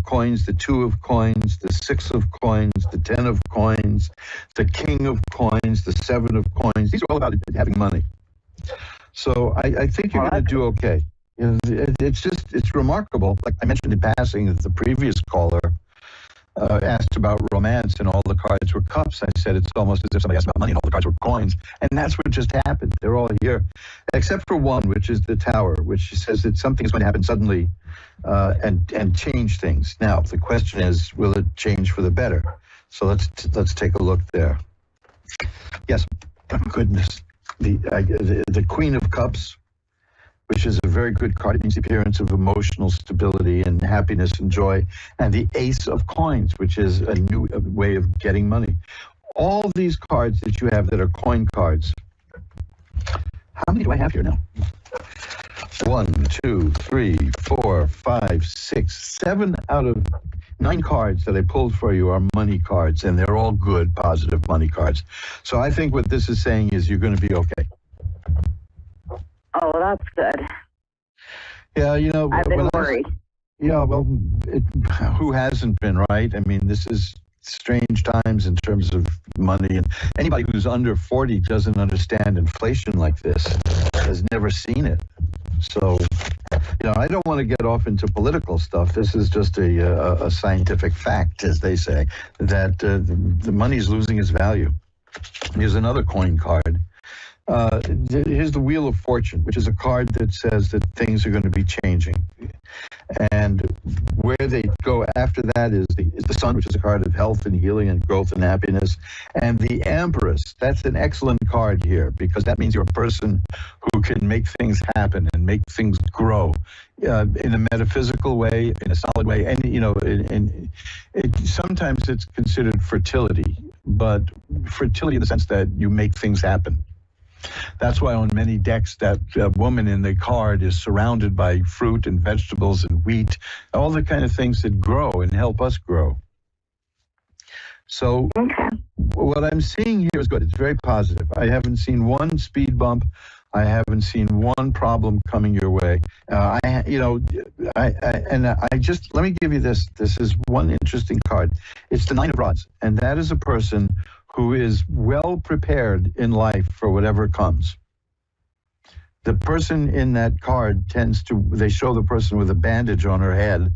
coins, the 2 of coins, the 6 of coins, the 10 of coins, the king of coins, the 7 of coins. These are all about having money. So I think you're going to do okay. You know, it's remarkable. Like I mentioned in passing, the previous caller asked about romance and all the cards were cups. I said it's almost as if somebody asked about money and all the cards were coins. And that's what just happened. They're all here. Except for one, which is the Tower, which says that something is going to happen suddenly and change things. Now, the question is, will it change for the better? So let's take a look there. Yes, oh, goodness. The Queen of Cups, which is a very good card. It means the appearance of emotional stability and happiness and joy. And the Ace of Coins, which is a new way of getting money. All these cards that you have that are coin cards. How many do I have here now? 1, 2, 3, 4, 5, 6, 7 out of 9 cards that I pulled for you are money cards, and they're all good, positive money cards. So I think what this is saying is you're going to be okay. Oh, that's good. Yeah, you know, I've been worried. Who hasn't been, right? I mean, this is strange times in terms of money, and anybody who's under 40 doesn't understand inflation like this, has never seen it. So, you know, I don't want to get off into political stuff. This is just a scientific fact, as they say, that the money is losing its value. Here's another coin card. Here's the Wheel of Fortune, which is a card that says that things are going to be changing. And where they go after that is the Sun, which is a card of health and healing and growth and happiness. And the Empress, that's an excellent card here, because that means you're a person who can make things happen and make things grow in a metaphysical way, in a solid way. And, you know, sometimes it's considered fertility, but fertility in the sense that you make things happen. That's why on many decks that woman in the card is surrounded by fruit and vegetables and wheat, all the kind of things that grow and help us grow. So what I'm seeing here is good. It's very positive. I haven't seen one speed bump. I haven't seen one problem coming your way. Let me give you this. This is one interesting card. It's the Nine of Rods, and that is a person who is well prepared in life for whatever comes. The person in that card they show the person with a bandage on her head,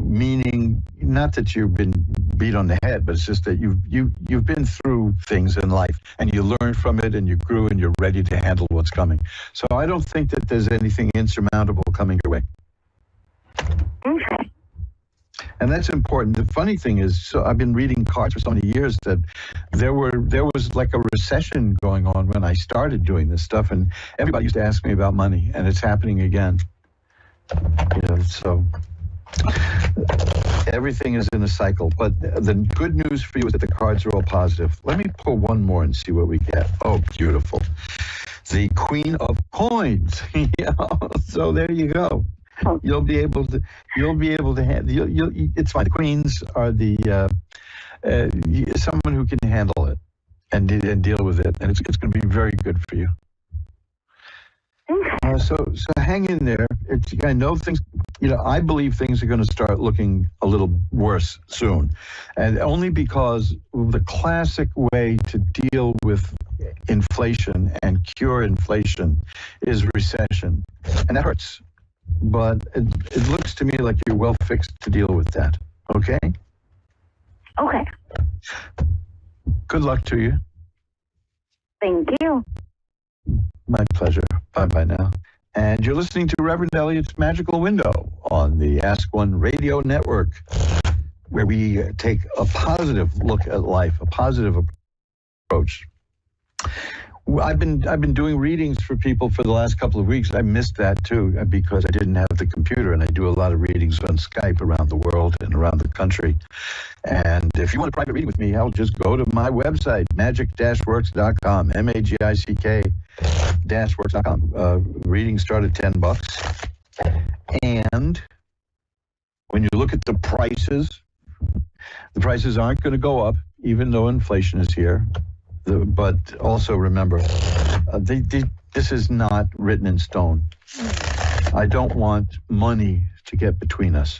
meaning not that you've been beat on the head, but it's just that you've been through things in life and you learned from it and you grew and you're ready to handle what's coming. So I don't think that there's anything insurmountable coming your way. Okay. And that's important. The funny thing is, so I've been reading cards for so many years that there was like a recession going on when I started doing this stuff, and everybody used to ask me about money, and it's happening again. You know, so everything is in a cycle. But the good news for you is that the cards are all positive. Let me pull one more and see what we get. Oh, beautiful. The Queen of Coins. So there you go. You'll be able to handle. It's fine. The queens are someone who can handle it and deal with it, and it's going to be very good for you. So hang in there. I know things. You know, I believe things are going to start looking a little worse soon, and only because the classic way to deal with inflation and cure inflation is recession, and that hurts. But it looks to me like you're well fixed to deal with that. Okay? Okay. Good luck to you. Thank you. My pleasure. Bye-bye now. And you're listening to Reverend Elliot's Magical Window on the Ask One Radio Network, where we take a positive look at life, a positive approach. I've been doing readings for people for the last couple of weeks. I missed that too because I didn't have the computer, and I do a lot of readings on Skype around the world and around the country. And if you want a private reading with me, I'll just go to my website, magic-works.com, magic-works.com. Readings start at $10. And when you look at the prices aren't going to go up, even though inflation is here. But also remember, this is not written in stone. I don't want money to get between us.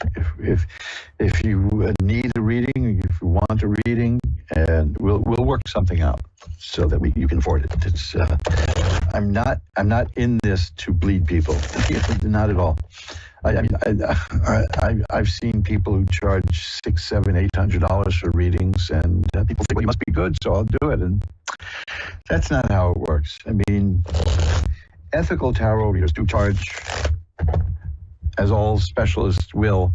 If you need a reading, if you want a reading, and we'll work something out so that you can afford it. It's I'm not in this to bleed people, not at all. I've seen people who charge $600, $700, $800 for readings, and people think, well, you must be good, so I'll do it. And that's not how it works. I mean, ethical tarot readers do charge, as all specialists will,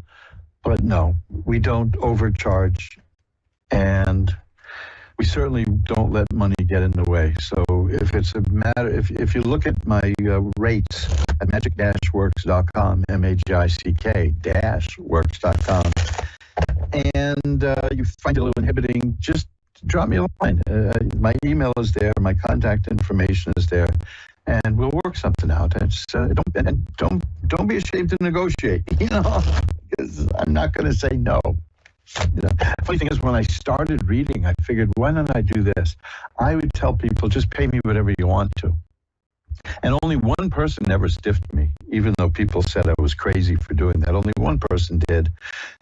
but no, we don't overcharge, and we certainly don't let money get in the way. So if it's a matter, if you look at my rates at magic-works.com, MAGICK-works.com, and you find it a little inhibiting, just drop me a line. My email is there, my contact information is there, and we'll work something out. Don't be ashamed to negotiate, because I'm not going to say no. Funny thing is, when I started reading, I figured, why don't I do this? I would tell people, just pay me whatever you want to. And only one person ever stiffed me, even though people said I was crazy for doing that. Only one person did.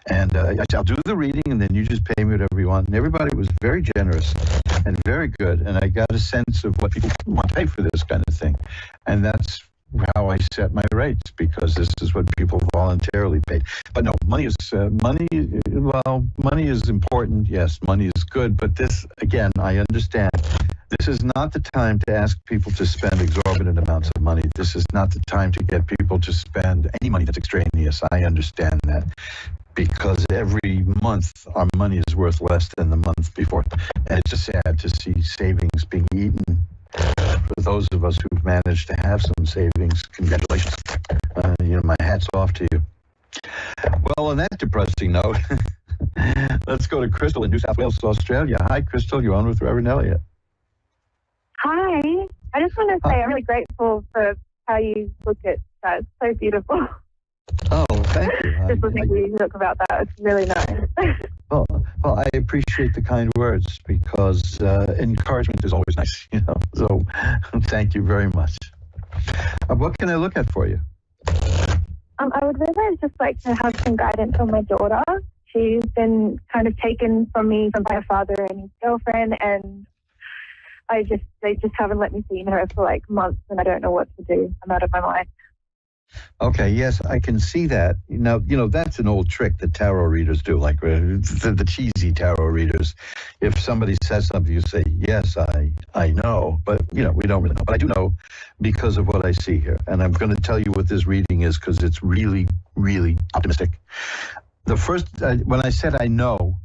And I said, I'll do the reading, and then you just pay me whatever you want. And everybody was very generous and very good. And I got a sense of what people want to pay for this kind of thing. And that's how I set my rates, because this is what people voluntarily paid. But no, money is important. Yes, money is good. But this, again, I understand. This is not the time to ask people to spend exorbitant amounts of money. This is not the time to get people to spend any money that's extraneous. I understand that, because every month our money is worth less than the month before. And it's just sad to see savings being eaten. For those of us who've managed to have some savings, congratulations. My hat's off to you. Well, on that depressing note, let's go to Crystal in New South Wales, Australia. Hi, Crystal. You're on with Reverend Elliot. Hi. I just want to say I'm really grateful for how you look at that. It's so beautiful. Oh, thank you. Just listening to you talk about that, it's really nice. Well, I appreciate the kind words, because encouragement is always nice, So thank you very much. What can I look at for you? I would really just like to have some guidance on my daughter. She's been kind of taken from me by her father and his girlfriend, and they just haven't let me see her for like months, and I don't know what to do. I'm out of my mind. Okay, yes, I can see that. Now, that's an old trick that tarot readers do, like the cheesy tarot readers. If somebody says something, you say, yes, I know, but, we don't really know. But I do know because of what I see here. And I'm going to tell you what this reading is, because it's really, really optimistic. The first, when I said I know,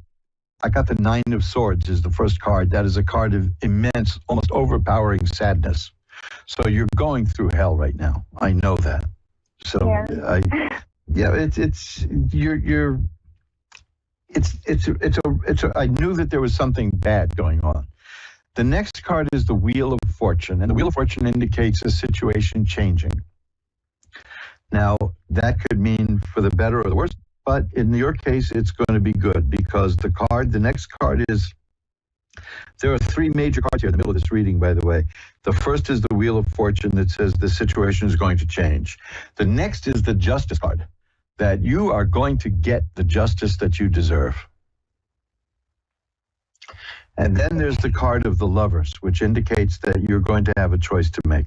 I got the Nine of Swords is the first card. That is a card of immense, almost overpowering sadness. So you're going through hell right now. I know that. So I knew that there was something bad going on. The next card is the Wheel of Fortune, and the Wheel of Fortune indicates a situation changing. Now, that could mean for the better or the worse, but in your case, it's going to be good, because the next card is, there are three major cards here in the middle of this reading, by the way. The first is the Wheel of Fortune that says the situation is going to change. The next is the Justice card, that you are going to get the justice that you deserve. And then there's the card of the Lovers, which indicates that you're going to have a choice to make.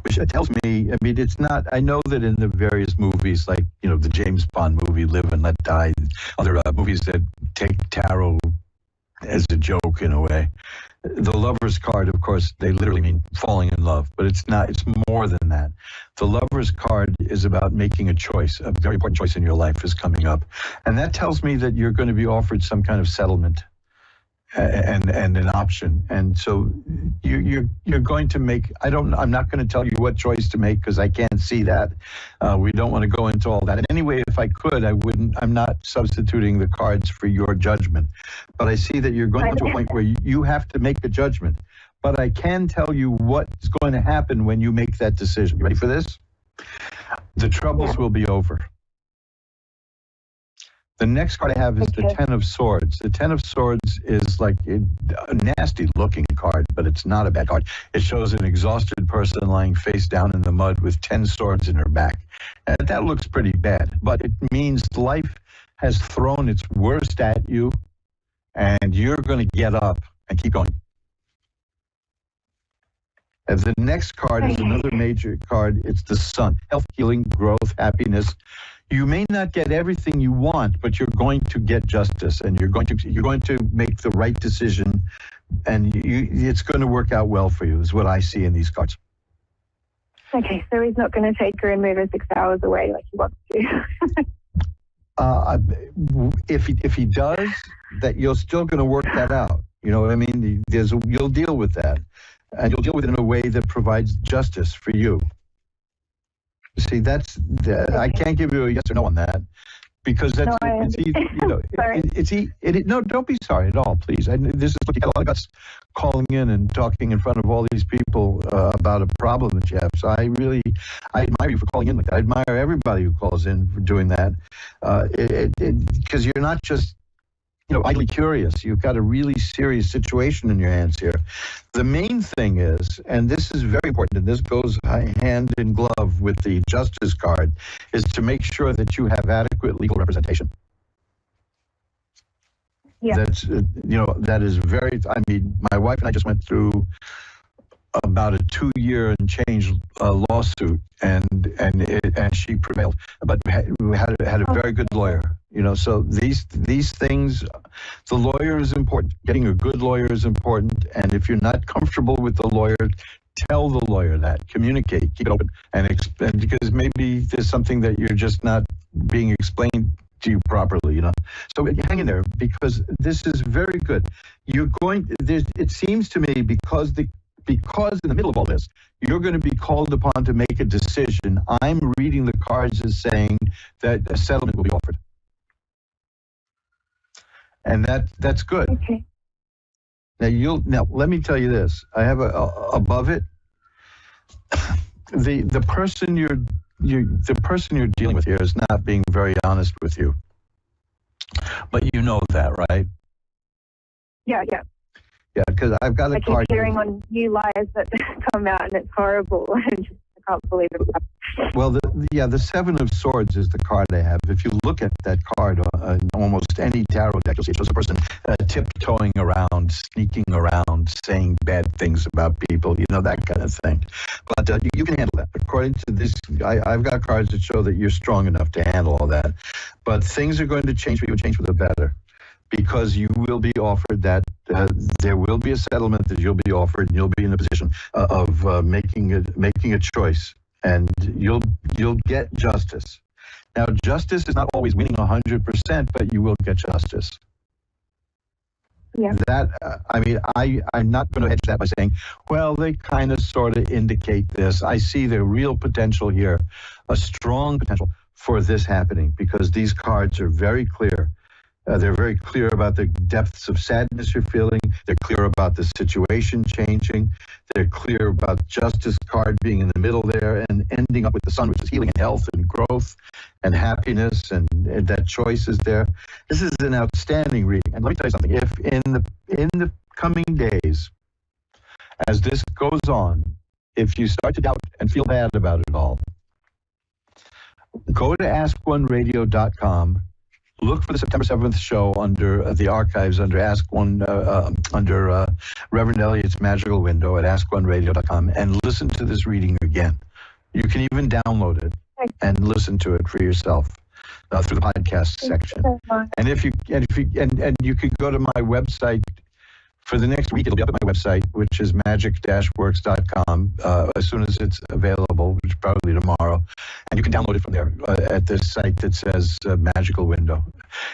Which tells me, it's not, I know that in the various movies, like, the James Bond movie, Live and Let Die, other movies that take tarot as a joke in a way. The Lover's card, of course, they literally mean falling in love, but it's not, it's more than that. The Lover's card is about making a choice. A very important choice in your life is coming up. And that tells me that you're going to be offered some kind of settlement and an option. And so you're going to make, I'm not going to tell you what choice to make, because I can't see that. We don't want to go into all that. And anyway, if I could, I'm not substituting the cards for your judgment. But I see that you're going to a point where you have to make a judgment. But I can tell you what's going to happen when you make that decision. You ready for this? The troubles will be over. The next card I have is the Ten of Swords. The Ten of Swords is like a nasty-looking card, but it's not a bad card. It shows an exhausted person lying face down in the mud with 10 swords in her back. And that looks pretty bad, but it means life has thrown its worst at you, and you're going to get up and keep going. And the next card is another major card. It's the Sun. Health, healing, growth, happiness. You may not get everything you want, but you're going to get justice, and you're going to make the right decision, and it's going to work out well for you, is what I see in these cards. Okay, so he's not going to take her and move her 6 hours away like he wants to. If he does, that you're still going to work that out. You know what I mean? You'll deal with that, and you'll deal with it in a way that provides justice for you. See, I can't give you a yes or no on that, because that's it's easy, you know. No, don't be sorry at all, please. This is what you got a lot of guts calling in and talking in front of all these people about a problem that you have. So I admire you for calling in like that. I admire everybody who calls in for doing that, because you're not just idly curious. You've got a really serious situation in your hands here. The main thing is, and this is very important, and this goes hand in glove with the Justice card, is to make sure that you have adequate legal representation. Yeah. That's, that is very, my wife and I just went through about a 2-year and change lawsuit, and she prevailed. But we had a very good lawyer. So these things, the lawyer is important. Getting a good lawyer is important. And if you're not comfortable with the lawyer, tell the lawyer that. Communicate, keep it open, and because maybe there's something that you're just not being explained to you properly. So hang in there, because this is very good. It seems to me, because in the middle of all this, you're going to be called upon to make a decision. I'm reading the cards as saying that a settlement will be offered. And that's good. Okay. Now let me tell you this. I have above it, the person you're dealing with here is not being very honest with you. But you know that, right? Yeah. Yeah, because I've got a card. I keep hearing on new lies that come out, and it's horrible. I can't believe it. Well, the Seven of Swords is the card I have. If you look at that card on almost any tarot deck, you'll see it shows a person tiptoeing around, sneaking around, saying bad things about people, that kind of thing. But you can handle that. According to this, I've got cards that show that you're strong enough to handle all that. But things are going to change for you and change for the better, because you will be offered that. There will be a settlement that you'll be offered, and you'll be in a position of making a choice, and you'll get justice. Now, justice is not always winning 100%, but you will get justice. Yeah. That I'm not going to hedge that by saying, well, they kind of sort of indicate this. I see the real potential here, a strong potential for this happening, because these cards are very clear. They're very clear about the depths of sadness you're feeling. They're clear about the situation changing. They're clear about Justice card being in the middle there and ending up with the Sun, which is healing and health and growth and happiness, and that choice is there. This is an outstanding reading. And let me tell you something. If in the coming days, as this goes on, if you start to doubt and feel bad about it all, go to AskOneRadio.com. Look for the September 7th show under the archives, under under Reverend Elliott's Magical Window at AskOneRadio.com, and listen to this reading again. You can even download it and listen to it for yourself through the podcast section. And if you could go to my website for the next week. It'll be up at my website, which is magic-works.com, as soon as it's available, which is probably tomorrow. And you can download it from there at the site that says Magical Window.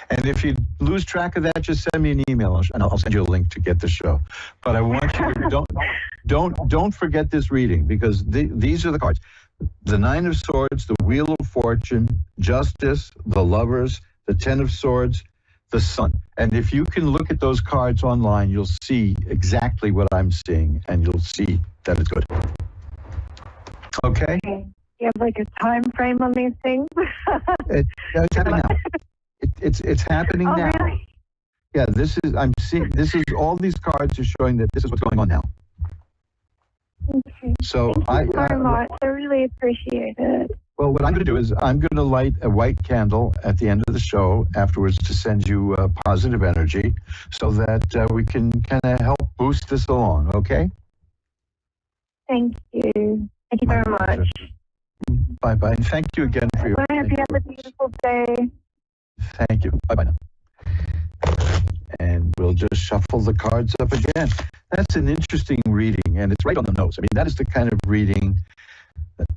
And if you lose track of that, just send me an email, and I'll send you a link to get the show. But I want you to don't forget this reading, because these are the cards: the Nine of Swords, the Wheel of Fortune, Justice, the Lovers, the Ten of Swords, the Sun. And if you can look at those cards online, you'll see exactly what I'm seeing, and you'll see that it's good. Okay? Do you have like a time frame on these things? It's happening now. it's happening Oh, now. really? Yeah, I'm seeing, this is, all these cards are showing that this is what's going on now. Okay. So Thank you very much. I really appreciate it. well, what I'm going to do is I'm going to light a white candle at the end of the show afterwards to send you positive energy so that we can kind of help boost this along, okay? Thank you. Thank you My very pleasure. much. Bye-bye. And thank you again for your... I hope you have a beautiful day. Thank you. Bye-bye now. And we'll just shuffle the cards up again. That's an interesting reading, and it's right on the nose. I mean, that is the kind of reading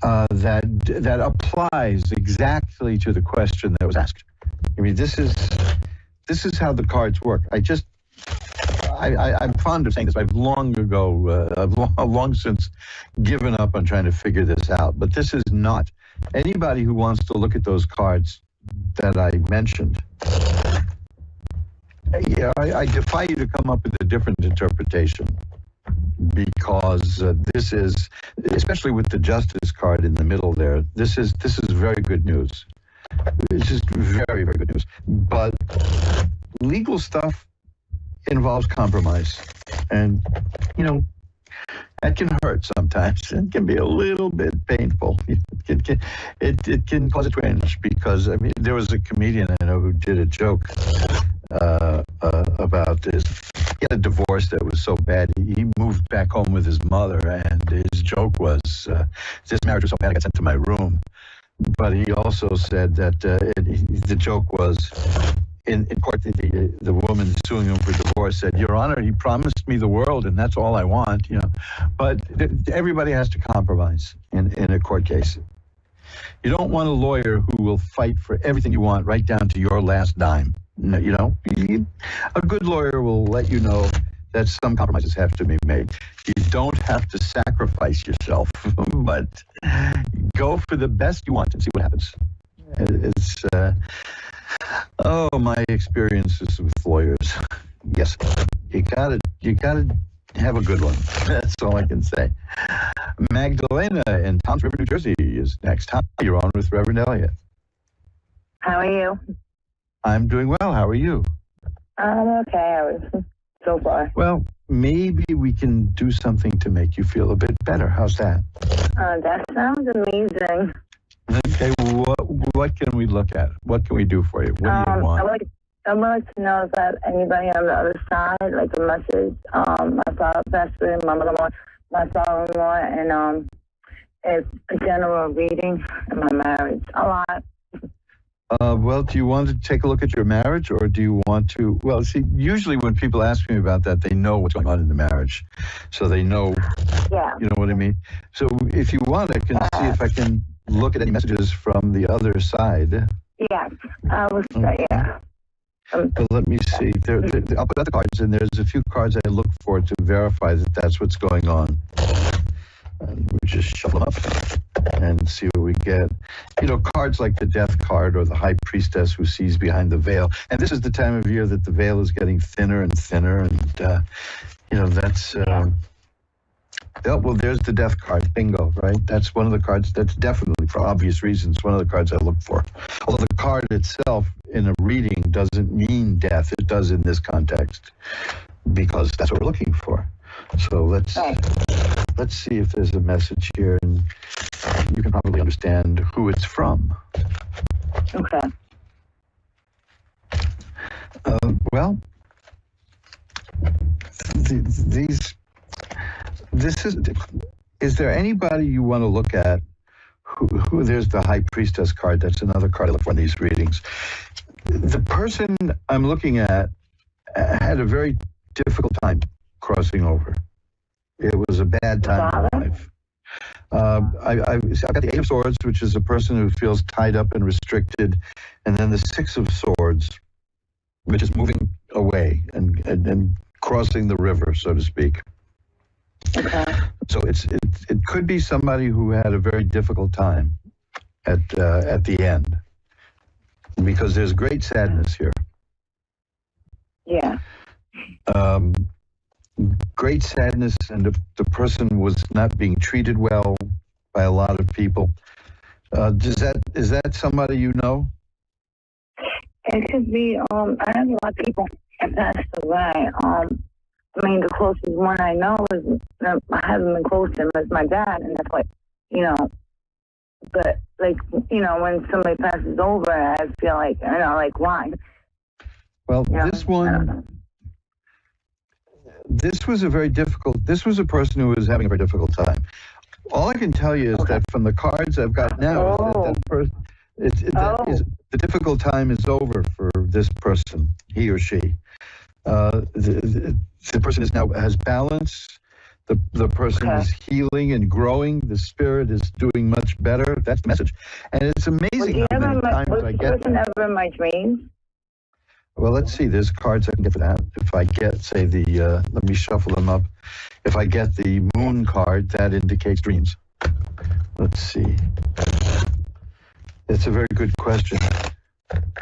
that applies exactly to the question that was asked. I mean, this is how the cards work. I'm fond of saying this. I've long since given up on trying to figure this out. But this is not. Anybody who wants to look at those cards that I mentioned, yeah, I defy you to come up with a different interpretation, because this is, especially with the Justice card in the middle there, this is very good news. It's just very, very good news. But legal stuff involves compromise, and that can hurt sometimes. It can be a little bit painful. It can cause a twinge, because I mean, there was a comedian I know who did a joke about this. He had a divorce that was so bad, he moved back home with his mother, and his joke was, this marriage was so bad I got sent to my room. But he also said that the joke was, in court, the woman suing him for divorce said, "Your Honor, he promised me the world, and that's all I want." But everybody has to compromise in a court case. You don't want a lawyer who will fight for everything you want, right down to your last dime. A good lawyer will let you know that some compromises have to be made. You don't have to sacrifice yourself, but go for the best you want and see what happens. It's my experiences with lawyers. Yes, you gotta have a good one. That's all I can say. Magdalena in Toms River, New Jersey is next. Tom, you're on with Reverend Elliot. How are you? I'm doing well. How are you? I'm okay. So far. Well, maybe we can do something to make you feel a bit better. How's that? That sounds amazing. Okay, what can we look at? What can we do for you? What do you want? I would like to know if that anybody on the other side, like a message, my father passed away, my mother-in-law, my father-in-law, and it's a general reading in my marriage. A lot. Well, do you want to take a look at your marriage, or do you want to... Well, see, usually when people ask me about that, they know what's going on in the marriage. So they know, Yeah. You know what I mean? So if you want, I can see if I can look at any messages from the other side. Yeah. I was, yeah. But let me see. I'll put out the cards, and there's a few cards I look for to verify that that's what's going on. And we just shuffle them up and see what we get. Cards like the Death card or the High Priestess who sees behind the veil. And this is the time of year that the veil is getting thinner and thinner. And, that's... well, there's the Death card. Bingo, right? That's one of the cards. That's definitely, for obvious reasons, one of the cards I look for. Although the card itself in a reading doesn't mean death. It does in this context, because that's what we're looking for. So let's see if there's a message here, and you can probably understand who it's from. Okay. Well, is there anybody you want to look at who there's the High Priestess card? That's another card I look for in these readings. The person I'm looking at had a very difficult time crossing over. It was a bad time in life. I've got the Eight of Swords, which is a person who feels tied up and restricted, and then the Six of Swords, which is moving away and crossing the river, so to speak. Okay. So it could be somebody who had a very difficult time at the end, because there's great sadness here. Yeah. Great sadness, and the person was not being treated well by a lot of people. Is that somebody you know? It could be, I have a lot of people that passed away. I mean, the closest one I know is, I haven't been close to him, is my dad, and that's like, you know, but, like, you know, when somebody passes over, I feel like, you know, like, why? Well, You know, this I don't one, know. this was a person who was having a very difficult time. All I can tell you is that from the cards I've got now, the difficult time is over for this person, he or she. The person is now has balance. The person is healing and growing. The spirit is doing much better. That's the message. And it's amazing how many times I get person ever in my dreams? Well, let's see. There's cards I can get for that. If I get, say, let me shuffle them up. If I get the moon card, that indicates dreams. Let's see. It's a very good question.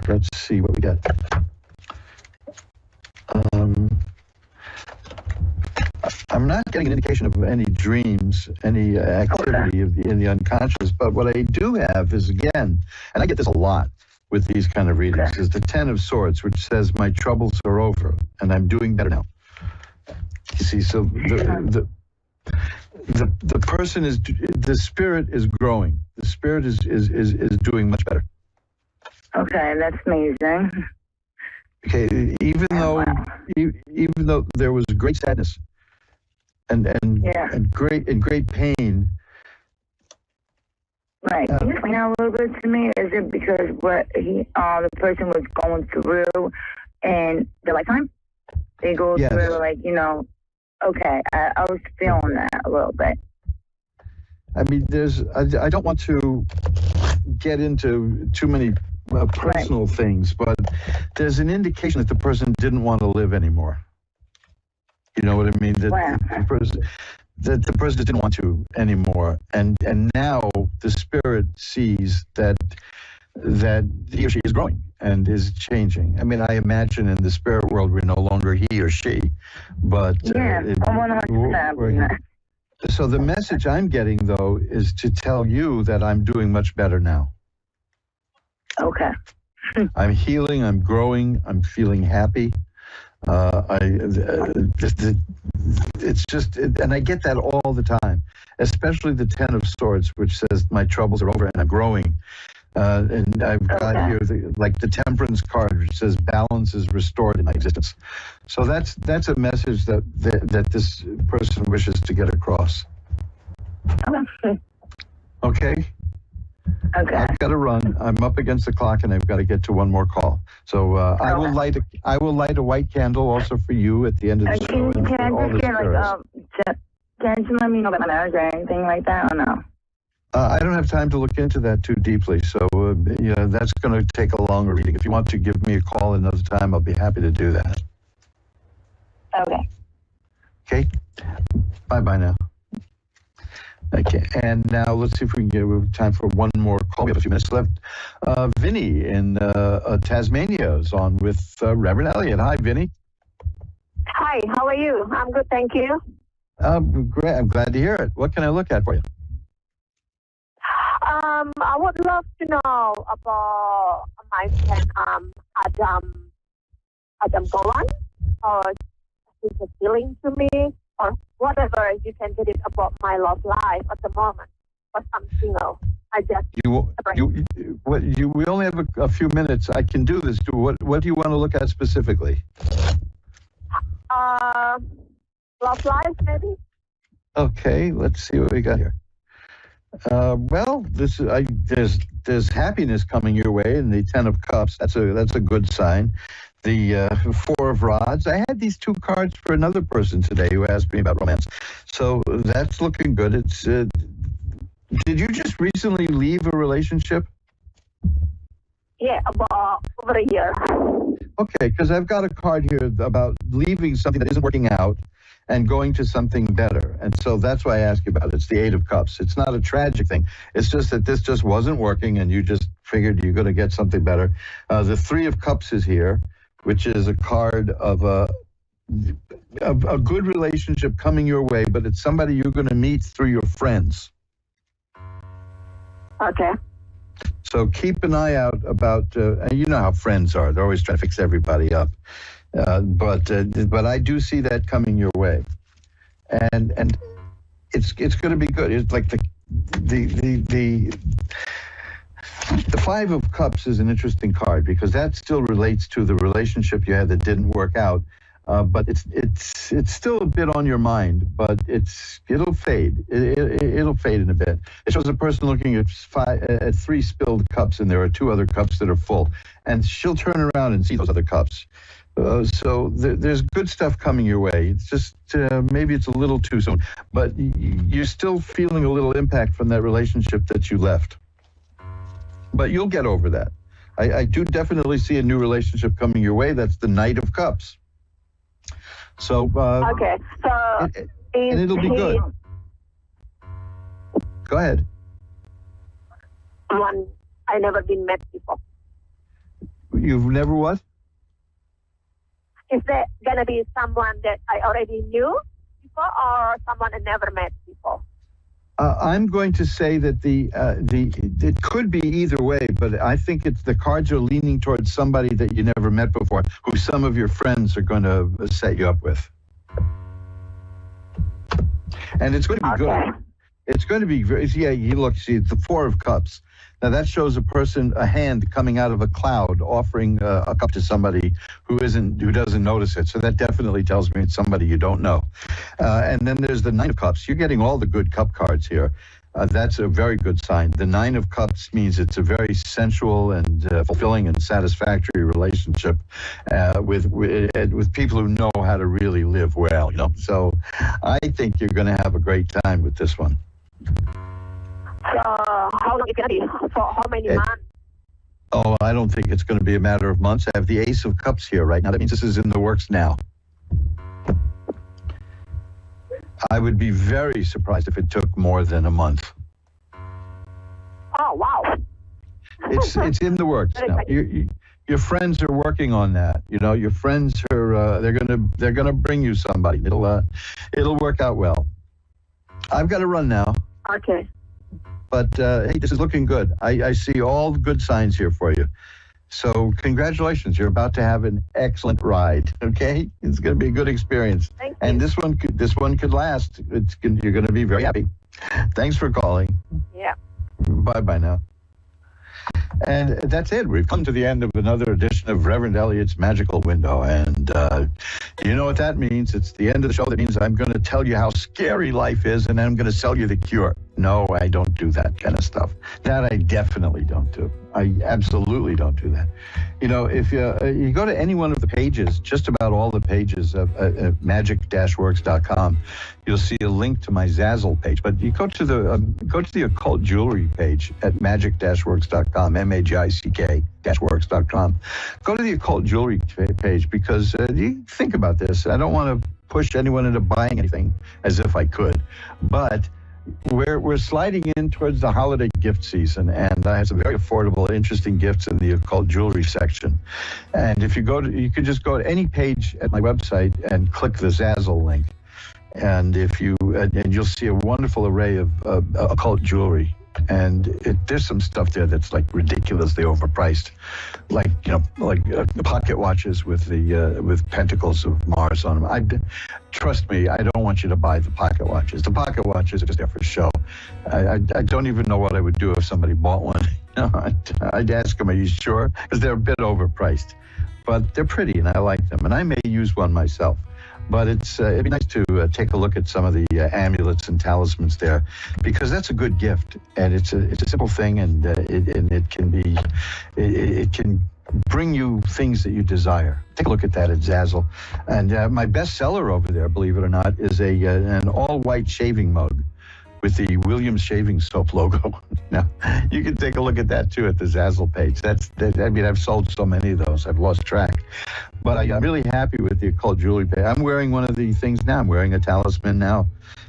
Let's see what we get. I'm not getting an indication of any dreams, any activity in the unconscious, but what I do have is, again, and I get this a lot with these kind of readings, is the Ten of Swords, which says my troubles are over and I'm doing better now. You see, so the person is, the spirit is growing. The spirit is doing much better. Okay, that's amazing. Okay, even though there was great sadness and great pain. Right. Can you explain that a little bit to me? Is it because what the person was going through in the lifetime? They go through, like, you know, okay, I was feeling that a little bit. I mean, I don't want to get into too many personal things, but there's an indication that the person didn't want to live anymore. You know what I mean? That the person didn't want to anymore, and now the spirit sees that he or she is growing and is changing. I mean, I imagine in the spirit world we're no longer he or she, but so the message I'm getting, though, is to tell you that I'm doing much better now. Okay. I'm healing, I'm growing, I'm feeling happy. It's just, and I get that all the time, especially the Ten of Swords, which says my troubles are over and I'm growing. And I've got here the Temperance card, which says balance is restored in my existence. So that's a message that this person wishes to get across. Okay. Okay. I've got to run. I'm up against the clock, and I've got to get to one more call. So I will light a white candle also for you at the end of the show. Can you let me know about my marriage or anything like that, or no? I don't have time to look into that too deeply, so that's going to take a longer reading. If you want to give me a call another time, I'll be happy to do that. Okay. Okay. Bye now. Okay, and now let's see if we can get time for one more call. We have a few minutes left. Vinny in Tasmania is on with Reverend Elliot. Hi, Vinny. Hi, how are you? I'm good, thank you. Great. I'm glad to hear it. What can I look at for you? I would love to know about my friend Adam Golan, or his appealing to me, or whatever you can get it about my love life at the moment. But I'm single. I just we only have a few minutes. I can do this. What do you want to look at specifically? Love life, maybe. Okay, let's see what we got here. Well, there's happiness coming your way in the Ten of Cups. That's a good sign. The Four of Rods. I had these two cards for another person today who asked me about romance. So that's looking good. It's. Did you just recently leave a relationship? Yeah, about over a year. Okay, because I've got a card here about leaving something that isn't working out and going to something better. And so that's why I ask you about it. It's the Eight of Cups. It's not a tragic thing. It's just that this just wasn't working and you just figured you're going to get something better. The Three of Cups is here, which is a card of a good relationship coming your way, but it's somebody you're going to meet through your friends. Okay. So keep an eye out about, and you know how friends are. They're always trying to fix everybody up. But I do see that coming your way. And it's going to be good. It's like the Five of Cups is an interesting card because that still relates to the relationship you had that didn't work out. But it's still a bit on your mind, but it'll fade. It'll fade in a bit. It shows a person looking at three spilled cups, and there are two other cups that are full, and she'll turn around and see those other cups. So there's good stuff coming your way. It's just maybe it's a little too soon, but you're still feeling a little impact from that relationship that you left. But you'll get over that. I do definitely see a new relationship coming your way. That's the Knight of Cups. So okay, so and it'll be good. Go ahead. One I never been met before. You've never what? Is there gonna be someone that I already knew before, or someone I never met before? I'm going to say that it could be either way, but I think the cards are leaning towards somebody that you never met before, who some of your friends are going to set you up with. And it's going to be good. It's going to be you look, see, the Four of Cups. Now that shows a hand coming out of a cloud offering a cup to somebody who doesn't notice it. So that definitely tells me it's somebody you don't know. And then there's the Nine of Cups. You're getting all the good cup cards here. That's a very good sign. The Nine of Cups means it's a very sensual and fulfilling and satisfactory relationship with people who know how to really live well. So I think you're going to have a great time with this one. How long is it going to be? For how many months? Oh, I don't think it's going to be a matter of months. I have the Ace of Cups here right now. That means this is in the works now. I would be very surprised if it took more than a month. Oh, wow. It's in the works now. Your friends are working on that. Your friends are they're gonna bring you somebody. It'll work out well. I've got to run now. Okay. But hey, this is looking good. I see all the good signs here for you. So congratulations, you're about to have an excellent ride. Okay, it's going to be a good experience. Thank you. And this one could last. You're going to be very happy. Thanks for calling. Yeah. Bye now. And that's it. We've come to the end of another edition of Reverend Elliot's Magical Window. And you know what that means? It's the end of the show. That means I'm going to tell you how scary life is, and then I'm going to sell you the cure. No, I don't do that kind of stuff. That I definitely don't do. I absolutely don't do that. If you go to any one of the pages, just about all the pages of magic-works.com, you'll see a link to my Zazzle page. But you go to the occult jewelry page at magic-works.com, magick-works.com. Go to the occult jewelry page because you think about this. I don't want to push anyone into buying anything as if I could, but we're sliding in towards the holiday gift season, and I have some very affordable, interesting gifts in the occult jewelry section. And if you could just go to any page at my website and click the Zazzle link, and you'll see a wonderful array of occult jewelry. And there's some stuff there that's like ridiculously overpriced, like pocket watches with pentacles of Mars on them. Trust me, I don't want you to buy the pocket watches. The pocket watches are just there for show. I don't even know what I would do if somebody bought one. I'd ask them, "Are you sure?" Because they're a bit overpriced, but they're pretty and I like them, and I may use one myself. But it'd be nice to take a look at some of the amulets and talismans there, because that's a good gift, and it's a simple thing, and it can bring you things that you desire. Take a look at that at Zazzle. And my bestseller over there, believe it or not, is an all-white shaving mug with the Williams Shaving Soap logo. Now, you can take a look at that too at the Zazzle page. I've sold so many of those, I've lost track. But I'm really happy with the occult jewelry page. I'm wearing one of the things now. I'm wearing a talisman now.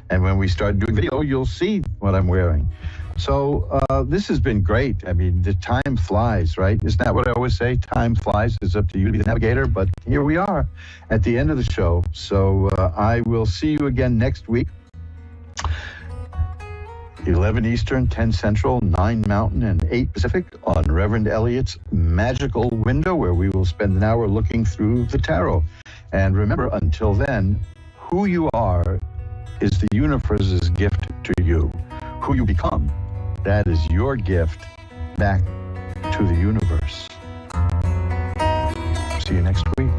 And when we start doing video, you'll see what I'm wearing. So this has been great. I mean, the time flies, right? Isn't that what I always say? Time flies. It's up to you to be the navigator. But here we are at the end of the show. So I will see you again next week. 11 Eastern, 10 Central, 9 Mountain, and 8 Pacific on Reverend Elliot's Magical Window, where we will spend an hour looking through the tarot. And remember, until then, who you are is the universe's gift to you. Who you become, that is your gift back to the universe. See you next week.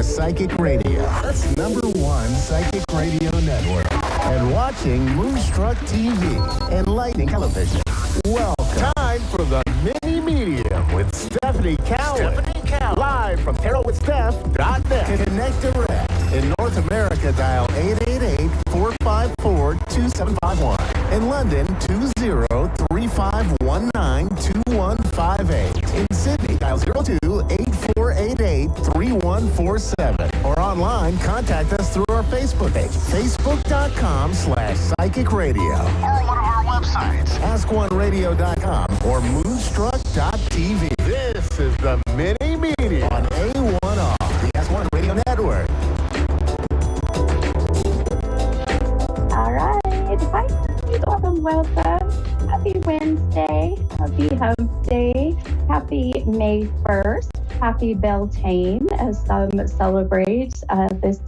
Psychic Radio. That's #1 Psychic Radio Network. And watching Moonstruck TV and Lightning Television. Welcome. Time for the Mini Medium with Stephanie Cowan. Live from TarotWithSteph.net. Connect direct. In North America, dial 888-454-2751. In London, 20-3519-2158. In Sydney, dial 02-8488-3147. Or online, contact us through our Facebook page, facebook.com/Psychic Radio. Or one of our websites, askoneradio.com or moonstruck.tv. This is the Mini Media on A1R, the S1 Radio Network. All right. Hi, welcome. Happy Wednesday. Happy Hump Day. Happy May 1st. Happy Beltane, as some celebrate this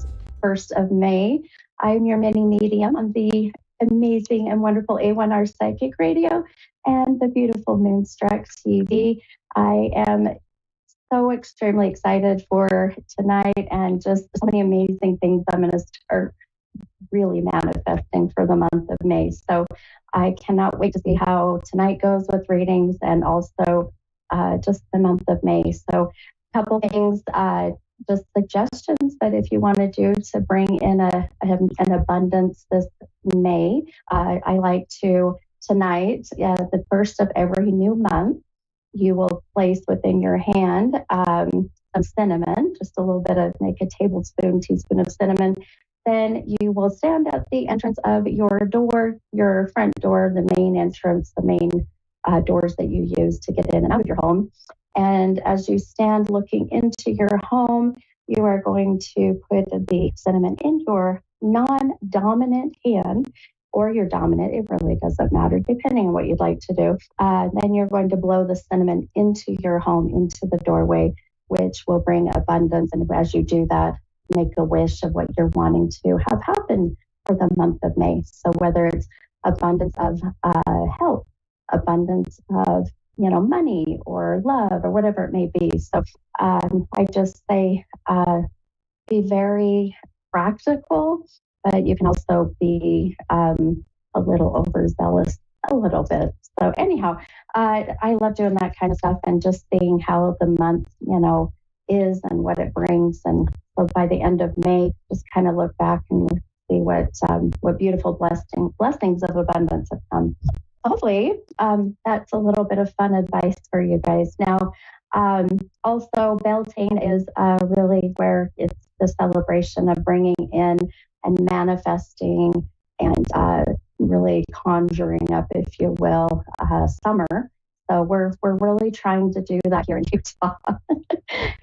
1st of May. I'm your mini medium on the amazing and wonderful A1R Psychic Radio and the beautiful Moonstruck TV. I am so extremely excited for tonight and just so many amazing things I'm going to start really manifesting for the month of May. So I cannot wait to see how tonight goes with readings and also just the month of May. So a couple things, just suggestions that if you want to do to bring in an abundance this May, I like to tonight, the first of every new month, you will place within your hand some cinnamon, just a little bit of, make a teaspoon of cinnamon. Then you will stand at the entrance of your door, your front door, the main entrance, the main doors that you use to get in and out of your home. And as you stand looking into your home, you are going to put the cinnamon in your non-dominant hand or your dominant. It really doesn't matter, depending on what you'd like to do. Then you're going to blow the cinnamon into your home, into the doorway, which will bring abundance. And as you do that, make a wish of what you're wanting to have happen for the month of May. So whether it's abundance of health, abundance of money or love or whatever it may be. So I just say be very practical, but you can also be a little overzealous a little bit. So anyhow, I love doing that kind of stuff and just seeing how the month, is and what it brings. And so by the end of May, just kind of look back and see what beautiful blessings of abundance have come. Hopefully, that's a little bit of fun advice for you guys. Now, also, Beltane is really where it's the celebration of bringing in and manifesting and really conjuring up, if you will, summer. So we're really trying to do that here in Utah.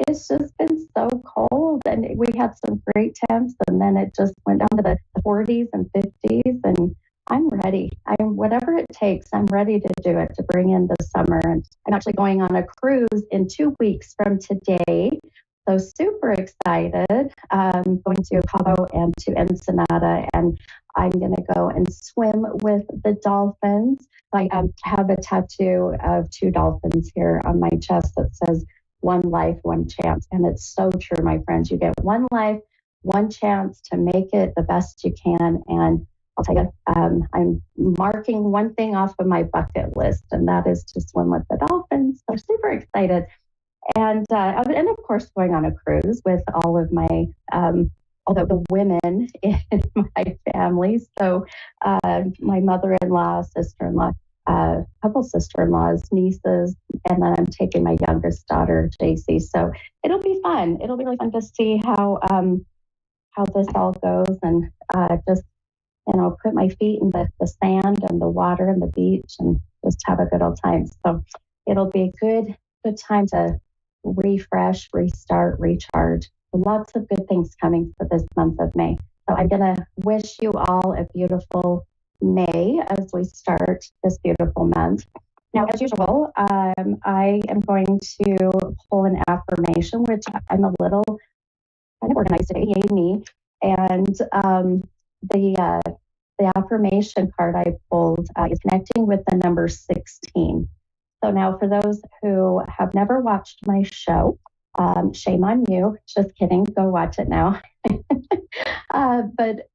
It's just been so cold, and we had some great temps, and then it just went down to the 40s and 50s, and I'm ready. Whatever it takes, I'm ready to do it, to bring in the summer. And I'm actually going on a cruise in 2 weeks from today. So super excited. Going to Cabo and to Ensenada, and I'm going to go and swim with the dolphins. I have a tattoo of 2 dolphins here on my chest that says, "One life, one chance." And it's so true, my friends. You get one life, one chance to make it the best you can. And I'll tell you, I'm marking one thing off of my bucket list, and that is to swim with the dolphins. So super excited. And of course, going on a cruise with all of my, all the women in my family. So my mother-in-law, sister-in-law, a couple sister-in-laws, nieces, and then I'm taking my youngest daughter, JC. So it'll be fun. It'll be really fun to see how this all goes, and just put my feet in the sand and the water and the beach and just have a good old time. So it'll be a good time to refresh, restart, recharge. Lots of good things coming for this month of May. So I'm going to wish you all a beautiful May as we start this beautiful month. Now, as usual, I am going to pull an affirmation, which I'm a little kind of organized today, yay me. And the affirmation card I pulled is connecting with the number 16. So now for those who have never watched my show, Shame on you. Just kidding. Go watch it now. But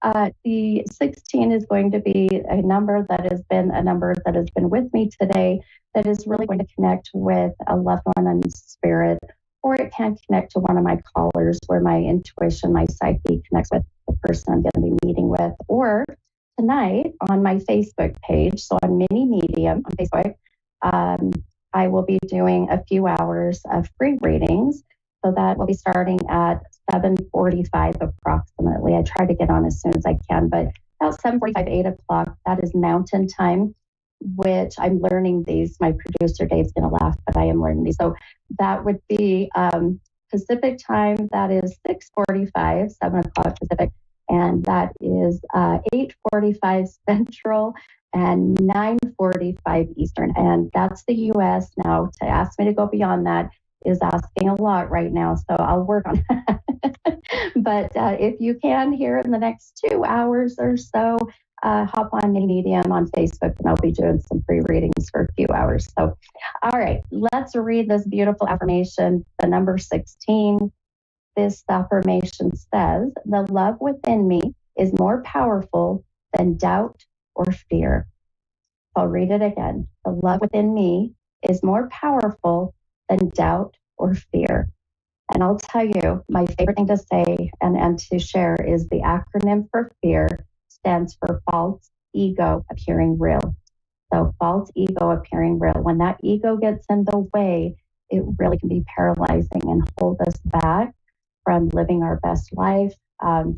the 16 is going to be a number that has been with me today, that is really going to connect with a loved one in spirit, or it can connect to one of my callers where my intuition, my psyche connects with the person I'm going to be meeting with. Or tonight on my Facebook page, so on Mini Medium on Facebook, I will be doing a few hours of free readings. So that will be starting at 7:45 approximately. I try to get on as soon as I can, but about 7:45, 8 o'clock, that is Mountain Time, which I'm learning these. My producer Dave's going to laugh, but I am learning these. So that would be Pacific Time. That is 6:45, 7 o'clock Pacific, and that is 8:45 Central and 9:45 Eastern. And that's the U.S. Now, to ask me to go beyond that is asking a lot right now, so I'll work on that. But if you can, here in the next 2 hours or so, hop on Mini Medium on Facebook, and I'll be doing some free readings for a few hours. So, all right, let's read this beautiful affirmation, the number 16. This affirmation says, "The love within me is more powerful than doubt or fear." I'll read it again. The love within me is more powerful than doubt or fear. And I'll tell you, my favorite thing to say and to share is the acronym for fear stands for false ego appearing real. So false ego appearing real. When that ego gets in the way, it really can be paralyzing and hold us back from living our best life,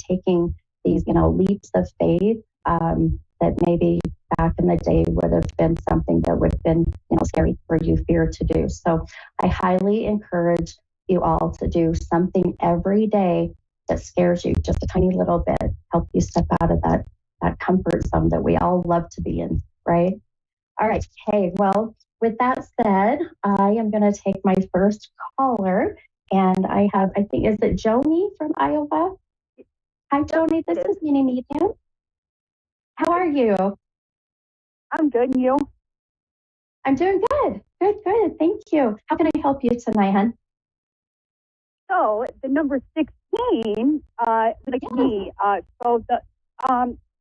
taking these, leaps of faith that maybe back in the day would have been something that would have been, scary for you, fear to do. So I highly encourage you all to do something every day that scares you just a tiny little bit, help you step out of that comfort zone that we all love to be in, right? All right. Hey, well, with that said, I am going to take my first caller, and I think, is it Joni from Iowa? Hi, Joni. This is Mini Medium. How are you? I'm good, and you? I'm doing good. Good. Thank you. How can I help you tonight, hon? So the number 16, like me.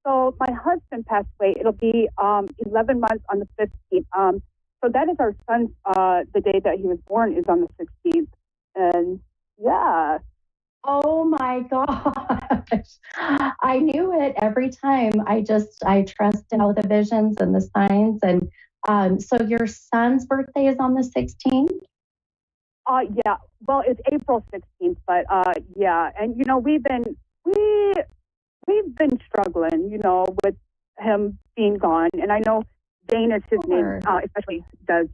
So my husband passed away. It'll be 11 months on the 15th. So that is our son's. The day that he was born is on the 16th, and yeah. Oh my gosh. I knew it every time. I trust in all the visions and the signs. And so your son's birthday is on the 16th? Yeah. Well, it's April 16th, but yeah. And we've been struggling, with him being gone. And I know Dane is his name, especially does,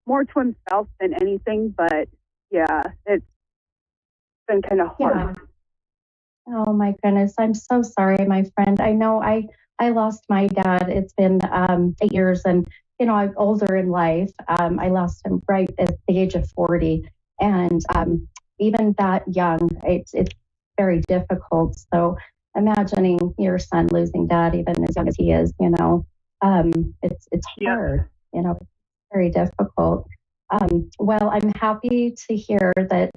more to himself than anything, but yeah, it's been kind of hard. Yeah. Oh my goodness. I'm so sorry, my friend. I know I lost my dad. It's been 8 years, and I'm older in life. I lost him right at the age of 40. And even that young, it's very difficult. So imagining your son losing dad, even as young as he is, it's hard, it's very difficult. Well, I'm happy to hear that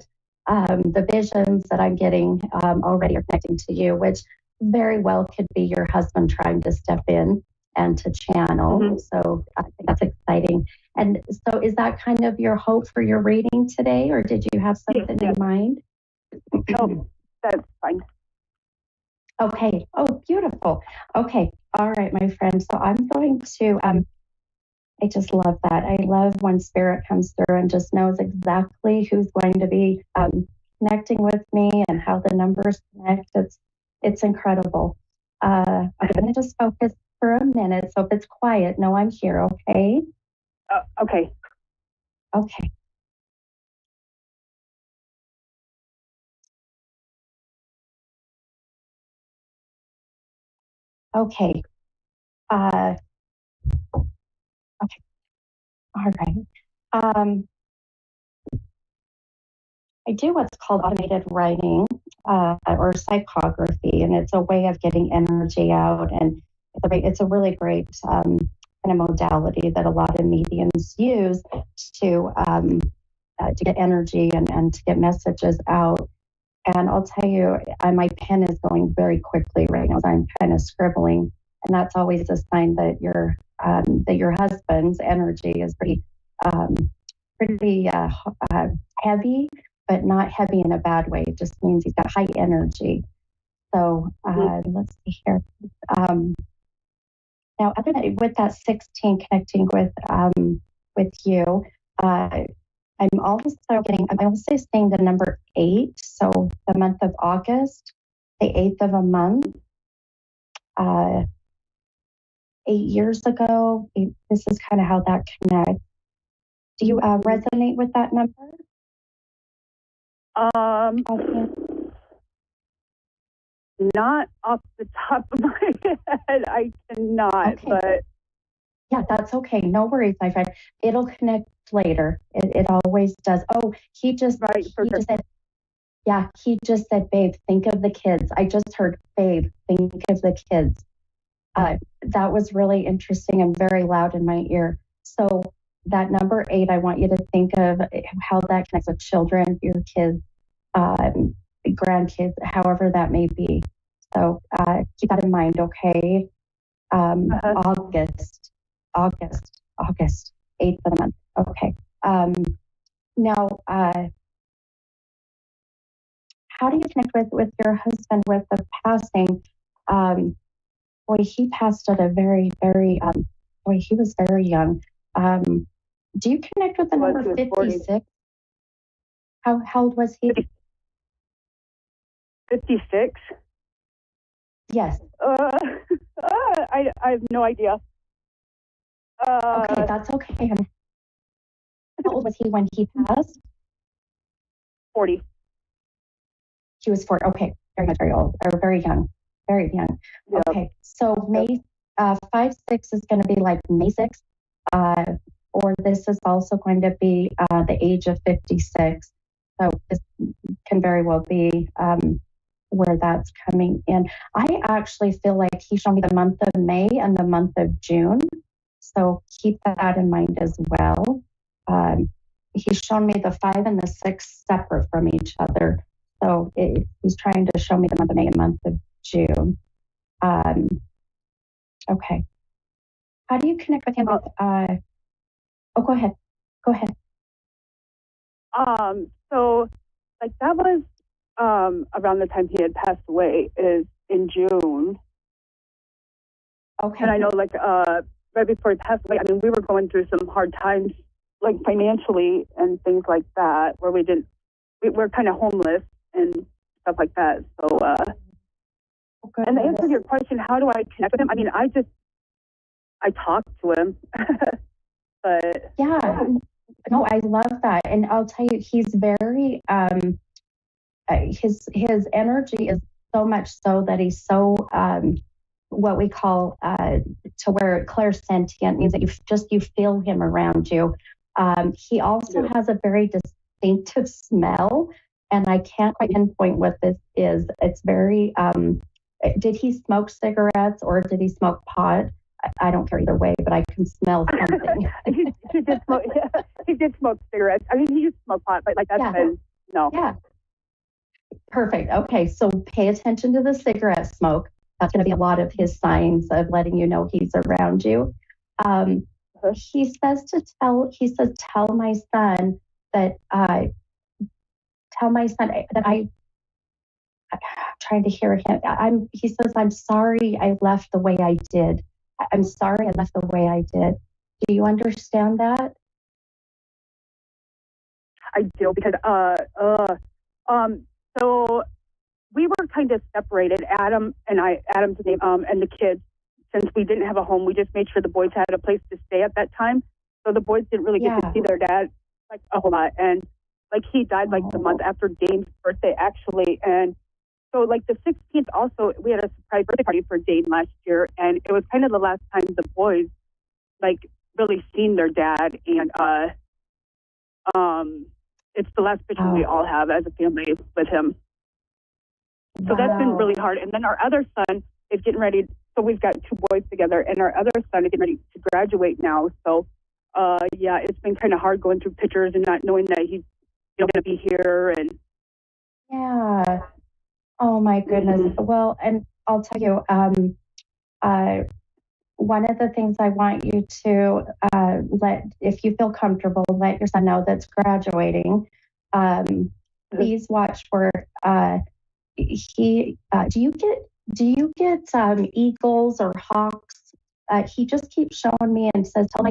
the visions that I'm getting already are connecting to you, which very well could be your husband trying to step in and to channel. Mm-hmm. So I think that's exciting. And so is that kind of your hope for your reading today, or did you have something in mind? No, that's fine. Okay. Oh, beautiful. Okay. All right, my friend. So I'm going to, I just love that. I love when spirit comes through and just knows exactly who's going to be connecting with me and how the numbers connect. It's incredible. I'm going to just focus for a minute. So if it's quiet, know I'm here, okay? Okay. Okay. Okay. Okay. All right. I do what's called automated writing or psychography, and it's a way of getting energy out. And it's a really great kind of modality that a lot of mediums use to to get energy and to get messages out. And I'll tell you, my pen is going very quickly right now as I'm kind of scribbling, and that's always a sign that your husband's energy is pretty heavy, but not heavy in a bad way. It just means he's got high energy. So let's see here. Now, other than with that 16 connecting with you, I'm also seeing the number 8. So the month of August, the 8th of a month. 8 years ago, this is kind of how that connects. Do you resonate with that number? Not off the top of my head. I cannot, okay. But yeah, that's okay. No worries, my friend. It'll connect later. It always does. Oh, he just said, yeah, he just said, babe, think of the kids. I just heard, babe, think of the kids. That was really interesting and very loud in my ear. So that number 8, I want you to think of how that connects with children, your kids, grandkids, however that may be. So keep that in mind, okay? August, 8th of the month. Okay. Now, how do you connect with your husband with the passing? Boy, he passed at a very, very, he was very young. Do you connect with the number 56? How old was he? 56? Yes. I have no idea. Okay, that's okay. How old was he when he passed? 40. He was 40. Okay, very old, or very young. Very young. Yep. Okay, so May 5/6 is going to be like May 6th, or this is also going to be the age of 56. So this can very well be where that's coming in. I actually feel like he showed me the month of May and the month of June, so keep that in mind as well. He's shown me the 5 and the 6 separate from each other, so he's trying to show me the month of May and month of June. Okay. How do you connect with him? Go ahead. So like that was around the time he had passed away, is in June. Okay. And I know like right before he passed away, I mean, we were going through some hard times, like financially and things like that, where we were kind of homeless and stuff like that. So and to answer your question, how do I connect with him? I mean, I talk to him, but yeah, no, I love that, and I'll tell you, he's very his energy is so much so that he's so what we call to where clairsentient means that you feel him around you. He also has a very distinctive smell, and I can't quite pinpoint what this is. It's very did he smoke cigarettes or did he smoke pot? I don't care either way, but I can smell something. he did smoke. He did smoke cigarettes. I mean, he used to smoke pot, but like that's no. Yeah. Perfect. Okay, so pay attention to the cigarette smoke. That's going to be a lot of his signs of letting you know he's around you. He says tell my son that I'm trying to hear him. He says, I'm sorry I left the way I did. I'm sorry I left the way I did. Do you understand that? I do, because so we were kind of separated, Adam's name, and the kids, since we didn't have a home. We just made sure the boys had a place to stay at that time. So the boys didn't really get to see their dad like a whole lot. And like he died like the month after Dane's birthday, actually. And so like the 16th also, we had a surprise birthday party for Dane last year. And it was kind of the last time the boys like really seen their dad. And it's the last picture we all have as a family with him. So that's been really hard. And then our other son is getting ready. So we've got 2 boys together, and our other son is getting ready to graduate now. So yeah, it's been kind of hard going through pictures and not knowing that he's going to be here. And Yeah. Oh my goodness. Well, and I'll tell you, one of the things I want you to if you feel comfortable, let your son know that's graduating. Please watch for he. Do you get eagles or hawks? He just keeps showing me and says, tell my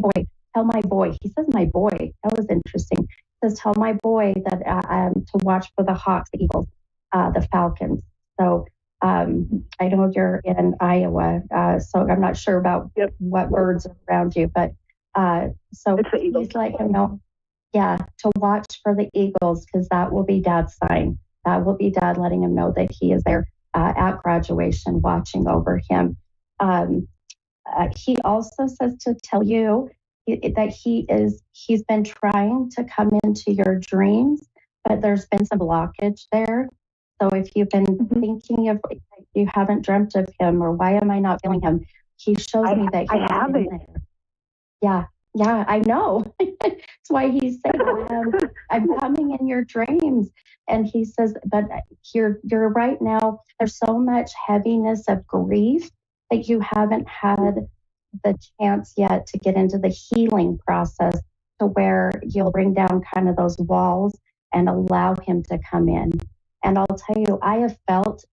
boy." He says, "My boy." That was interesting. He says, "Tell my boy that to watch for the hawks, the eagles, the falcons." So. I know you're in Iowa, so I'm not sure about what birds are around you, but so please let him know, to watch for the eagles, because that will be Dad's sign. That will be Dad letting him know that he is there at graduation, watching over him. He also says to tell you that he's been trying to come into your dreams, but there's been some blockage there. So if you've been thinking of, you haven't dreamt of him, or why am I not feeling him? He shows me that he's in there. Yeah, I know. That's why he's saying, I'm coming in your dreams. And he says, but you're right now, there's so much heaviness of grief that you haven't had the chance yet to get into the healing process to where you'll bring down kind of those walls and allow him to come in. And I'll tell you, I have felt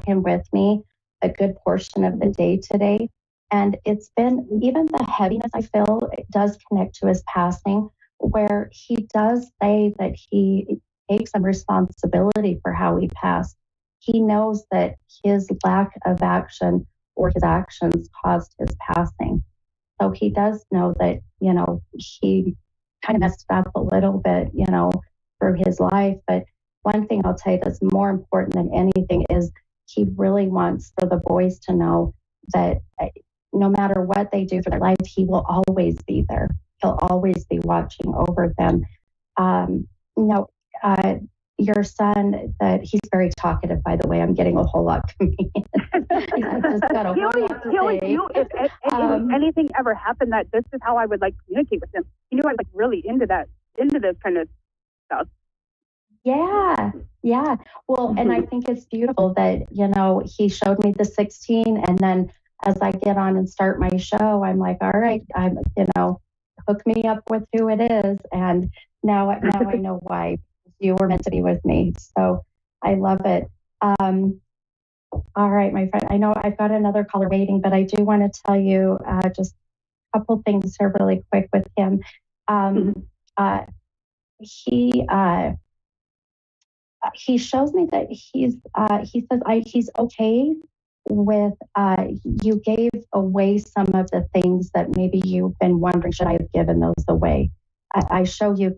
him with me a good portion of the day today. And it's been, even the heaviness I feel, it does connect to his passing, where he does say that he takes some responsibility for how he passed. He knows that his lack of action or his actions caused his passing. So he does know that, he kind of messed up a little bit, through his life. But one thing I'll tell you that's more important than anything is he really wants for the boys to know that no matter what they do for their life, he will always be there. He'll always be watching over them. Your son, that he's very talkative, by the way. I'm getting a whole lot coming in. I just got a whole lot to say. If anything ever happened, that this is how I would communicate with him. He knew I was really into this kind of stuff. Yeah. Well, and I think it's beautiful that, he showed me the 16, and then as I get on and start my show, I'm like, all right, hook me up with who it is. And now I know why you were meant to be with me. So I love it. All right, my friend, I know I've got another caller waiting, but I do want to tell you just a couple things here really quick with him. He shows me that he says he's okay with you gave away some of the things that maybe you've been wondering, should I have given those away? I show you,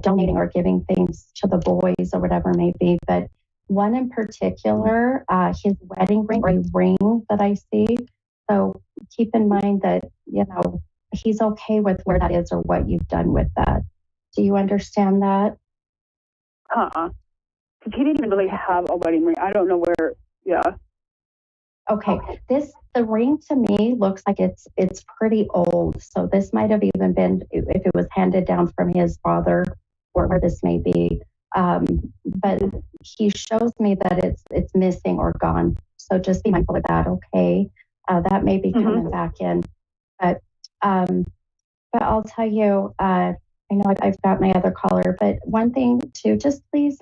donating or giving things to the boys or whatever it may be. But one in particular, his wedding ring, or a ring that I see. So keep in mind that, he's okay with where that is or what you've done with that. Do you understand that? Because he didn't even really have a wedding ring. I don't know where. Yeah. Okay. The ring to me looks like it's pretty old. So this might have even been, if it was handed down from his father, or where this may be. But he shows me that it's missing or gone. So just be mindful of that. Okay. That may be coming back in. But I'll tell you, I know I've got my other caller, but one thing too, just please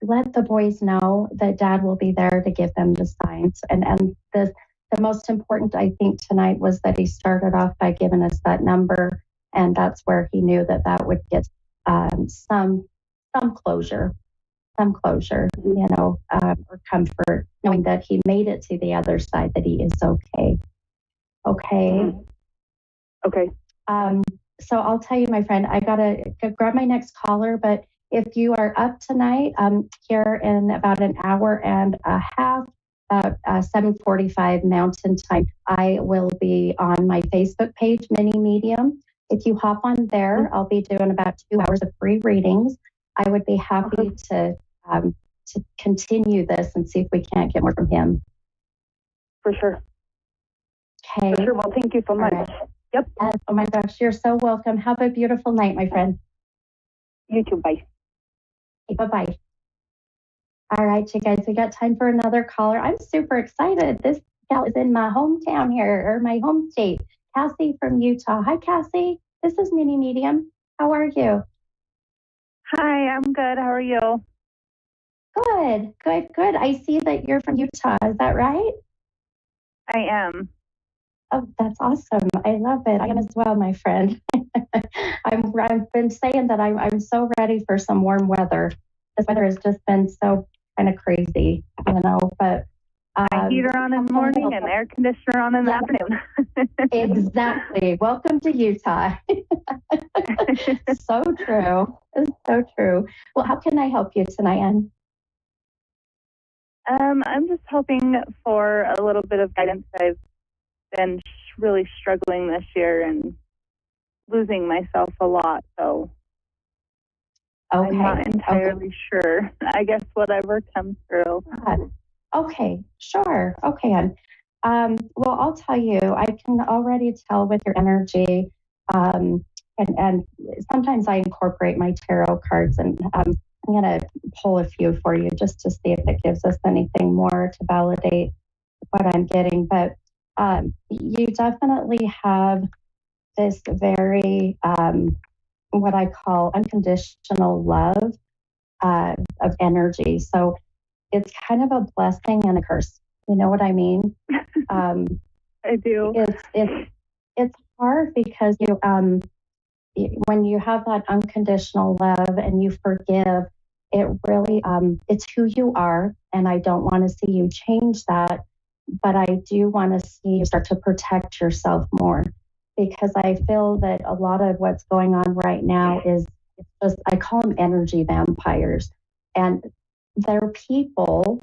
let the boys know that Dad will be there to give them the signs. And the most important, I think, tonight was that he started off by giving us that number, and that's where he knew that would get some closure, or comfort, knowing that he made it to the other side, that he is okay. Okay. Okay. So I'll tell you, my friend, I gotta grab my next caller, but if you are up tonight, here in about an hour and a half, 7:45 Mountain Time, I will be on my Facebook page, Mini Medium. If you hop on there, I'll be doing about 2 hours of free readings. I would be happy to continue this and see if we can't get more from him. For sure. Okay. Sure. Well, thank you so much. Right. Yep. Oh my gosh, you're so welcome. Have a beautiful night, my friend. You too. Bye. Bye-bye. All right, you guys, we got time for another caller. I'm super excited. This gal is in my hometown here, or my home state. Cassie from Utah. Hi, Cassie. This is Mini Medium. How are you? Hi, I'm good. How are you? Good, good, good. I see that you're from Utah. Is that right? I am. Oh, that's awesome. I love it. I am as well, my friend. I've been saying that I'm so ready for some warm weather. This weather has just been so kind of crazy, but Heater on in the morning and air conditioner on in the afternoon. Exactly. Welcome to Utah. So true. It's so true. Well, how can I help you tonight, Ann? I'm just hoping for a little bit of guidance. I've been really struggling this year and losing myself a lot, so Okay. I'm not entirely sure. I guess whatever comes through. Okay, sure. Okay, Ann. Well, I'll tell you, I can already tell with your energy, and sometimes I incorporate my tarot cards, and I'm going to pull a few for you just to see if it gives us anything more to validate what I'm getting. But you definitely have this very, what I call unconditional love of energy. So it's kind of a blessing and a curse. You know what I mean? I do. It's hard because when you have that unconditional love and you forgive, it really it's who you are, and I don't want to see you change that, but I do want to see you start to protect yourself more, because I feel that a lot of what's going on right now is just, I call them energy vampires, and they're people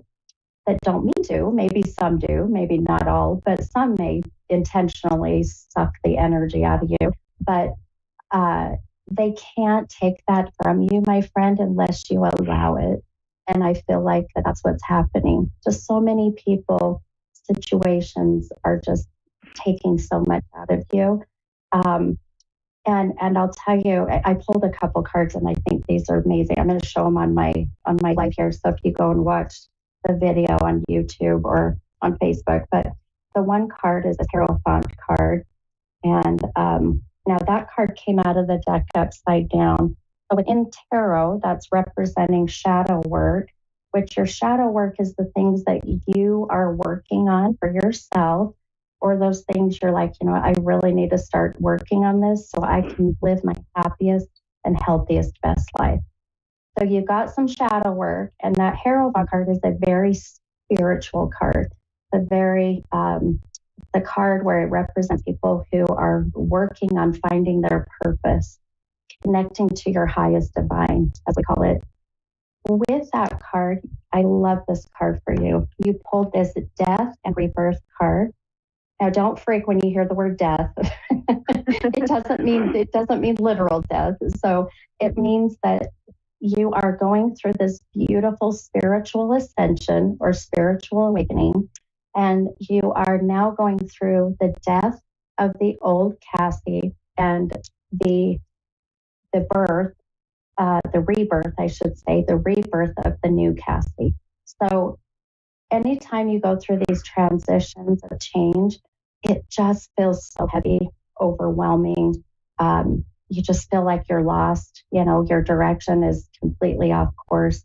that don't mean to. Maybe some do, maybe not all, but some may intentionally suck the energy out of you. But they can't take that from you, my friend, unless you allow it. And I feel like that's what's happening. Just so many people, situations are just taking so much out of you. And I'll tell you, I pulled a couple cards, and I think these are amazing. I'm going to show them on my live here. So if you go and watch the video on YouTube or on Facebook, but the one card is a Hierophant card, and now that card came out of the deck upside down. So in tarot, that's representing shadow work, which your shadow work is the things that you are working on for yourself, or those things you're like, I really need to start working on this so I can live my happiest and healthiest, best life. So you got some shadow work, and that Hierophant card is a very spiritual card. The card where it represents people who are working on finding their purpose, connecting to your highest divine, as we call it. With that card, I love this card for you. You pulled this death and rebirth card. Now, don't freak when you hear the word death. It doesn't mean literal death. So it means that you are going through this beautiful spiritual ascension or spiritual awakening, and you are now going through the death of the old Cassie and the birth, the rebirth, I should say, the rebirth of the new Cassie. So anytime you go through these transitions of change, it just feels so heavy, overwhelming. You just feel like you're lost. Your direction is completely off course.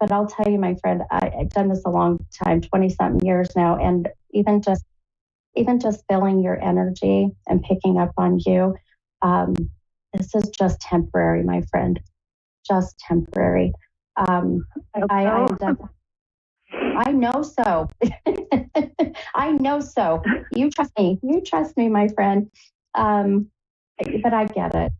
But I'll tell you, my friend, I've done this a long time, 20-something years now, and even just feeling your energy and picking up on you, this is just temporary, my friend, just temporary. I know so. I know so. You trust me, my friend. But I get it,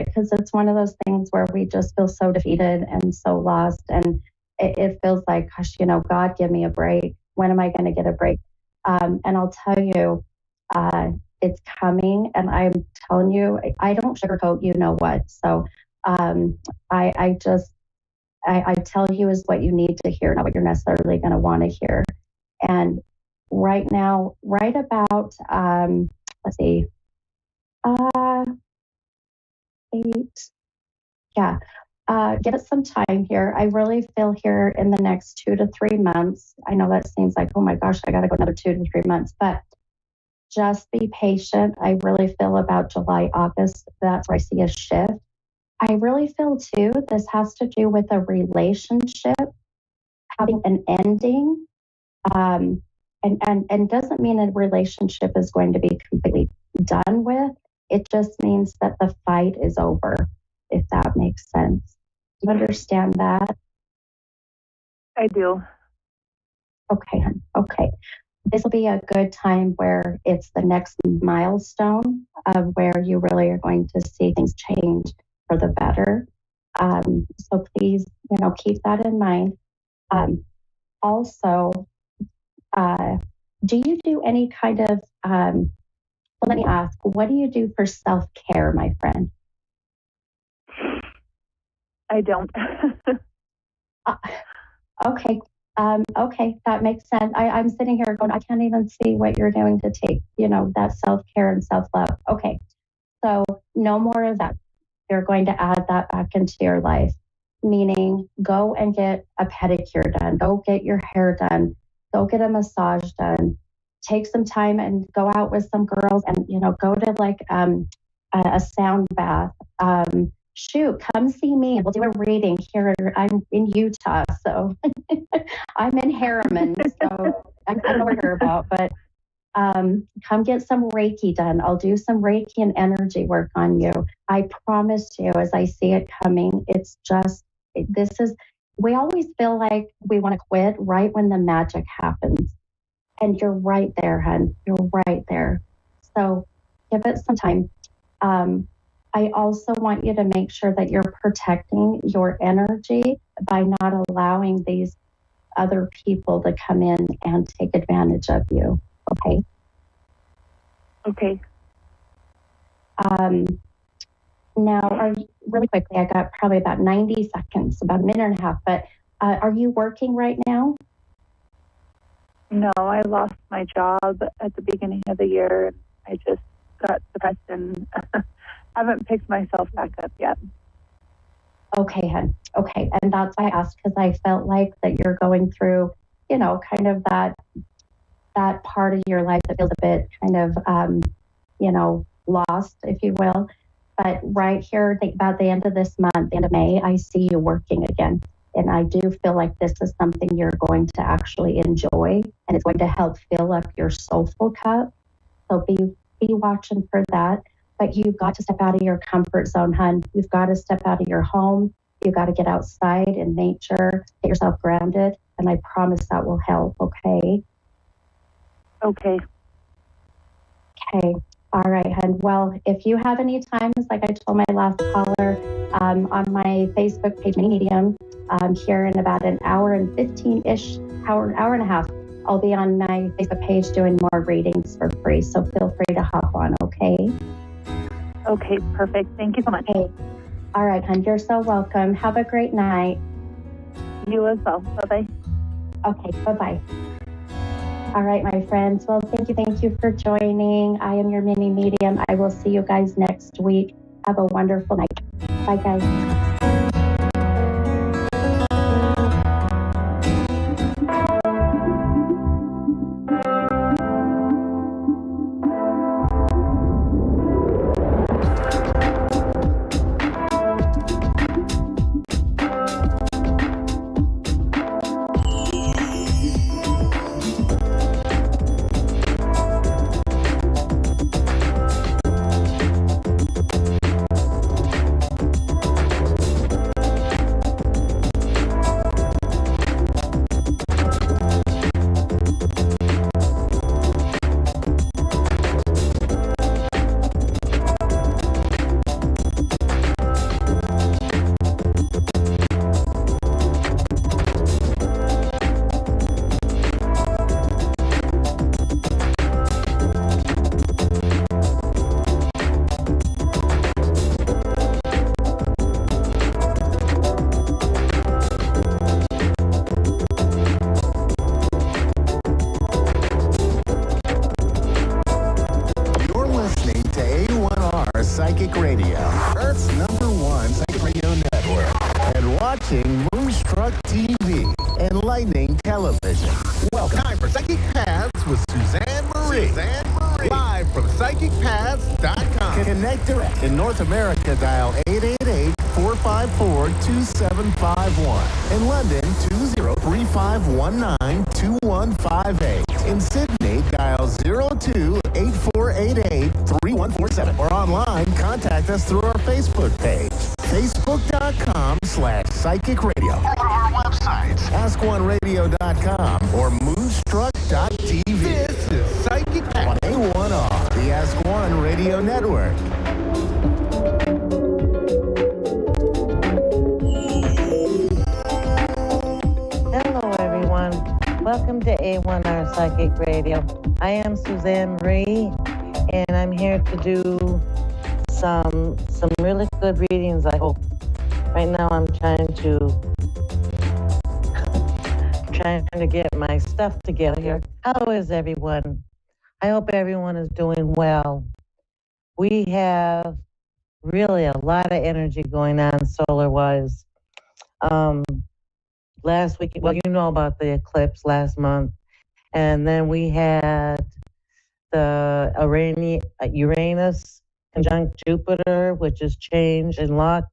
because it's one of those things where we just feel so defeated and so lost, and it feels like, gosh, God, give me a break. When am I going to get a break? And I'll tell you, it's coming, and I'm telling you, I don't sugarcoat, what. So I tell you is what you need to hear, not what you're necessarily going to want to hear. And right now, right about, let's see, 8, yeah. Give it some time here. I really feel here in the next 2 to 3 months. I know that seems like, oh my gosh, I got to go another 2 to 3 months, but just be patient. I really feel about July, August, that's where I see a shift. I really feel too, this has to do with a relationship having an ending. And doesn't mean a relationship is going to be completely done with. It just means that the fight is over, if that makes sense. Do you understand that? I do. Okay, hon. Okay. This will be a good time where it's the next milestone of where you really are going to see things change for the better. So please, keep that in mind. Also, do you do any kind of, well, let me ask, what do you do for self-care, my friend? I don't. Okay. Okay, that makes sense. I'm sitting here going, I can't even see what you're doing to take, that self-care and self-love. Okay. So no more of that. You're going to add that back into your life, meaning go and get a pedicure done, go get your hair done, go get a massage done, take some time and go out with some girls and, go to like a sound bath. Shoot, come see me. We'll do a reading here. I'm in Utah, so I'm in Harriman, so I don't know what you're about, but come get some Reiki done. I'll do some Reiki and energy work on you. I promise you, as I see it coming, it's just, we always feel like we want to quit right when the magic happens. And you're right there, hon. You're right there. So give it some time. I also want you to make sure that you're protecting your energy by not allowing these other people to come in and take advantage of you. Okay? Okay. Now, really quickly, I got probably about 90 seconds, about a minute and a half, but are you working right now? No, I lost my job at the beginning of the year. I just got depressed and haven't picked myself back up yet. Okay, hon. Okay, and that's why I asked, because I felt like that you're going through, kind of that part of your life that feels a bit kind of, lost, if you will. But right here, about the end of this month, the end of May, I see you working again. And I do feel like this is something you're going to actually enjoy, and it's going to help fill up your soulful cup. So be watching for that. But you've got to step out of your comfort zone, hon. You've got to step out of your home. You've got to get outside in nature, get yourself grounded. And I promise that will help, okay? Okay. Okay. All right, hon. Well, if you have any times, like I told my last caller, on my Facebook page, Mini Medium, here in about an hour and 15-ish, hour and a half, I'll be on my Facebook page doing more readings for free. So feel free to hop on, okay? Okay, perfect. Thank you so much. Okay. All right, hon. You're so welcome. Have a great night. You as well. Bye-bye. Okay, bye-bye. All right, my friends. Well, thank you for joining. I am your mini medium. I will see you guys next week. Have a wonderful night. Bye, guys. watching Moonstruck TV and Lightning Television. Welcome. Time for Psychic Paths with Suzanne Marie. Live from PsychicPaths.com. Connect direct. In North America, dial 888-454-2751. In London, 20-3519-2158. In Sydney, dial 02-8488-3147. Or online, contact us through our Facebook page, facebook.com/Psychic Radio. Or our websites, AskOneRadio.com or Moonstruck.tv. This is Psychic on A1R, the Ask One Radio Network. Hello, everyone. Welcome to A1R Psychic Radio. I am Suzanne Marie, and I'm here to do some really good readings, I hope. Right now, I'm trying to get my stuff together here. How is everyone? I hope everyone is doing well. We have really a lot of energy going on solar-wise. Last week, well, you know about the eclipse last month, and then we had the Uranus conjunct Jupiter, which is change in luck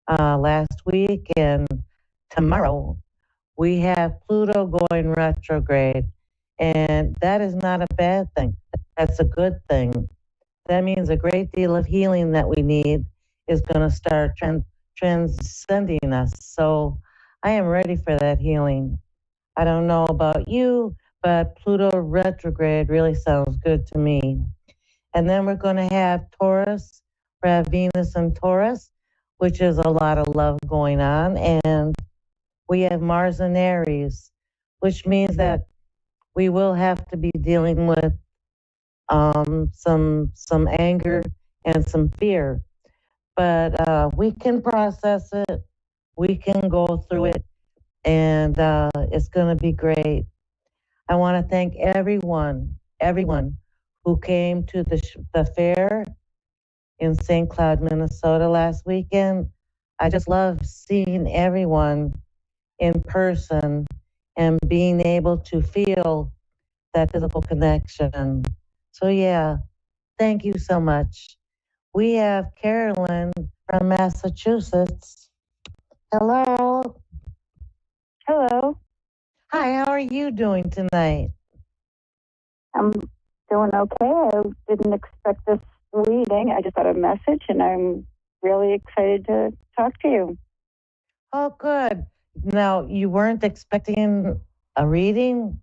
last week, and tomorrow we have Pluto going retrograde, and that is not a bad thing. That's a good thing. That means a great deal of healing that we need is going to start transcending us. So I am ready for that healing. I don't know about you, but Pluto retrograde really sounds good to me. And then we're going to have Taurus. We have Venus and Taurus, which is a lot of love going on. And we have Mars and Aries, which means that we will have to be dealing with some anger and some fear. But we can process it. We can go through it. And it's going to be great. I want to thank everyone who came to the fair in St. Cloud, Minnesota last weekend. I just love seeing everyone in person and being able to feel that physical connection. So yeah, thank you so much. We have Carolyn from Massachusetts. Hello. Hello. Hi, how are you doing tonight? I'm doing okay. I didn't expect this reading. I just got a message, and I'm really excited to talk to you. Oh, good. Now, you weren't expecting a reading?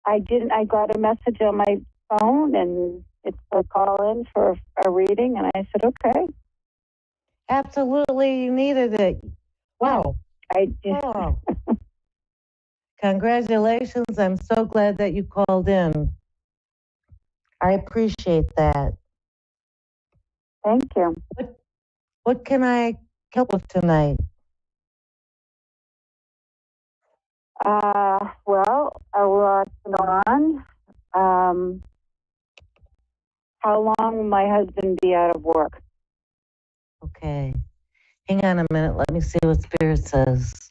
I didn't. I got a message on my phone, and it's a call in for a reading, and I said, okay. Absolutely, you needed it. Wow. I did. Oh. Congratulations. I'm so glad that you called in. I appreciate that. Thank you. What can I help with tonight? Well, a lot going on. How long will my husband be out of work? Okay. Hang on a minute. Let me see what Spirit says.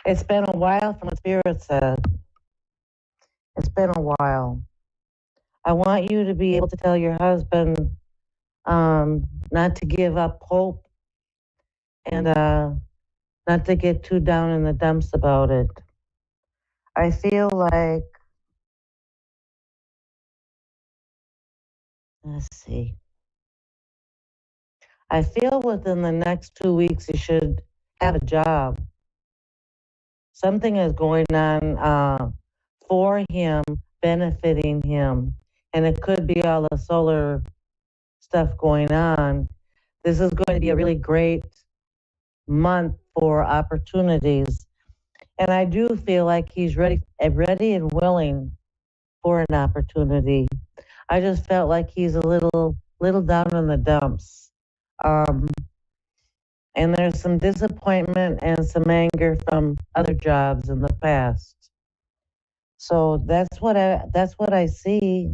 It's been a while from what Spirit said. It's been a while. I want you to be able to tell your husband not to give up hope and not to get too down in the dumps about it. I feel like, let's see. I feel within the next 2 weeks you should have a job. Something is going on for him, benefiting him. And it could be all the solar stuff going on. This is going to be a really great month for opportunities. And I do feel like he's ready and willing for an opportunity. I just felt like he's a little down in the dumps. And there's some disappointment and some anger from other jobs in the past. So that's what I see.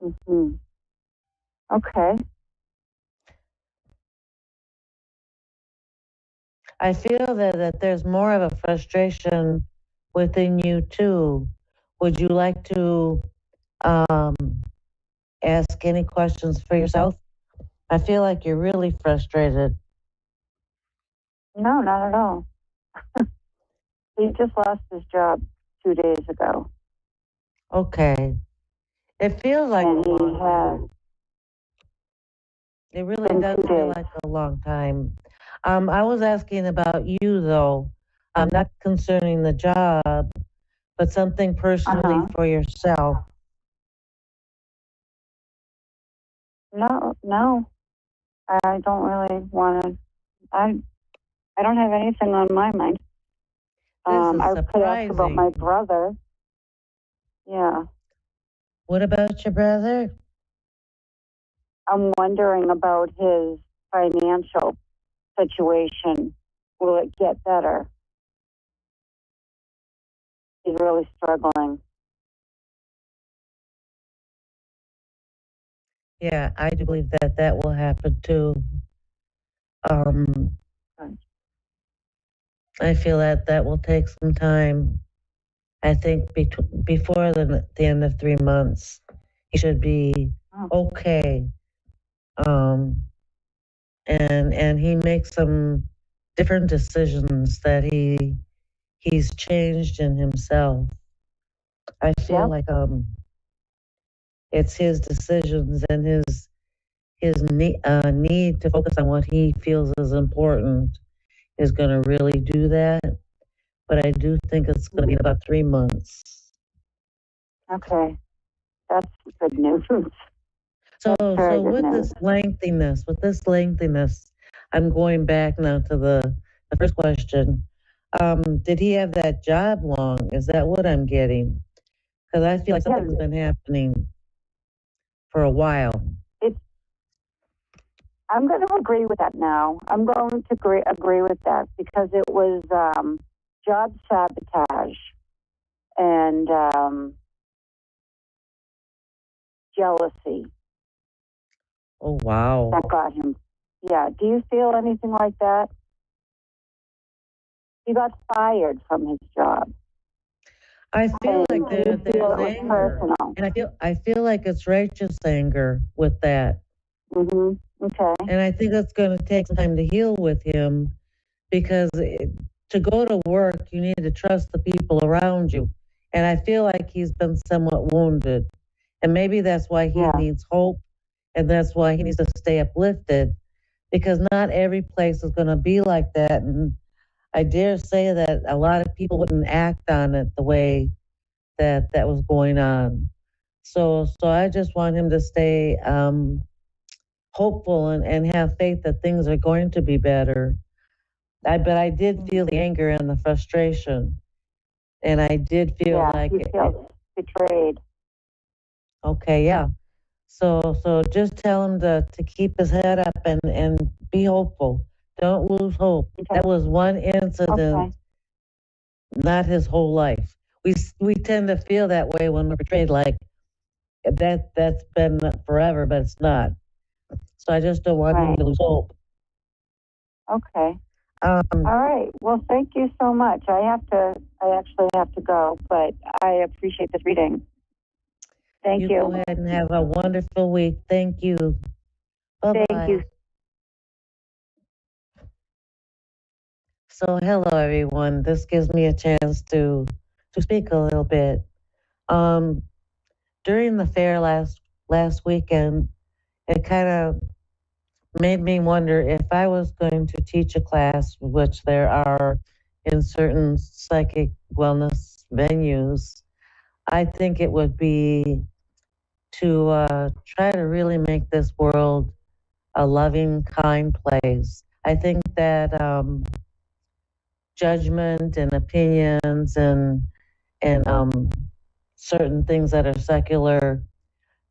Mm-hmm. Okay. I feel that there's more of a frustration within you too. Would you like to um, ask any questions for yourself? I feel like you're really frustrated. No, not at all. He just lost his job 2 days ago. Okay. It feels like And a he long has time. It really been does 2 days. feel like a long time. I was asking about you though, not concerning the job, but something personally for yourself. No, no. I don't really want to. I don't have anything on my mind. This is I could ask about my surprising. brother. Yeah. What about your brother? I'm wondering about his financial situation. Will it get better? He's really struggling. Yeah, I do believe that that will happen too. Um, I feel that that will take some time. I think before the end of 3 months, he should be okay. Um, and he makes some different decisions that he's changed in himself. I feel Yep. like it's his decisions and his need to focus on what he feels is important is going to really do that. But I do think it's going to be in about 3 months. Okay. That's good news. So, Very so good with news. this lengthiness, I'm going back now to the first question. Did he have that job long? Is that what I'm getting? Because I feel like something's been happening for a while. I'm going to agree with that now. I'm going to agree with that because it was job sabotage and jealousy Oh, wow. that got him. Yeah. Do you feel anything like that? He got fired from his job. I feel And like do you feel there's it was anger. personal? And I feel like it's righteous anger with that. Okay. And I think it's going to take some time to heal with him because to go to work, you need to trust the people around you. And I feel like he's been somewhat wounded. And maybe that's why he needs hope. And that's why he needs to stay uplifted because not every place is going to be like that. And I dare say that a lot of people wouldn't act on it the way that was going on. So I just want him to stay hopeful and have faith that things are going to be better. But I did feel the anger and the frustration, and I did feel like he feels betrayed. Okay, yeah. So just tell him to keep his head up and be hopeful. Don't lose hope. Okay. That was one incident, not his whole life. We tend to feel that way when we're betrayed, like that's been forever, but it's not. So I just don't want him to lose hope. Okay. All right. Well, thank you so much. I actually have to go, but I appreciate this reading. Thank you. Go ahead and have a wonderful week. Thank you. Bye-bye. Thank you. So hello everyone. This gives me a chance to speak a little bit. During the fair last weekend, it kind of made me wonder if I was going to teach a class, which there are in certain psychic wellness venues. I think it would be to try to really make this world a loving, kind place. I think that judgment and opinions and certain things that are secular,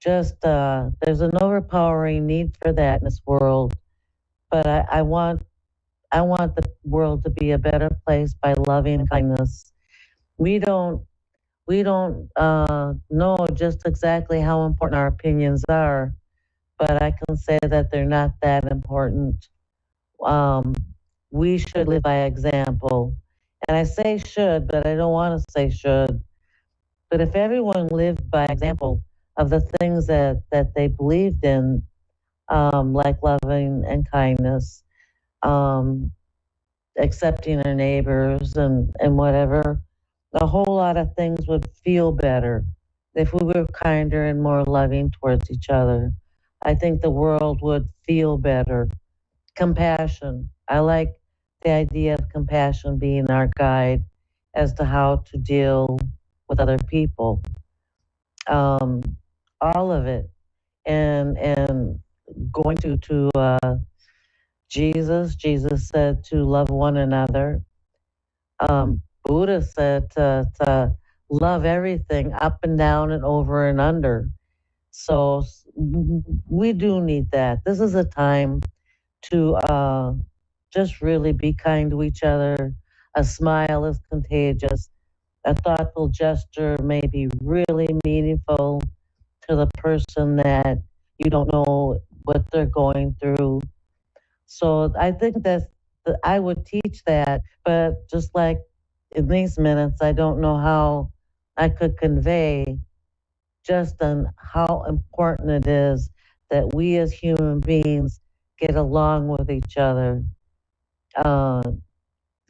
just there's an overpowering need for that in this world. But I want the world to be a better place by loving kindness. We don't we don't know just exactly how important our opinions are, but I can say that they're not that important. We should live by example. And I say should, but I don't want to say should. But if everyone lived by example of the things that they believed in, like loving and kindness, accepting our neighbors and whatever, a whole lot of things would feel better if we were kinder and more loving towards each other. I think the world would feel better. Compassion. I like the idea of compassion being our guide as to how to deal with other people. All of it. And going to Jesus said to love one another. Buddha said to love everything up and down and over and under. So we do need that. This is a time to just really be kind to each other. A smile is contagious. A thoughtful gesture may be really meaningful to the person that you don't know what they're going through. So I think that I would teach that, but just like in these minutes, I don't know how I could convey just on how important it is that we as human beings get along with each other.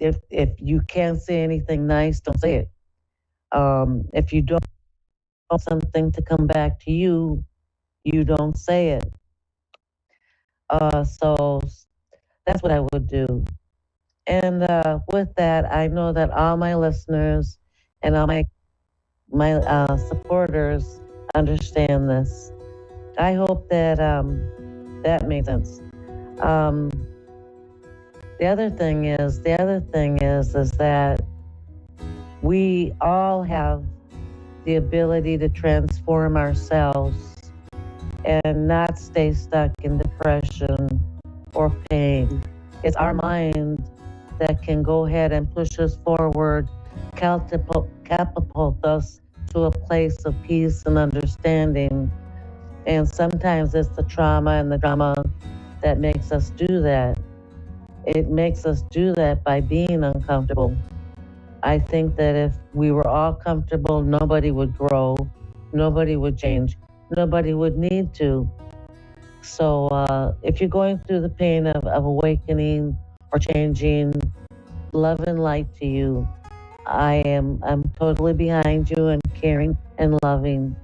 If you can't say anything nice, don't say it. If you don't want something to come back to you, you don't say it. So that's what I would do. And with that, I know that all my listeners and all my supporters understand this. I hope that that makes sense. The other thing is that we all have the ability to transform ourselves and not stay stuck in depression or pain. It's our mind that can go ahead and push us forward, catapult us to a place of peace and understanding. And sometimes it's the trauma and the drama that makes us do that. It makes us do that by being uncomfortable. I think that if we were all comfortable, nobody would grow, nobody would change, nobody would need to. So if you're going through the pain of awakening or changing, love and light to you. I'm totally behind you and caring and loving.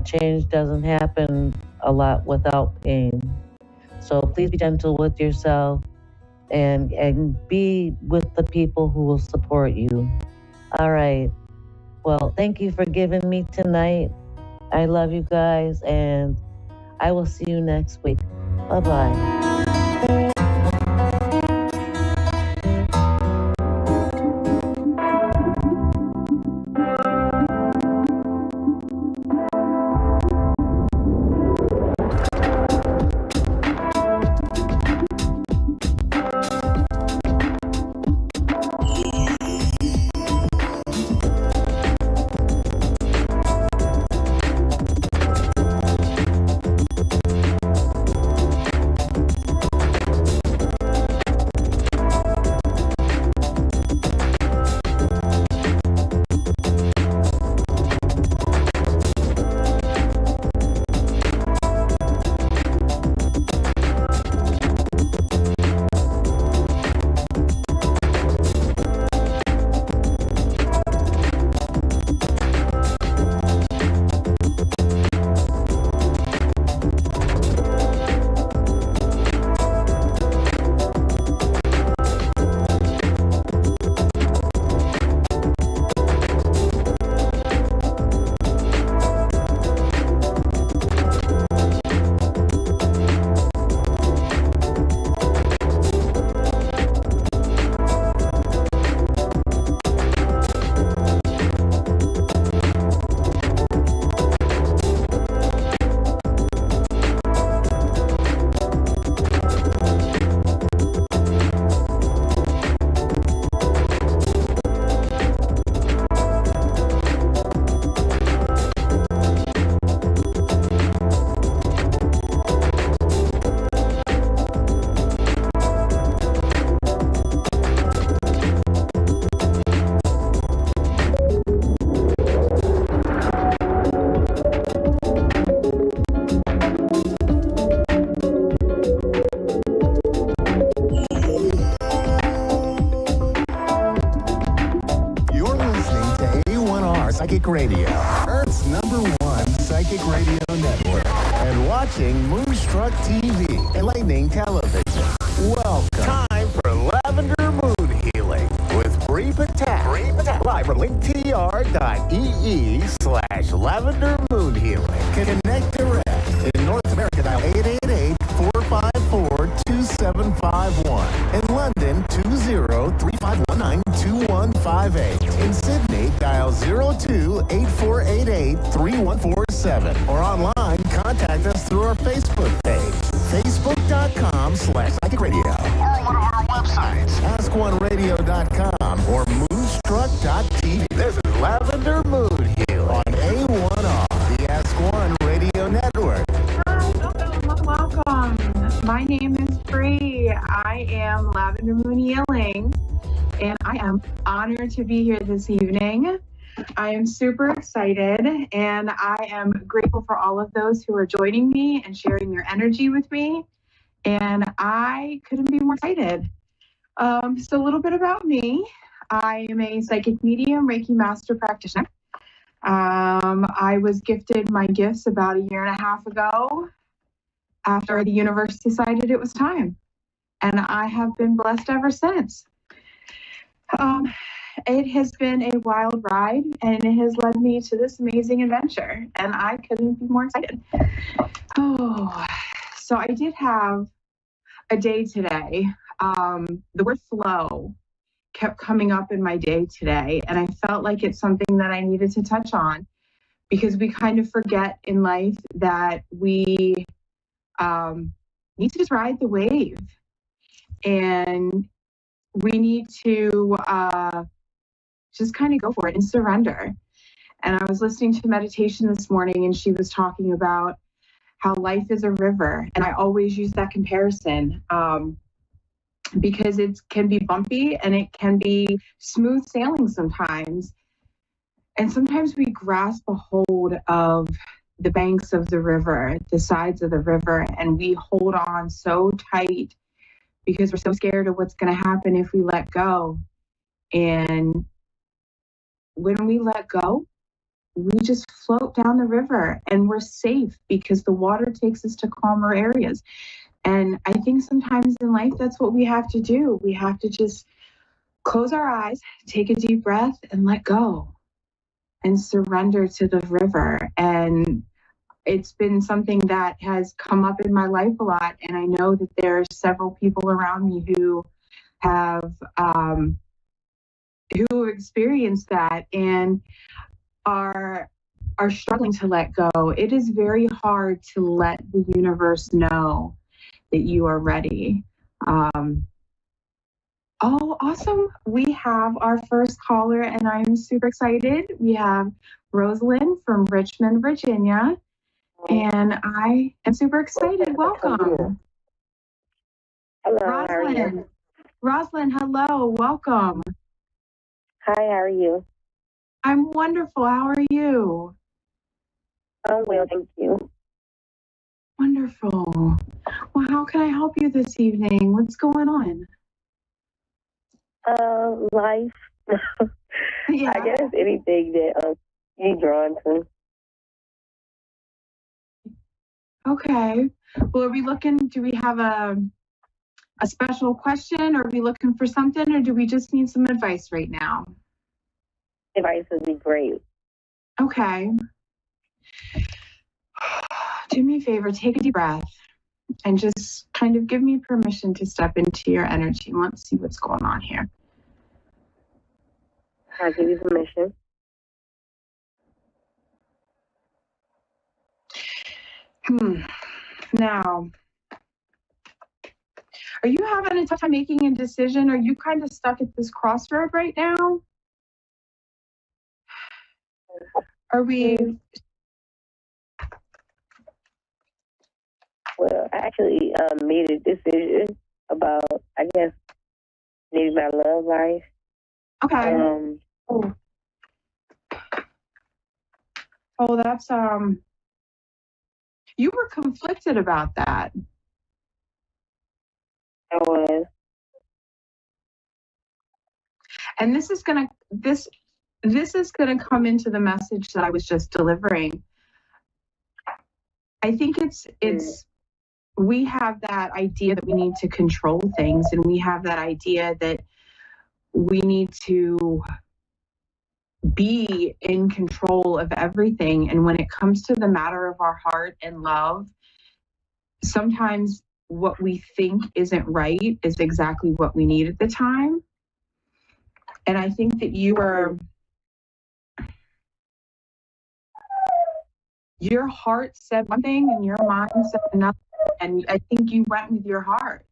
Change doesn't happen a lot without pain. So please be gentle with yourself and be with the people who will support you. All right. Well, thank you for giving me tonight. I love you guys, and I will see you next week. Bye-bye. Psychic Radio Network and watching Moonstruck TV and Lightning Television. Welcome. Time for Lavender Moon Healing with Bree Patak. Live from linktr.ee/Lavender Moon Healing. Connect direct. In North America, dial 888-454-2751. In London, 20-3519-2158. In Sydney, dial 02-8488-3147. Or online, contact us through our Facebook page, facebook.com/Psychic Radio. Or one of our websites, askoneradio.com or moonstruck.tv. This is Lavender Moon Healing on A1R, the Ask One Radio Network. Hi, welcome. My name is Bree. I am Lavender Moon Healing, and I am honored to be here this evening. I am super excited, and I am grateful for all of those who are joining me and sharing their energy with me, and I couldn't be more excited. So a little bit about me. I am a psychic medium, Reiki master practitioner. I was gifted my gifts about a year and a half ago after the universe decided it was time, and I have been blessed ever since. It has been a wild ride, and it has led me to this amazing adventure, and I couldn't be more excited. So I did have a day today. The word flow kept coming up in my day today, and I felt like it's something that I needed to touch on, because we kind of forget in life that we need to just ride the wave, and we need to just kind of go for it and surrender. And I was listening to meditation this morning, and she was talking about how life is a river, and I always use that comparison because it can be bumpy and it can be smooth sailing sometimes. And sometimes we grasp a hold of the banks of the river, the sides of the river, and we hold on so tight because we're so scared of what's going to happen if we let go. And when we let go, we just float down the river, and we're safe because the water takes us to calmer areas. And I think sometimes in life, that's what we have to do. We have to just close our eyes, take a deep breath, and let go and surrender to the river. And it's been something that has come up in my life a lot. And I know that there are several people around me who have experienced that and are struggling to let go. It is very hard to let the universe know that you are ready. Oh, awesome. We have our first caller, and I'm super excited. We have Rosalind from Richmond, Virginia, and I am super excited. Welcome. Hello, how are you? Rosalind, hello, welcome. Hi, how are you? I'm wonderful. How are you? I'm well, thank you. Wonderful. Well, how can I help you this evening? What's going on? Life. Yeah. I guess anything that you're drawn to. Okay. Well, are we looking, do we have a special question? Are we looking for something, or do we just need some advice right now? Advice would be great. Okay. Do me a favor, take a deep breath and just kind of give me permission to step into your energy. Let's see what's going on here. I'll give you permission. Now, are you having a tough time making a decision? Are you kind of stuck at this crossroad right now? Are we? Well, I actually made a decision about, I guess, maybe my love life. Okay. Oh, that's you were conflicted about that. I was. And this is gonna come into the message that I was just delivering. I think it's we have that idea that we need to control things, and we have that idea that we need to be in control of everything. And when it comes to the matter of our heart and love, sometimes what we think isn't right is exactly what we need at the time. And I think that your heart said one thing and your mind said another. And I think you went with your heart.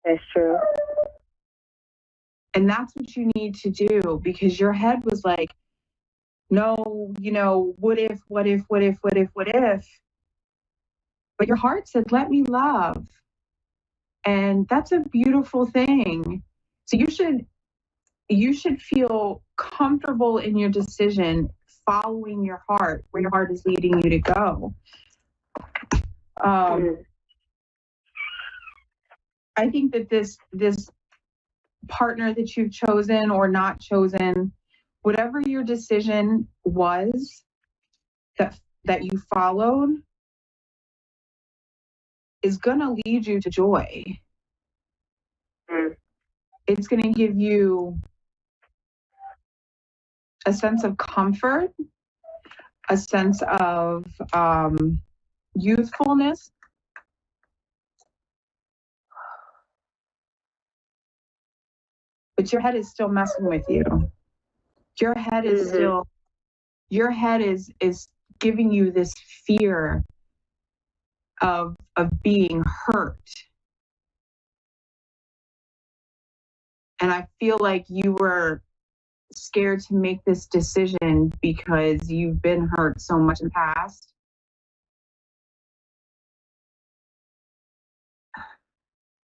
That's true. And that's what you need to do, because your head was like, no, what if? But your heart said, let me love. And that's a beautiful thing. So you should feel comfortable in your decision, following your heart, where your heart is leading you to go. I think that this partner that you've chosen or not chosen, whatever your decision was that you followed, is going to lead you to joy. It's going to give you a sense of comfort, a sense of youthfulness. But your head is still messing with you. Your head is is giving you this fear of being hurt. And I feel like you were scared to make this decision because you've been hurt so much in the past.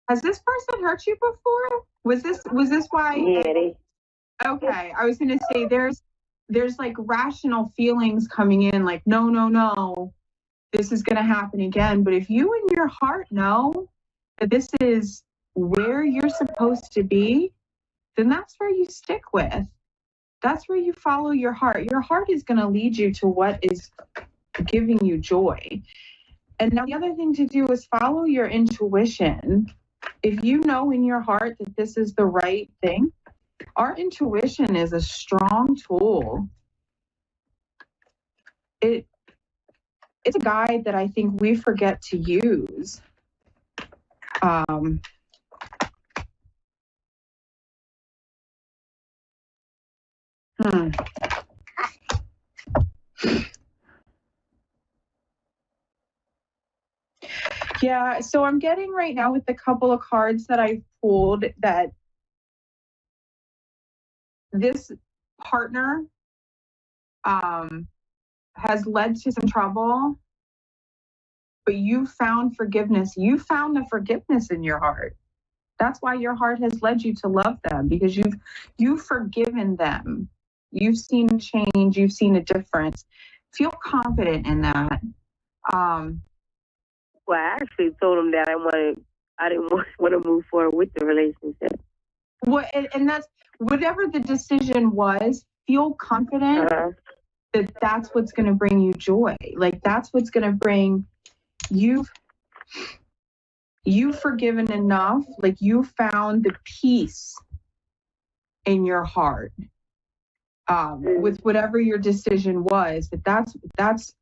Has this person hurt you before? Was this why? Yeah. Okay, I was going to say there's like rational feelings coming in, like no, this is going to happen again. But if you in your heart know that this is where you're supposed to be, then that's where you stick with. That's where you follow your heart. Your heart is going to lead you to what is giving you joy. And now the other thing to do is follow your intuition. If you know in your heart that this is the right thing, our intuition is a strong tool. It's a guide that I think we forget to use. Yeah, so I'm getting right now with the couple of cards that I pulled that this partner has led to some trouble, but you found forgiveness. You found the forgiveness in your heart. That's why your heart has led you to love them, because you've forgiven them. You've seen change. You've seen a difference. Feel confident in that. Well, I actually told him that I didn't want to move forward with the relationship. Well, and that's whatever the decision was. Feel confident that that's what's going to bring you joy. Like that's what's going to bring you've forgiven enough. Like you found the peace in your heart with whatever your decision was. That's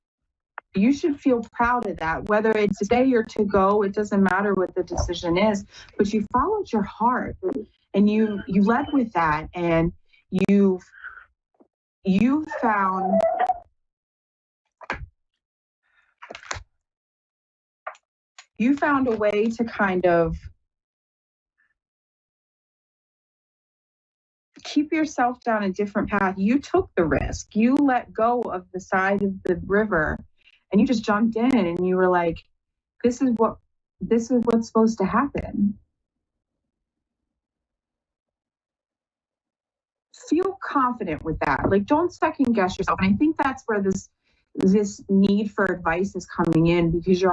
you should feel proud of that. Whether it's to stay or to go, it doesn't matter what the decision is. But you followed your heart, and you led with that, and you found a way to kind of keep yourself down a different path. You took the risk. You let go of the side of the river, and you just jumped in, and you were like, this is what's supposed to happen. Feel confident with that. Like, don't second guess yourself. And I think that's where this need for advice is coming in, because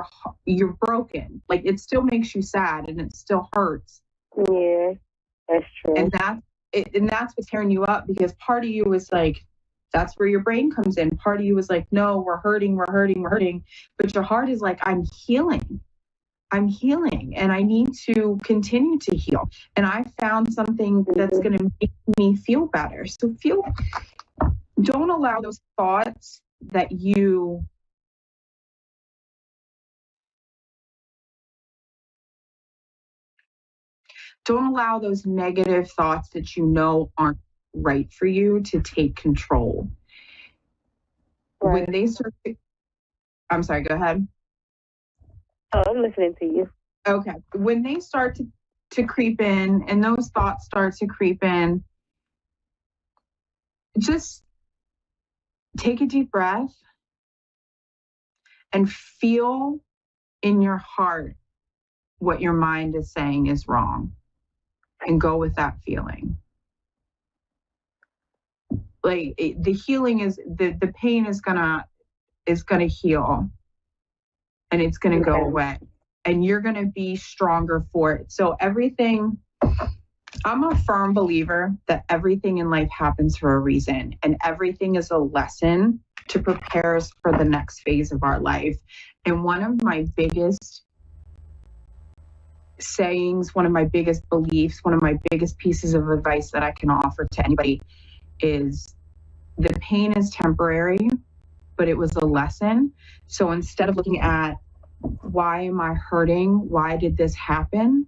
you're broken. Like, it still makes you sad and it still hurts. Yeah, that's true. And that's what's tearing you up, because part of you is like, That's where your brain comes in. Part of you is like, no, we're hurting. But your heart is like, I'm healing, and I need to continue to heal. And I found something that's going to make me feel better. So don't allow those thoughts that don't allow those negative thoughts that you know aren't right for you to take control. Right. When they start to, I'm sorry, go ahead. Oh, I'm listening to you. Okay. When they start to creep in and those thoughts start to creep in, just take a deep breath and feel in your heart what your mind is saying is wrong, and go with that feeling. Like the healing is the pain is gonna heal, and it's gonna go away, and you're gonna be stronger for it. So everything, I'm a firm believer that everything in life happens for a reason, and everything is a lesson to prepare us for the next phase of our life. And one of my biggest sayings, one of my biggest beliefs, one of my biggest pieces of advice that I can offer to anybody is the pain is temporary, but it was a lesson. So instead of looking at why am I hurting? Why did this happen?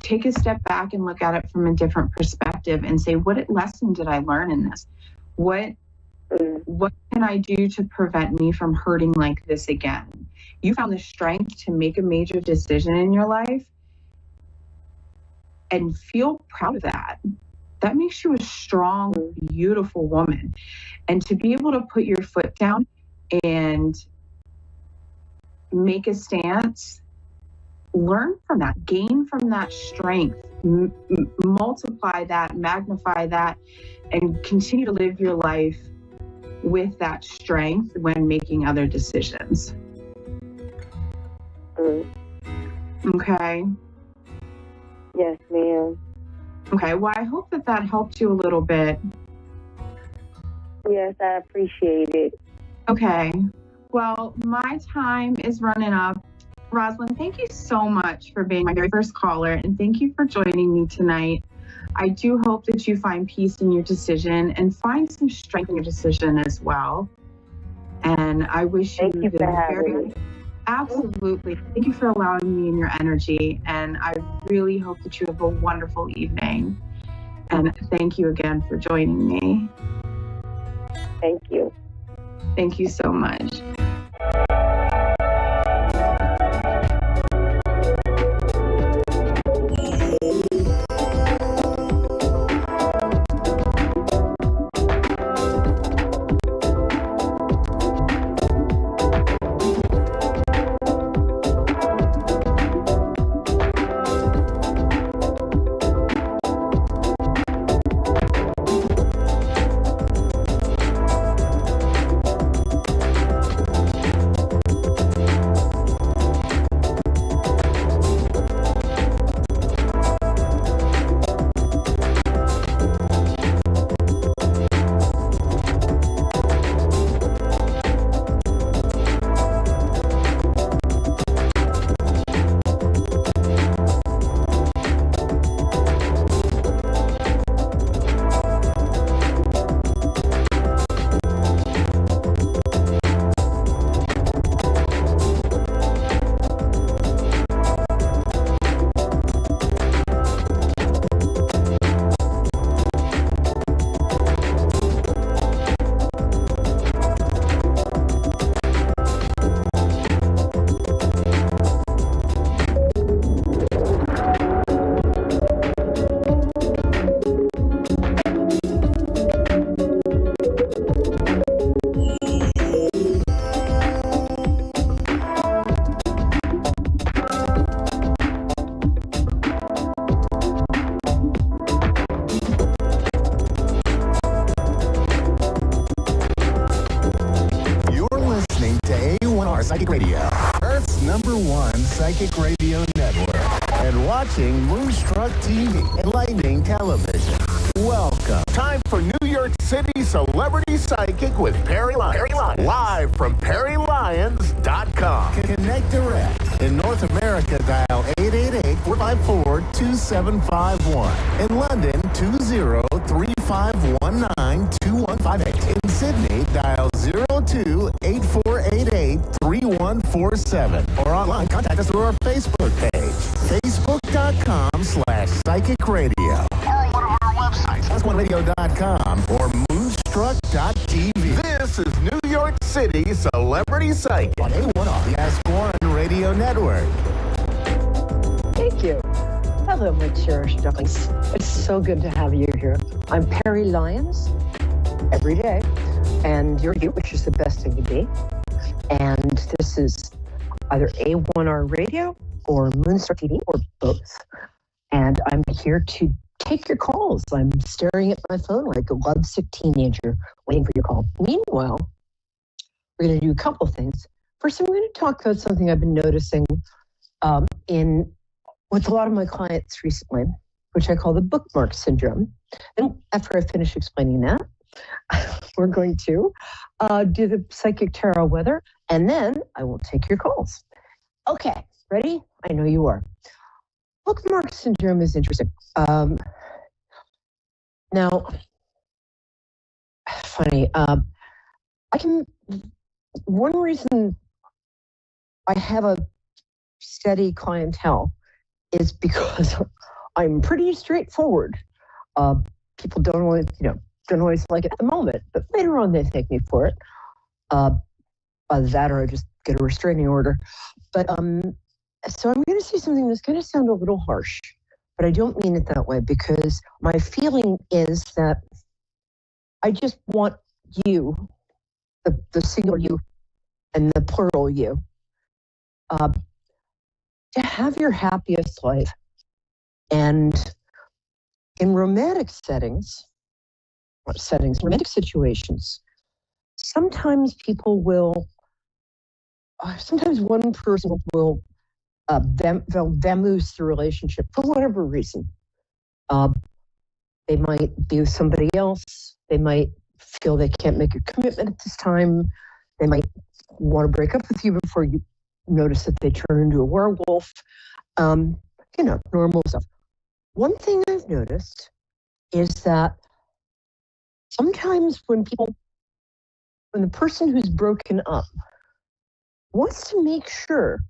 Take a step back and look at it from a different perspective and say, what lesson did I learn in this? What can I do to prevent me from hurting like this again? You found the strength to make a major decision in your life and feel proud of that. That makes you a strong, beautiful woman. And to be able to put your foot down and make a stance, learn from that, gain from that strength, multiply that, magnify that, and continue to live your life with that strength when making other decisions. Okay? Yes, ma'am. Okay, well, I hope that helped you a little bit. Yes, I appreciate it. Okay, well, my time is running up. Rosalind, thank you so much for being my very first caller, and thank you for joining me tonight. I do hope that you find peace in your decision and find some strength in your decision as well. And I wish you the very... Absolutely. Thank you for allowing me in your energy. And I really hope that you have a wonderful evening. And thank you again for joining me. Thank you. Thank you so much. Psychic Radio, Earth's #1 psychic radio network, and watching Moonstruck TV, enlightening television. Welcome. Time for New York City Celebrity Psychic with Perry Lyons. Live from PerryLyons.com. Connect direct. In North America, dial 888-454-2751. In London, 20-3519-2158. In Sydney, dial 02-8488-3147. Or online, contact us through our Facebook page, facebook.com/Psychic Radio. Or one of our websites, plus1radio.com or Moonstruck.tv. This is New York City Celebrity Psychic on A1R, the A1R Radio Network. Thank you. Hello, my cherished ducklings. It's so good to have you here. I'm Perry Lyons, every day, and you're you, which is the best thing to be. And this is either A1R Radio or Moonstruck TV or both. And I'm here to take your calls. I'm staring at my phone like a lovesick teenager waiting for your call. Meanwhile, we're going to do a couple of things. First, I'm going to talk about something I've been noticing with a lot of my clients recently, which I call the bookmark syndrome. And after I finish explaining that, we're going to do the psychic tarot weather, and then I will take your calls. Okay, ready? I know you are. Bookmark syndrome is interesting. Now, funny, one reason I have a steady clientele is because I'm pretty straightforward. People don't always like it at the moment, but later on they thank me for it. Either that or I just get a restraining order. But so I'm going to say something that's going to sound a little harsh, but I don't mean it that way, because my feeling is that I just want you, the singular you and the plural you, to have your happiest life. And in romantic romantic situations, sometimes one person will vamoose the relationship for whatever reason. They might be with somebody else. They might feel they can't make a commitment at this time. They might want to break up with you before you notice that they turn into a werewolf. Normal stuff. One thing I've noticed is that sometimes when the person who's broken up wants to make sure,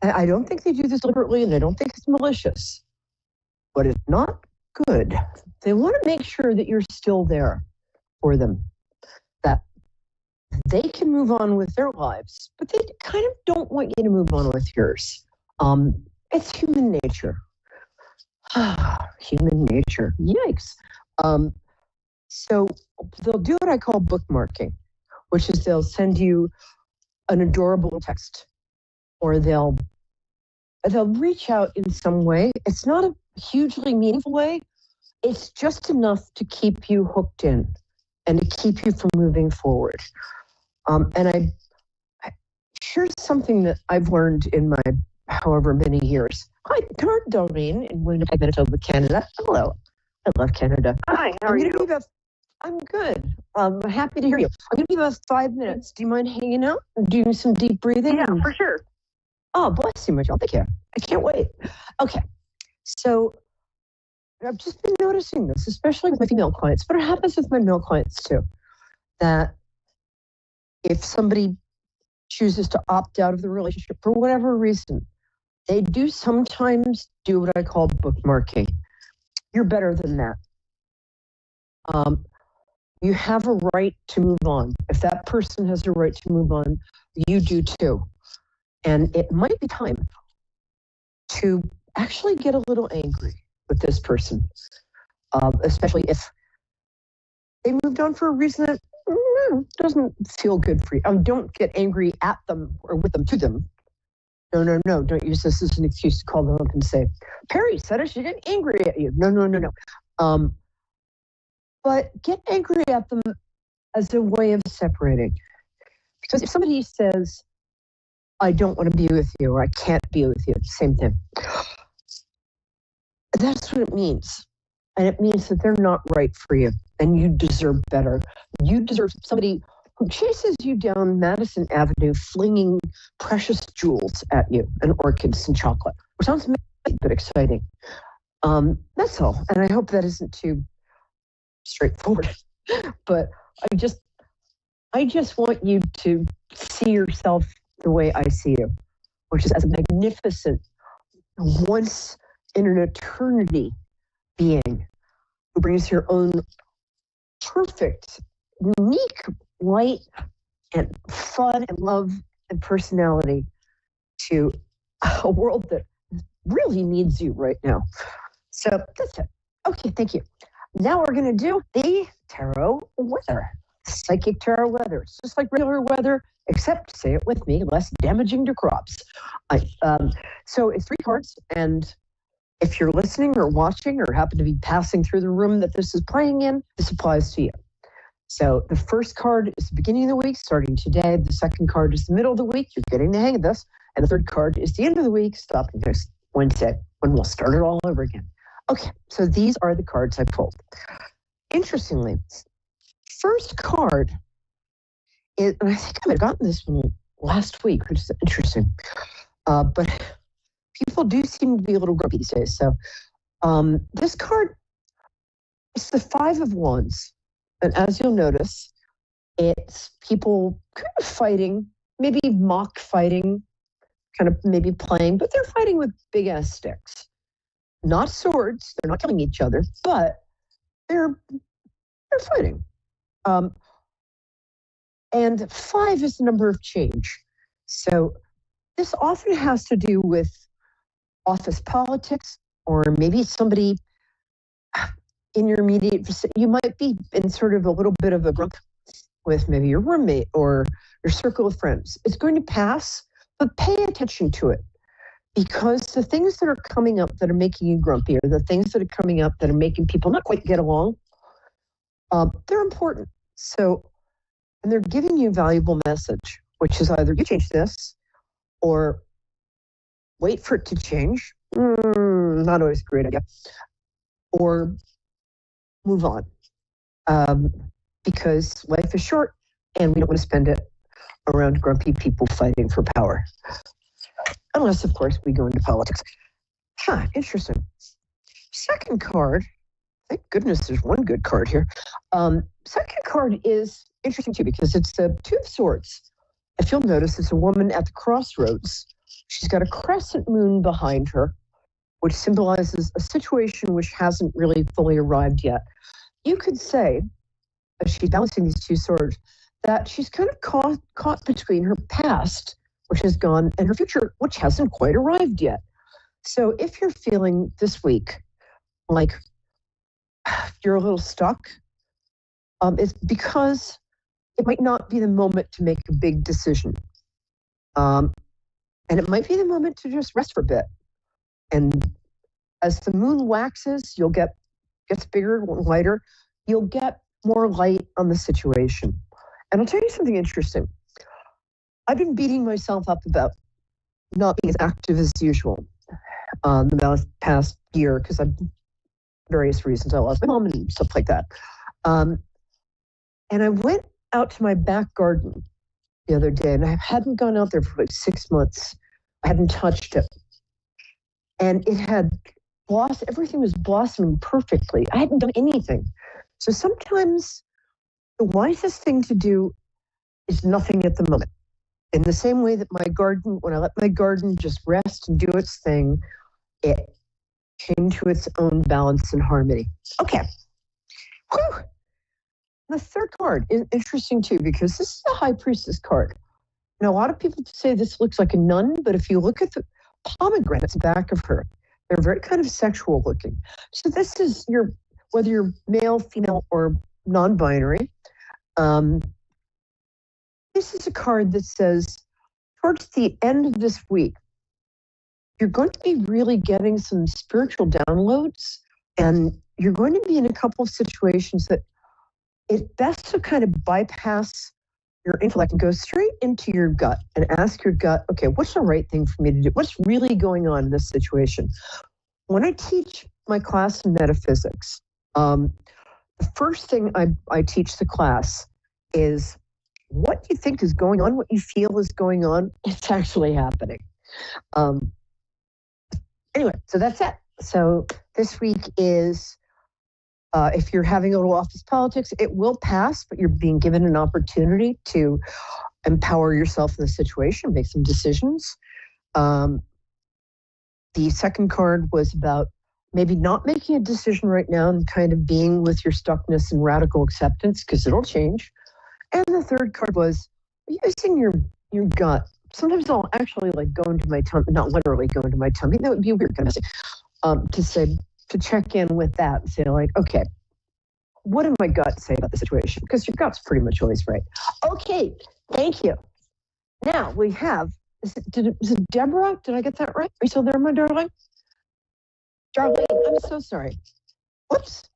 and I don't think they do this deliberately and I don't think it's malicious, but it's not good. They want to make sure that you're still there for them, that they can move on with their lives, but they kind of don't want you to move on with yours. It's human nature. Human nature. Yikes. So they'll do what I call bookmarking, which is they'll send you an adorable text, or they'll reach out in some way. It's not a hugely meaningful way. It's just enough to keep you hooked in and to keep you from moving forward. And here's something that I've learned in my however many years. Hi, Doreen in Winnipeg, Manitoba, Canada. Hello. I love Canada. Hi, how are you? I'm good. I'm happy to hear you. I'm going to be about 5 minutes. Do you mind hanging out and doing some deep breathing? Yeah, for sure. Oh, bless you, Michelle. Thank you. I can't wait. Okay. So I've just been noticing this, especially with my female clients, but it happens with my male clients too, that if somebody chooses to opt out of the relationship for whatever reason, they do sometimes do what I call bookmarking. You're better than that. You have a right to move on. If that person has a right to move on, you do too. And it might be time to actually get a little angry with this person, especially if they moved on for a reason that doesn't feel good for you. Don't get angry at them or with them, to them. No. Don't use this as an excuse to call them up and say, Perry said I should get angry at you. No. But get angry at them as a way of separating. Because if somebody says, I don't want to be with you, or I can't be with you, it's the same thing. That's what it means. And it means that they're not right for you and you deserve better. You deserve somebody who chases you down Madison Avenue, flinging precious jewels at you and orchids and chocolate. Which sounds amazing, but exciting. That's all. And I hope that isn't too straightforward. But I just want you to see yourself the way I see you, which is as a magnificent, once in an eternity being who brings your own perfect, unique light and fun and love and personality to a world that really needs you right now. So that's it. Okay, thank you. Now we're going to do the tarot weather, psychic tarot weather. It's just like regular weather, except, say it with me, less damaging to crops. So it's 3 cards, and if you're listening or watching or happen to be passing through the room that this is playing in, this applies to you. So the first card is the beginning of the week, starting today. The second card is the middle of the week. You're getting the hang of this. And the third card is the end of the week, stopping next Wednesday, when we'll start it all over again. Okay, so these are the cards I pulled. Interestingly, first card is, and I think I might have gotten this one last week, which is interesting. But people do seem to be a little grumpy these days. So this card is the 5 of Wands. And as you'll notice, it's people kind of fighting, maybe mock fighting, kind of maybe playing, but they're fighting with big ass sticks. Not swords, they're not killing each other, but they're fighting. And 5 is the number of change. So this often has to do with office politics, or maybe somebody in your immediate vicinity. You might be in sort of a little bit of a grump with maybe your roommate or your circle of friends. It's going to pass, but pay attention to it, because the things that are coming up that are making you grumpy, or the things that are coming up that are making people not quite get along, they're important. So, and they're giving you a valuable message, which is either you change this or wait for it to change. Not always a great idea. Or move on. Because life is short and we don't want to spend it around grumpy people fighting for power. Unless, of course, we go into politics. Interesting. Second card, thank goodness there's one good card here. Second card is interesting too, because it's the 2 of Swords. If you'll notice, it's a woman at the crossroads. She's got a crescent moon behind her, which symbolizes a situation which hasn't really fully arrived yet. You could say, as she's balancing these 2 swords, that she's kind of caught between her past, which is gone, and her future, which hasn't quite arrived yet. So if you're feeling this week like you're a little stuck, it's because it might not be the moment to make a big decision. And it might be the moment to just rest for a bit. And as the moon waxes, gets bigger and lighter, you'll get more light on the situation. And I'll tell you something interesting. I've been beating myself up about not being as active as usual the past year, because I've various reasons. I lost my mom and stuff like that. And I went out to my back garden the other day, and I hadn't gone out there for like 6 months. I hadn't touched it. And it had blossomed, everything was blossoming perfectly. I hadn't done anything. So sometimes the wisest thing to do is nothing at the moment. In the same way that my garden, when I let my garden just rest and do its thing, it came to its own balance and harmony. Okay. Whew. The third card is interesting too, because this is the High Priestess card. Now, a lot of people say this looks like a nun, but if you look at the pomegranates back of her, they're very kind of sexual looking. So this is whether you're male, female, or non-binary. This is a card that says, towards the end of this week, you're going to be really getting some spiritual downloads, and you're going to be in a couple of situations that it's best to kind of bypass your intellect and go straight into your gut and ask your gut, okay, what's the right thing for me to do? What's really going on in this situation? When I teach my class in metaphysics, the first thing I teach the class is what you think is going on, what you feel is going on, it's actually happening. Anyway, so that's it. So this week is, if you're having a little office politics, it will pass, but you're being given an opportunity to empower yourself in the situation, make some decisions. The second card was about maybe not making a decision right now and kind of being with your stuckness and radical acceptance, because it'll change. And the third card was using your gut. Sometimes I'll actually like go into my tummy, not literally go into my tummy. That would be a weird kind of thing. To check in with that and say like, okay, what did my gut say about the situation? Because your gut's pretty much always right. Okay, thank you. Now we have, is it Deborah? Did I get that right? Are you still there, my darling? Darlene, I'm so sorry. Whoops.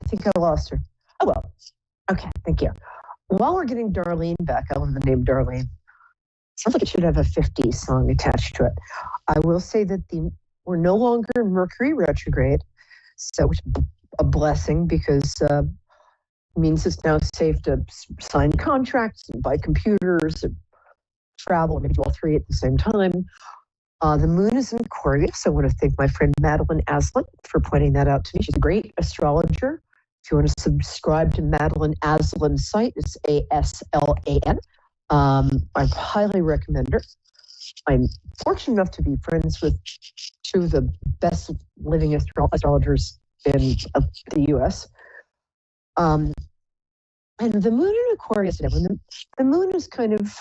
I think I lost her. Oh, well. Okay, thank you. While we're getting Darlene back, I love the name Darlene. Sounds like it should have a 50s song attached to it. I will say that we're no longer in Mercury retrograde, so it's a blessing because it means it's now safe to sign contracts and buy computers and travel, maybe do all three at the same time. The moon is in Aquarius. I want to thank my friend Madeline Aslan for pointing that out to me. She's a great astrologer. If you want to subscribe to Madeline Aslan's site, it's ASLAN. I highly recommend her. I'm fortunate enough to be friends with two of the best living astrologers in the U.S. And the moon in Aquarius, when the moon is kind of,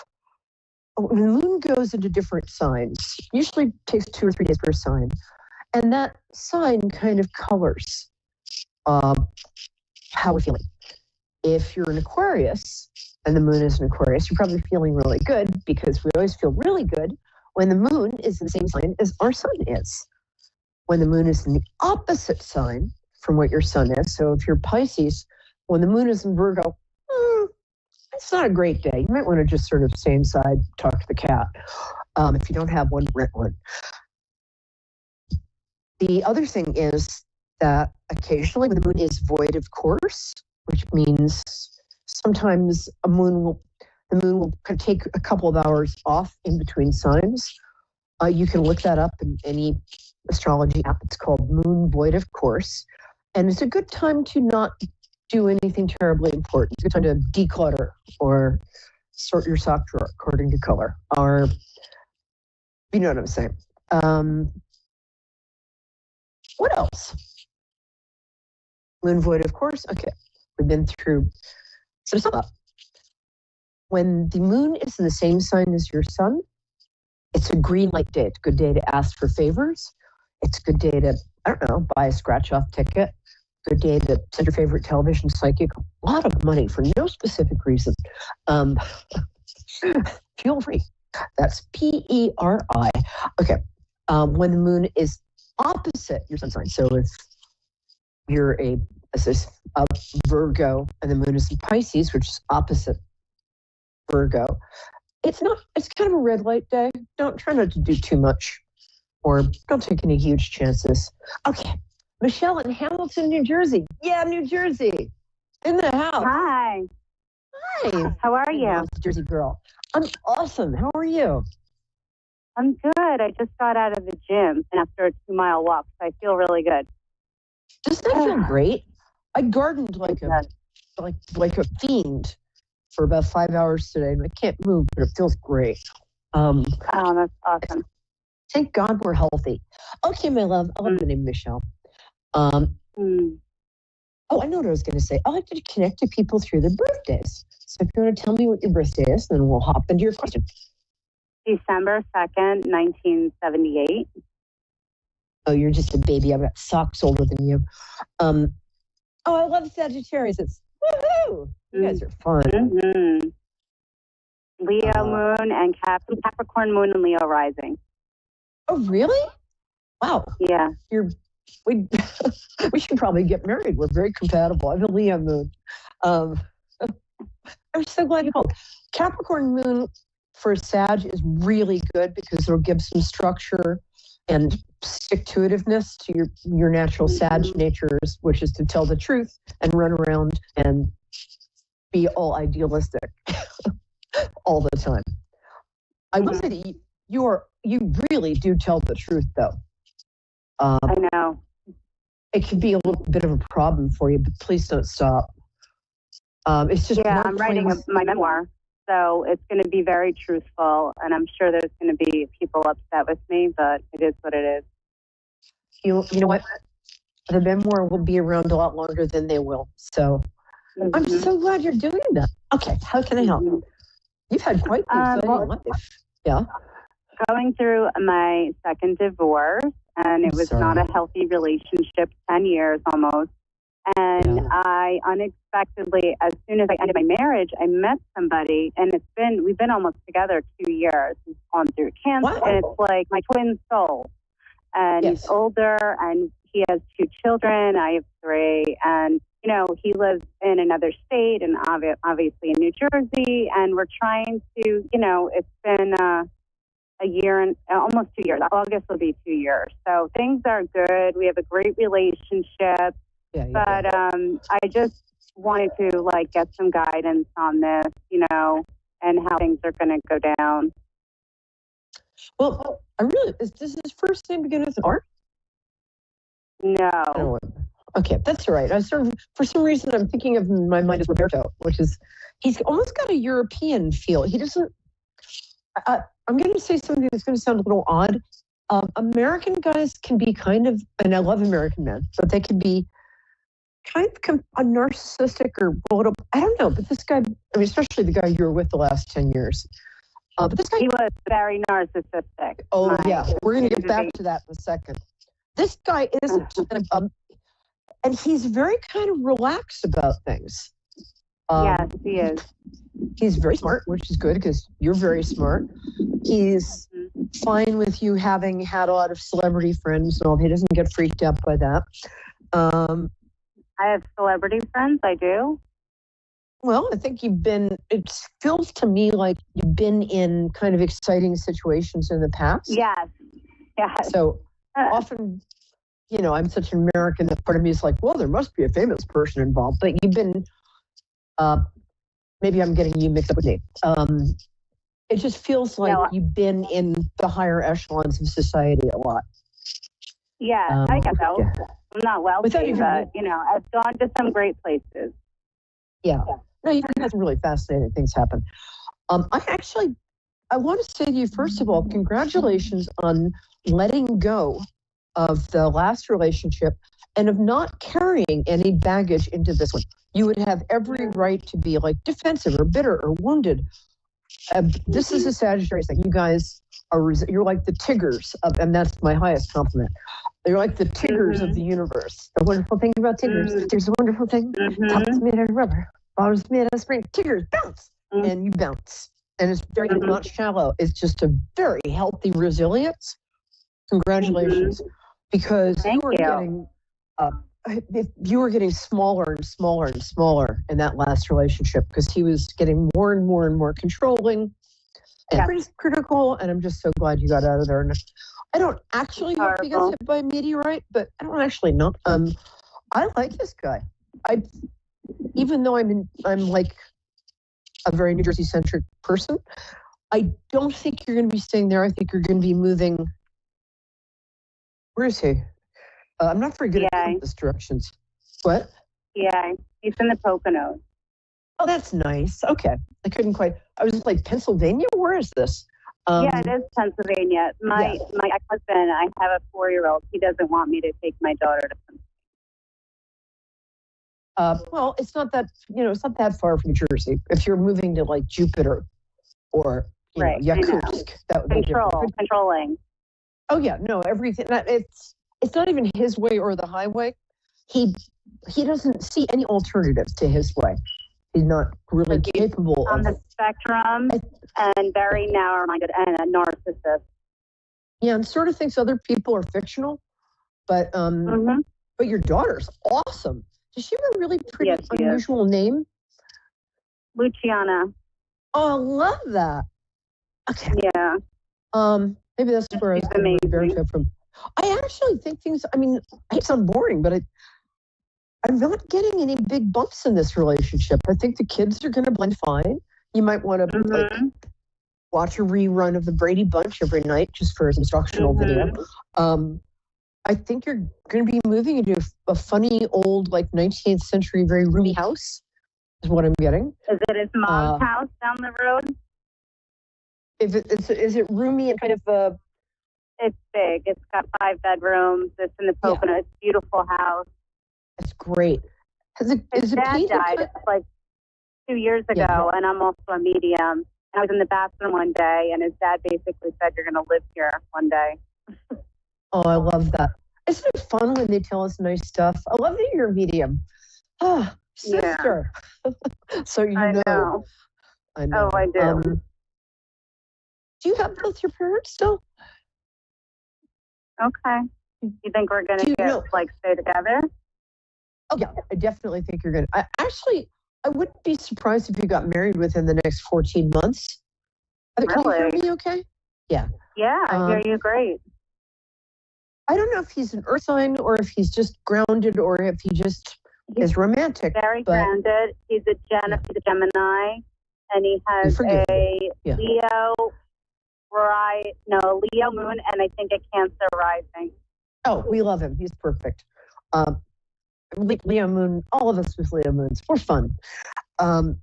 when the moon goes into different signs, usually takes 2 or 3 days per sign, and that sign kind of colors how we're feeling. If you're in Aquarius and the moon is in Aquarius, you're probably feeling really good, because we always feel really good when the moon is in the same sign as our sun is. When the moon is in the opposite sign from what your sun is, so if you're Pisces, when the moon is in Virgo, it's not a great day. You might want to just sort of stay inside, talk to the cat. If you don't have one, rent one. The other thing is that occasionally when the moon is void of course, which means sometimes the moon will kind of take a couple of hours off in between signs. You can look that up in any astrology app. It's called Moon Void of Course. And it's a good time to not do anything terribly important. It's a good time to declutter or sort your sock drawer according to color. Or, you know what I'm saying. What else? Moon Void of Course. Okay, we've been through. So to sum up, when the moon is in the same sign as your sun, it's a green light day. It's a good day to ask for favors. It's a good day to, I don't know, buy a scratch-off ticket. Good day to send your favorite television psychic a lot of money for no specific reason. Feel free. That's PERI. Okay. When the moon is opposite your sun sign, so if you're a Virgo and the moon is in Pisces, which is opposite Virgo, it's kind of a red light day. Try not to do too much, or don't take any huge chances. Okay. Michelle in Hamilton, New Jersey. Yeah, New Jersey. In the house. Hi. Hi. How are you? Jersey girl. I'm awesome. How are you? I'm good. I just got out of the gym after a 2-mile walk, so I feel really good. Doesn't that feel great? I gardened like a fiend for about 5 hours today, and I can't move, but it feels great. Oh, that's awesome. Thank God we're healthy. Okay, my love. I love the name Michelle. Oh, I know what I was going to say. I like to connect to people through their birthdays. So if you want to tell me what your birthday is, then we'll hop into your question. December 2nd, 1978. Oh, you're just a baby. I've got socks older than you. Oh, I love Sagittarius. It's woohoo! You guys are fun. Mm-hmm. Leo moon and Capricorn moon and Leo rising. Oh, really? Wow. Yeah. We should probably get married. We're very compatible. I have a Leo moon. I'm so glad you called. Capricorn moon for Sag is really good because it'll give some structure and stick-to-itiveness to your natural sage natures, which is to tell the truth and run around and be all idealistic all the time. I will say that you really do tell the truth, though. I know. It can be a little bit of a problem for you, but please don't stop. It's just I'm writing my memoir, so it's going to be very truthful, and I'm sure there's going to be people upset with me, but it is what it is. You know what? The memoir will be around a lot longer than they will. So I'm so glad you're doing that. Okay, how can I help? You've had quite an exciting life. Yeah. Going through my second divorce, and it was not a healthy relationship, 10 years almost. And I unexpectedly, as soon as I ended my marriage, I met somebody, and we've been almost together 2 years. He's gone through cancer, and it's like my twin soul. And he's older, and he has 2 children. I have 3, and he lives in another state, and obviously in New Jersey. And we're trying to, it's been a year and almost 2 years. August will be 2 years. So things are good. We have a great relationship. But I just wanted to get some guidance on this, and how things are going to go down. Well, does his first name begin with an R? No. Okay, that's all right. For some reason, I'm thinking of in my mind as Roberto, he's almost got a European feel. He doesn't, I'm going to say something that's going to sound a little odd. American guys can be and I love American men, but they can be kind of a narcissistic or I don't know, but this guy, especially the guy you were with the last 10 years. But this guy, he was very narcissistic. Oh, yeah. We're going to get back to that in a second. This guy isn't, and he's very kind of relaxed about things. Yes, he is. He's very smart, which is good because you're very smart. He's fine with you having had a lot of celebrity friends and all. He doesn't get freaked out by that. I have celebrity friends, I do. Well, I think it feels to me like you've been in kind of exciting situations in the past. Yes. So often, I'm such an American that part of me is like, well, there must be a famous person involved. But you've been, maybe I'm getting you mixed up with me. It just feels like you've been in the higher echelons of society a lot. Yeah, I guess so. I'm not wealthy, but, I've gone to some great places. Yeah. No, you've had some really fascinating things happen. I want to say to you, first of all, congratulations on letting go of the last relationship and of not carrying any baggage into this one. You would have every right to be defensive or bitter or wounded. This is a Sagittarius thing. You guys you're like the Tiggers and that's my highest compliment. They're like the Tiggers of the universe. The wonderful thing about Tiggers, there's a wonderful thing. Top is made out of rubber, bottom's made out of spring. Tiggers bounce, and you bounce. And it's not shallow. It's just a very healthy resilience. Congratulations, because you were getting smaller and smaller and smaller in that last relationship because he was getting more and more and more controlling and pretty critical. And I'm just so glad you got out of there. And I don't actually hope he gets hit by a meteorite, but I don't actually know. I like this guy. Even though I'm like a very New Jersey centric person, I don't think you're going to be staying there. I think you're going to be moving. Where is he? I'm not very good at compass directions. What? Yeah, he's in the Poconos. Oh, that's nice. Okay. I couldn't quite. I was like, Pennsylvania? Where is this? Yeah, it is Pennsylvania. My ex-husband, I have a 4-year-old. He doesn't want me to take my daughter to Pennsylvania. Well, it's not that far from Jersey. If you're moving to Jupiter or Yakutsk, that would be controlling. Oh yeah, no, everything. It's not even his way or the highway. He doesn't see any alternative to his way. He's not really capable on the spectrum and very narrow-minded and a narcissist. Yeah, and sort of thinks other people are fictional, but your daughter's awesome. Does she have a really pretty unusual name? Luciana. Oh, I love that. Okay. Yeah. Maybe that's where I was going to amazing. from. I actually think things, I mean, it sounds boring, but I'm not getting any big bumps in this relationship. I think the kids are going to blend fine. You might want to like watch a rerun of the Brady Bunch every night just for an instructional video. I think you're going to be moving into a funny old, like 19th century, very roomy house, is what I'm getting. Is it his mom's house down the road? Is it roomy and kind of It's big. It's got 5 bedrooms. It's in the Pocono. It's a beautiful house. It's great. His dad died like 2 years ago, and I'm also a medium. I was in the bathroom one day, and his dad basically said, "You're going to live here one day." Oh, I love that. Isn't it fun when they tell us nice stuff? I love that you're a medium. Ah, sister. Yeah. So you know. I know. Oh, I do. Do you have both your parents still? Okay. You think we're going to stay together? Oh, yeah. I definitely think you're going to. I wouldn't be surprised if you got married within the next 14 months. Can you hear me okay? Yeah. Yeah, I hear you great. I don't know if he's an earth sign or if he's just grounded or if he just is romantic. Very grounded. He's a Gemini, and he has a Leo moon, and I think a Cancer rising. Oh, we love him. He's perfect. Leo moon, all of us with Leo moons. We're fun. I'm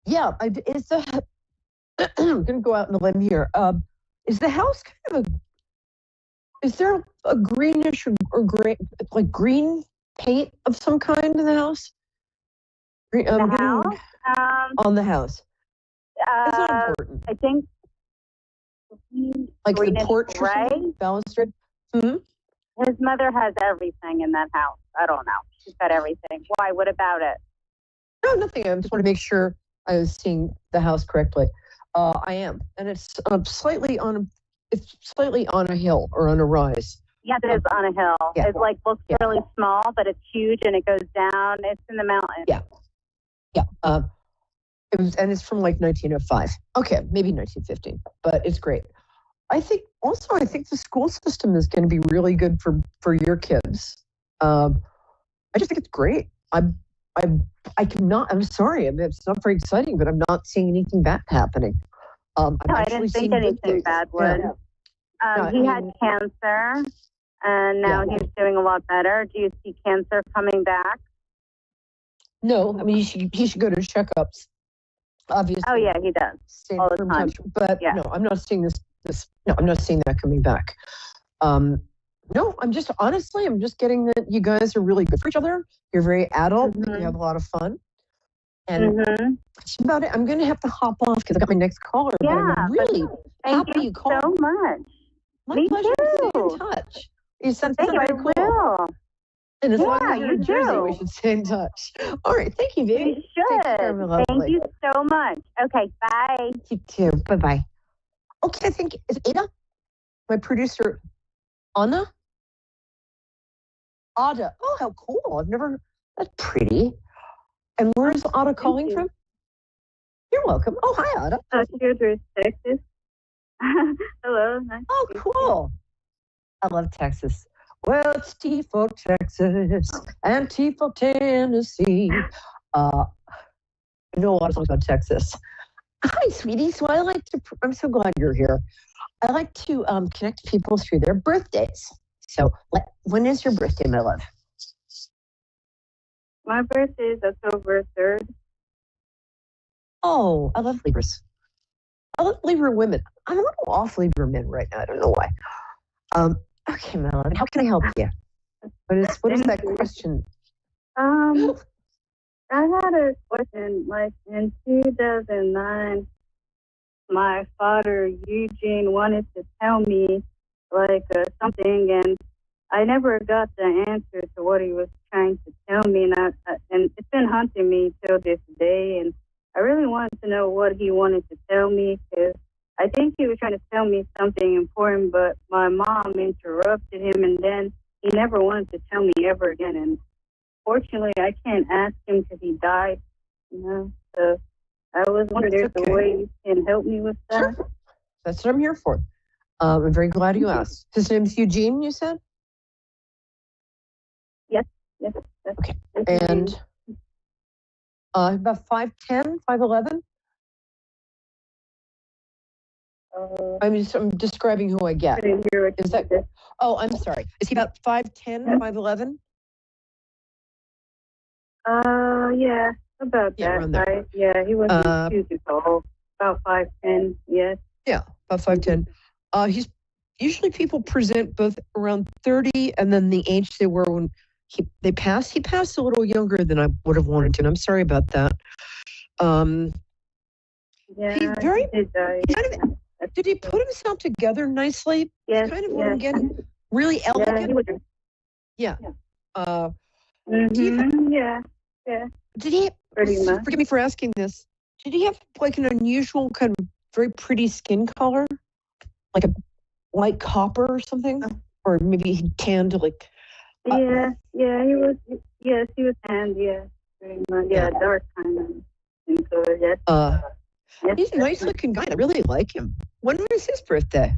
going to go out on a limb here. Is the house kind of is there a greenish or gray, like green paint of some kind in the house? On the house. That's not important. I think like the porch balustrade. His mother has everything in that house. I don't know. She's got everything. Why? What about it? No, nothing. I just want to make sure I was seeing the house correctly. I am, and it's slightly on a hill or on a rise. Yes, it is on a hill. Yeah. It looks really small, but it's huge and it goes down. It's in the mountains. Yeah. It's from like 1905. Okay, maybe 1915, but it's great. I think the school system is going to be really good for your kids. I just think it's great. I'm sorry. It's not very exciting, but I'm not seeing anything bad happening. I didn't think anything bad would. He had cancer, and now he's doing a lot better. Do you see cancer coming back? No, I mean he should go to checkups. Obviously. Oh yeah, he does all the time. But no, I'm not seeing this. No, I'm not seeing that coming back. No, I'm just getting that you guys are really good for each other. You're very adult. You have a lot of fun. And that's about it. I'm going to have to hop off because I got my next caller. Yeah, but I'm really happy you called. So much. My pleasure to stay in touch. You said thank you. Very cool. Will. And as long as you're in Jersey, we should stay in touch. All right. Thank you, baby. We should. Thank you so much. Okay. Bye. You too. Bye-bye. Okay. I think, is Ada? My producer, Anna? Ada. Oh, how cool. That's pretty. And where is Ada calling from? You're welcome. Oh, hi, Ada. Texas. Hello. Nice oh, cool. I love Texas. Well, it's T for Texas and T for Tennessee. I know a lot of songs about Texas. Hi, sweetie. So I'm so glad you're here. I like to connect people through their birthdays. So when is your birthday, my love? My birthday is October 3rd. Oh, I love Libras. I love Libra women. I'm a little off Libra men right now. I don't know why. Okay, Melanie, how can I help you? What is that question? I had a question. Like in 2009, my father Eugene wanted to tell me something, and I never got the answer to what he was trying to tell me, and it's been haunting me till this day. And I really wanted to know what he wanted to tell me, because I think he was trying to tell me something important, but my mom interrupted him, and then he never wanted to tell me ever again. And fortunately, I can't ask him because he died. So I was wondering if there's a way you can help me with that. Sure. That's what I'm here for. I'm very glad you asked. His name's Eugene, you said? Yes. Okay. And about 5'10", 5'11"? I'm describing who I get. Is that? Oh, I'm sorry. Is he about 5'10", 5'11"? Yeah, about Yeah, that. around there. Right? Yeah, he wasn't too tall. About 5'10". Yes. Yeah, about 5'10". He's usually people present both around 30 and then the age they were when they passed. He passed a little younger than I would have wanted to, and I'm sorry about that. Yeah, He's very. he did die. Did he put himself together nicely? Yes. Kind of what I'm getting. Really elegant. Yeah. Yeah. Did he? Pretty much. Forgive me for asking this. Did he have like an unusual kind of very pretty skin color, like a light copper or something, or maybe he tanned like? Yeah. He was. Yes, he was tanned. Yeah, pretty much. Yeah, dark kind of. And so yes. He's a nice looking guy. I really like him. When was his birthday?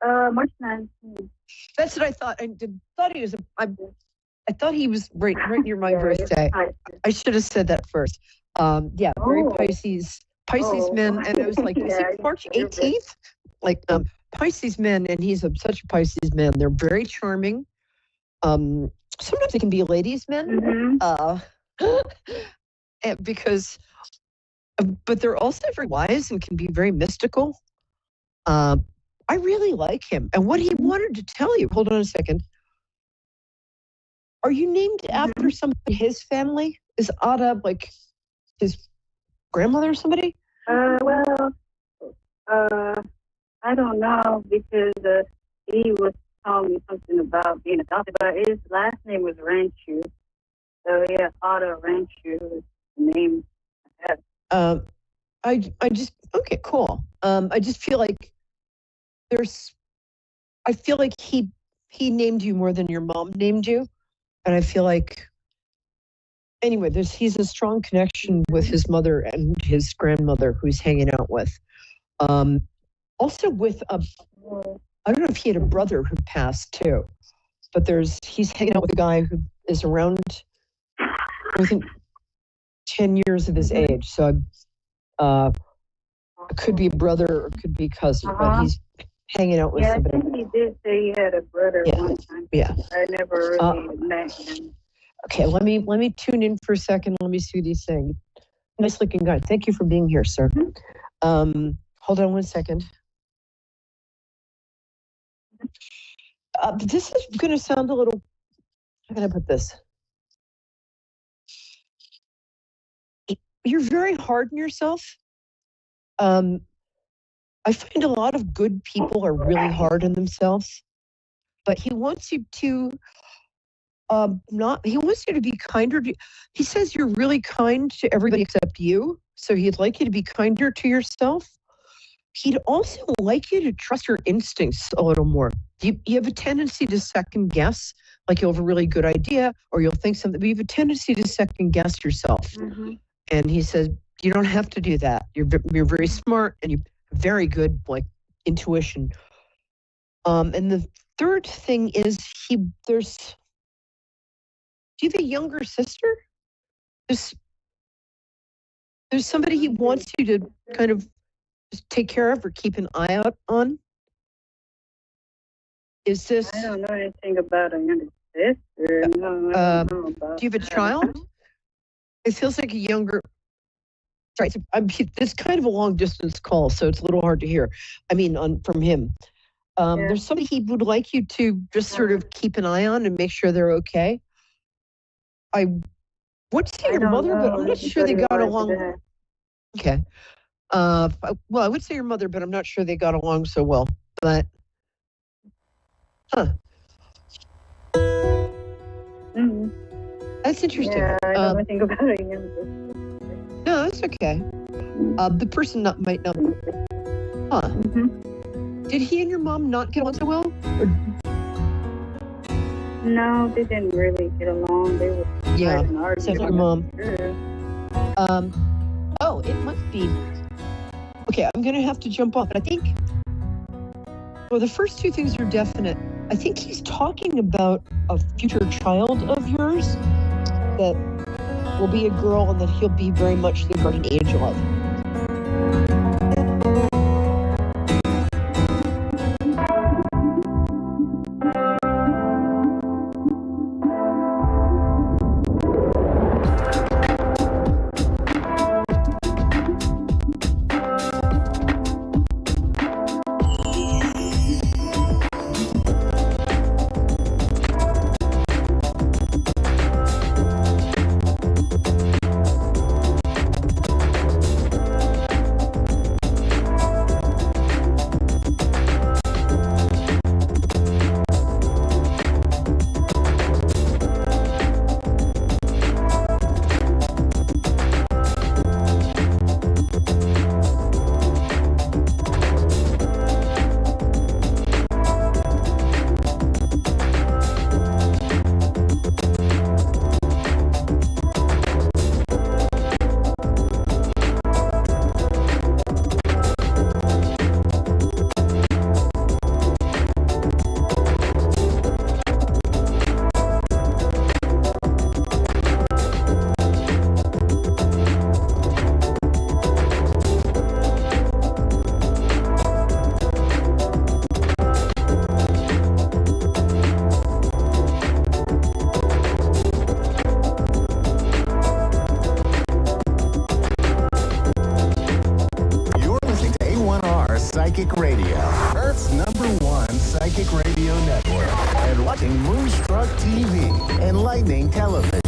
March 19th. That's what I thought. Thought he was. I thought he was right near my birthday. I should have said that first. Very Pisces men, and I was like, is it March 18th? Like Pisces men, and he's such a Pisces man. They're very charming. Sometimes they can be ladies' men. Because, but they're also very wise and can be very mystical. I really like him. And what he wanted to tell you, hold on a second. Are you named after somebody in his family? Is Ada like his grandmother or somebody? Well, I don't know because he was telling me something about being adopted, but his last name was Ranchu. So yeah, Ada Ranchu is the name I have. Okay, cool. I just feel like I feel like he named you more than your mom named you. And I feel like, anyway, he's a strong connection with his mother and his grandmother who he's hanging out with. Also with, I don't know if he had a brother who passed too, but he's hanging out with a guy who is around, within 10 years of his age. So it could be a brother or it could be a cousin, but he's hanging out with somebody. I think he did say he had a brother one time. Yeah. I never really met him. Okay, let me tune in for a second. Let me see what he's saying. Nice looking guy. Thank you for being here, sir. Hold on one second. This is going to sound a little, how can I put this? You're very hard on yourself. I find a lot of good people are really hard on themselves, but he wants you to he wants you to be kinder. He says you're really kind to everybody except you, so he'd like you to be kinder to yourself. He'd also like you to trust your instincts a little more. You have a tendency to second guess, like you'll have a really good idea or you'll think something, but you have a tendency to second guess yourself. And he says, you don't have to do that. You're very smart and you're very good, like intuition. And the third thing is do you have a younger sister? There's somebody he wants you to kind of just take care of or keep an eye out on? Is this? I don't know anything about a younger sister. No, I don't know about do you have a child? It feels like a younger. Right, so it's kind of a long distance call, so it's a little hard to hear. I mean, from him. There's somebody he would like you to just sort of keep an eye on and make sure they're okay. I would say your mother, but I'm not sure they got along. Okay. Well, I would say your mother, but I'm not sure they got along so well. But, that's interesting. Yeah, I don't know anything about a younger. No, that's okay. The person might not. Did he and your mom not get along so well? No, they didn't really get along. They were sounds like your mom. Oh, it must be. Okay, Okay, I'm going to have to jump off, but I think, well, the first two things are definite. I think he's talking about a future child of yours that will be a girl and that he'll be very much the guardian angel of. Psychic Radio, Earth's #1 psychic radio network, and watching Moonstruck TV, enlightening television.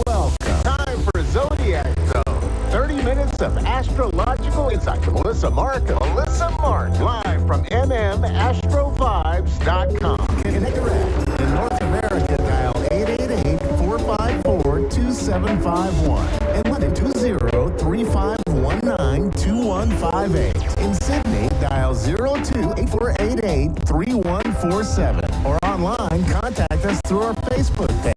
Welcome. Time for Zodiac Zone. 30 minutes of astrological insight from Melissa Markham. Live from MMAstroVibes.com. Connect direct. In North America, dial 888-454-2751. In London, 20-3519-2158. In Sydney, dial 02-8488-3147. Or online, contact us through our Facebook page,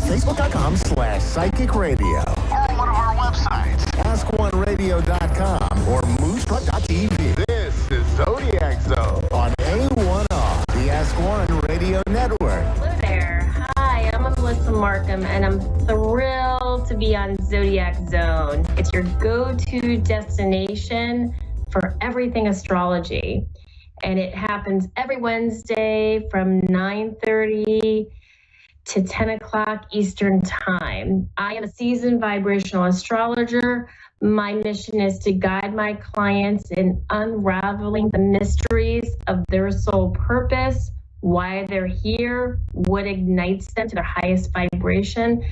facebook.com/psychic radio. Or one of our websites, ask1radio.com or moonstruck.tv. This is Zodiac Zone on A1R, the Ask One Radio Network. Hello there. Hi, I'm Melissa Markham, and I'm thrilled to be on Zodiac Zone. It's your go-to destination for everything astrology. And it happens every Wednesday from 9:30 to 10 o'clock Eastern Time. I am a seasoned vibrational astrologer. My mission is to guide my clients in unraveling the mysteries of their soul purpose, why they're here, what ignites them to their highest vibration,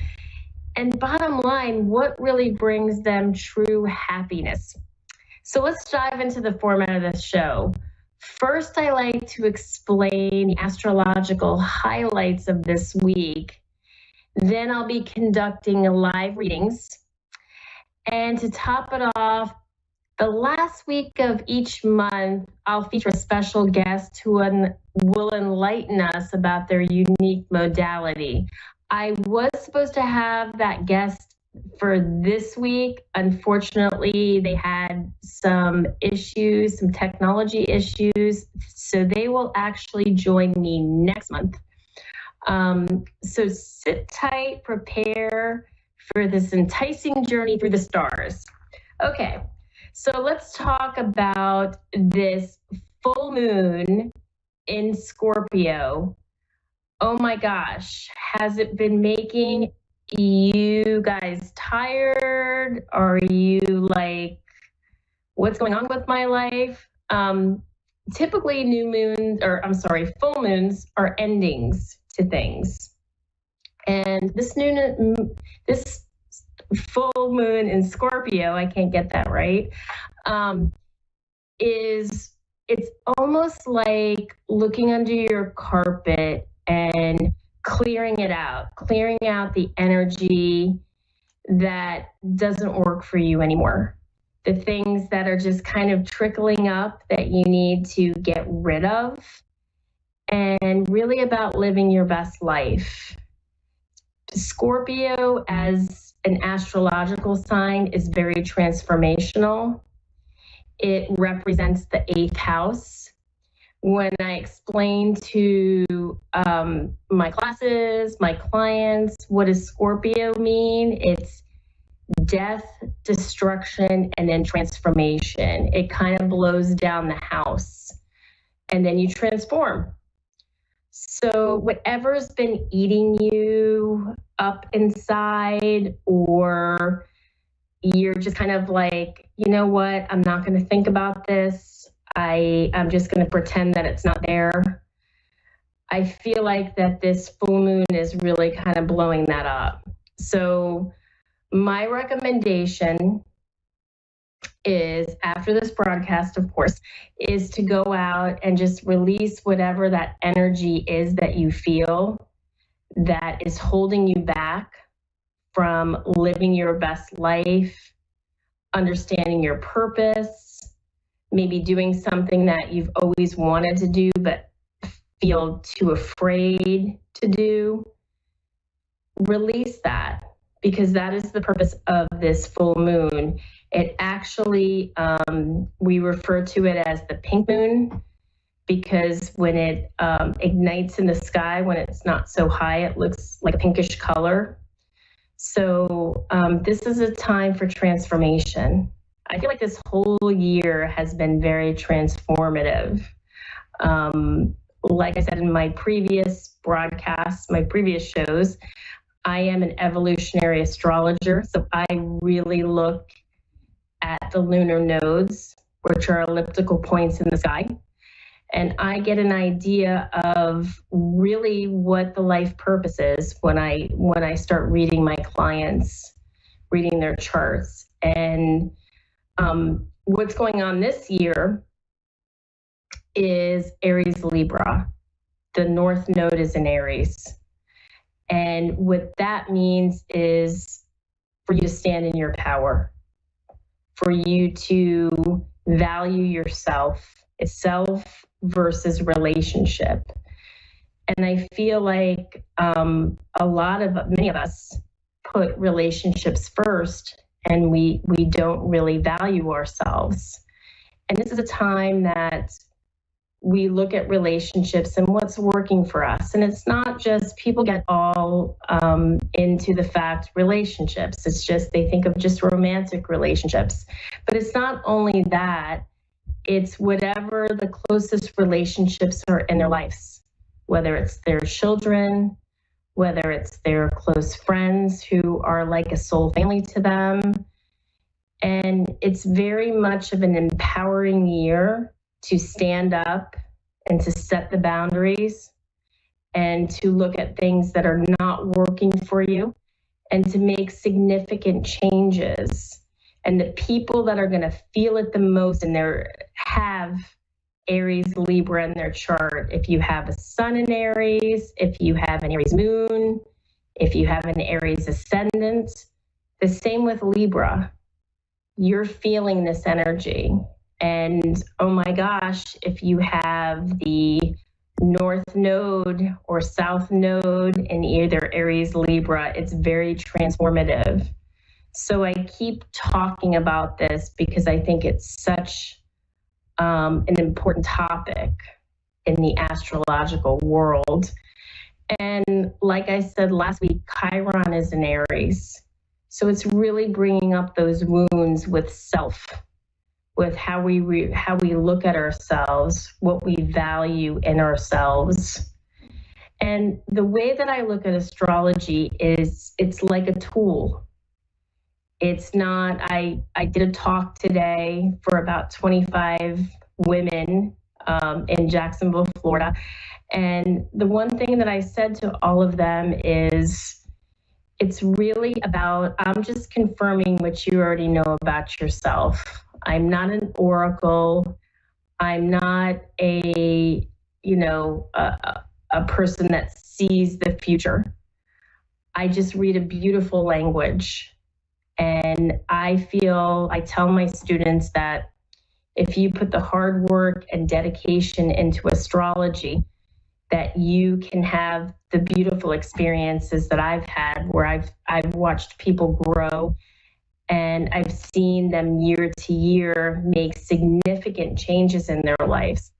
and bottom line, what really brings them true happiness. So let's dive into the format of this show. First, I like to explain the astrological highlights of this week. Then I'll be conducting live readings. And to top it off, the last week of each month, I'll feature a special guest who will enlighten us about their unique modality. I was supposed to have that guest for this week. Unfortunately, they had some issues, some technology issues, so they will actually join me next month. So sit tight, prepare for this enticing journey through the stars. Okay, so let's talk about this full moon in Scorpio. Oh my gosh, has it been making you guys tired? Are you like, what's going on with my life? Typically full moons are endings to things. And this full moon in Scorpio, I can't get that right, it's almost like looking under your carpet and clearing out the energy that doesn't work for you anymore. The things that are just kind of trickling up that you need to get rid of, and really about living your best life. Scorpio as an astrological sign is very transformational. It represents the 8th house. When I explain to my classes, my clients, what does Scorpio mean? It's death, destruction, and then transformation. It kind of blows down the house, and then you transform. So whatever's been eating you up inside, or you're just kind of like, you know what, I'm not going to think about this. I'm just going to pretend that it's not there. I feel like that this full moon is really kind of blowing that up. So my recommendation is, after this broadcast, of course, is to go out and just release whatever that energy is that you feel that is holding you back from living your best life, understanding your purpose, maybe doing something that you've always wanted to do but feel too afraid to do. Release that, because that is the purpose of this full moon. It actually, we refer to it as the pink moon, because when it ignites in the sky, when it's not so high, it looks like a pinkish color. So this is a time for transformation. I feel like this whole year has been very transformative. Like I said in my previous broadcasts, my previous shows, I am an evolutionary astrologer, so I really look at the lunar nodes, which are elliptical points in the sky. And I get an idea of really what the life purpose is when I start reading my clients, reading their charts. And what's going on this year is Aries Libra. The North Node is in Aries. And what that means is for you to stand in your power, for you to value yourself. It's self versus relationship. And I feel like many of us put relationships first, and we don't really value ourselves. And this is a time that we look at relationships and what's working for us. And it's not just, people get all into the fact relationships. It's just, they think of just romantic relationships. But it's not only that, it's whatever the closest relationships are in their lives, whether it's their children, whether it's their close friends who are like a soul family to them. And it's very much of an empowering year to stand up and to set the boundaries and to look at things that are not working for you and to make significant changes. And the people that are going to feel it the most, and have Aries Libra in their chart, if you have a sun in Aries, if you have an Aries moon, if you have an Aries ascendant, the same with Libra, you're feeling this energy. And oh my gosh, if you have the North Node or South Node in either Aries Libra, it's very transformative. So I keep talking about this because I think it's such an important topic in the astrological world. And like I said last week, Chiron is in Aries. So it's really bringing up those wounds with self, with how we look at ourselves, what we value in ourselves. And the way that I look at astrology is it's like a tool. It's not, I did a talk today for about 25 women in Jacksonville, Florida. And the one thing that I said to all of them is, it's really about, I'm just confirming what you already know about yourself. I'm not an oracle. I'm not a person that sees the future. I just read a beautiful language. And I tell my students that if you put the hard work and dedication into astrology, that you can have the beautiful experiences that I've had, where I've watched people grow And I've seen them year to year make significant changes in their lives.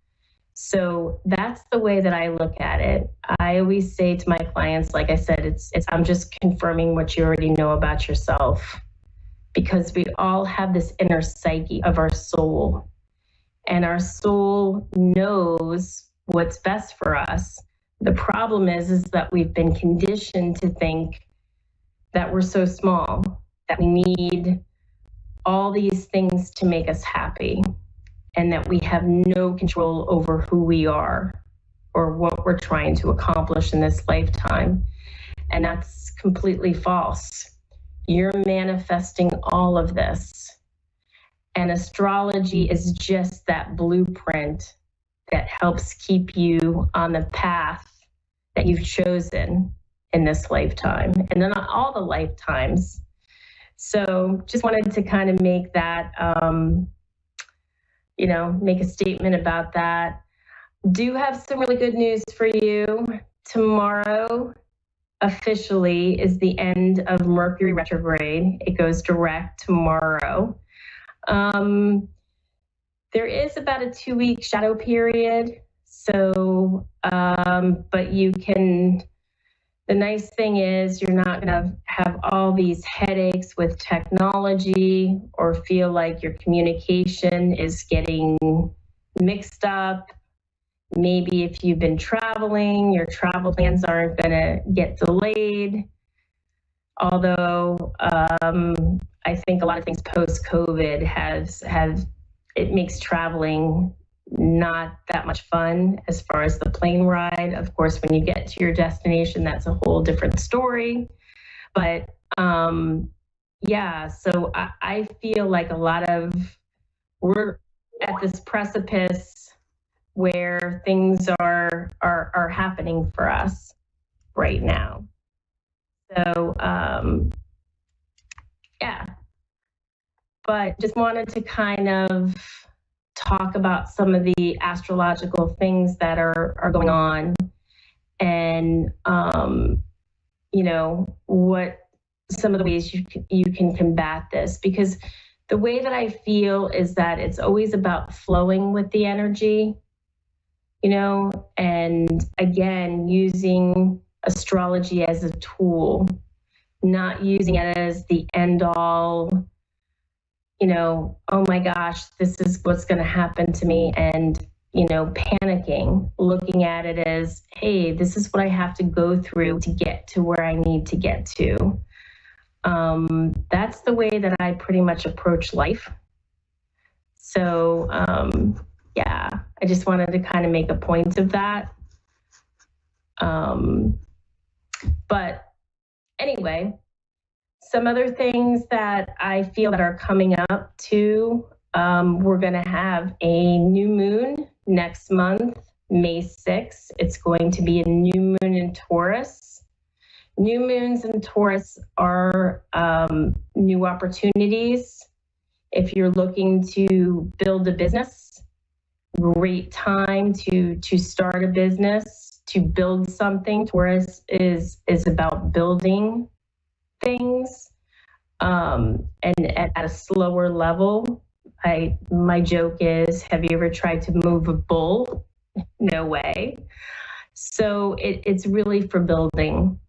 So that's the way that I look at it. I always say to my clients, like I said, it's I'm just confirming what you already know about yourself, because we all have this inner psyche of our soul, and our soul knows what's best for us. The problem is that we've been conditioned to think that we're so small, that we need all these things to make us happy, and that we have no control over who we are or what we're trying to accomplish in this lifetime. And that's completely false. You're manifesting all of this. And astrology is just that blueprint that helps keep you on the path that you've chosen in this lifetime, and then all the lifetimes. So just wanted to kind of make that, make a statement about that. Do have some really good news for you. Tomorrow officially is the end of Mercury retrograde. It goes direct tomorrow. There is about a 2-week shadow period. So, but you can, the nice thing is you're not going to have all these headaches with technology or feel like your communication is getting mixed up. Maybe if you've been traveling, your travel plans aren't going to get delayed. Although I think a lot of things post-COVID it makes traveling not that much fun as far as the plane ride. Of course, when you get to your destination, that's a whole different story. But so I feel like we're at this precipice where things are happening for us right now. So but just wanted to kind of talk about some of the astrological things that are going on, and what some of the ways you can combat this, because the way that I feel is that it's always about flowing with the energy, and again, using astrology as a tool, not using it as the end all, oh my gosh, this is what's going to happen to me, and, panicking, looking at it as, hey, this is what I have to go through to get to where I need to get to. That's the way that I pretty much approach life. So, I just wanted to kind of make a point of that. But anyway, some other things that I feel that are coming up too, we're going to have a new moon next month, May 6th. It's going to be a new moon in Taurus. New moons in Taurus are new opportunities. If you're looking to build a business, great time to start a business, to build something. Taurus is about building things, and at a slower level. My joke is, have you ever tried to move a bull? No way. So it's really for building.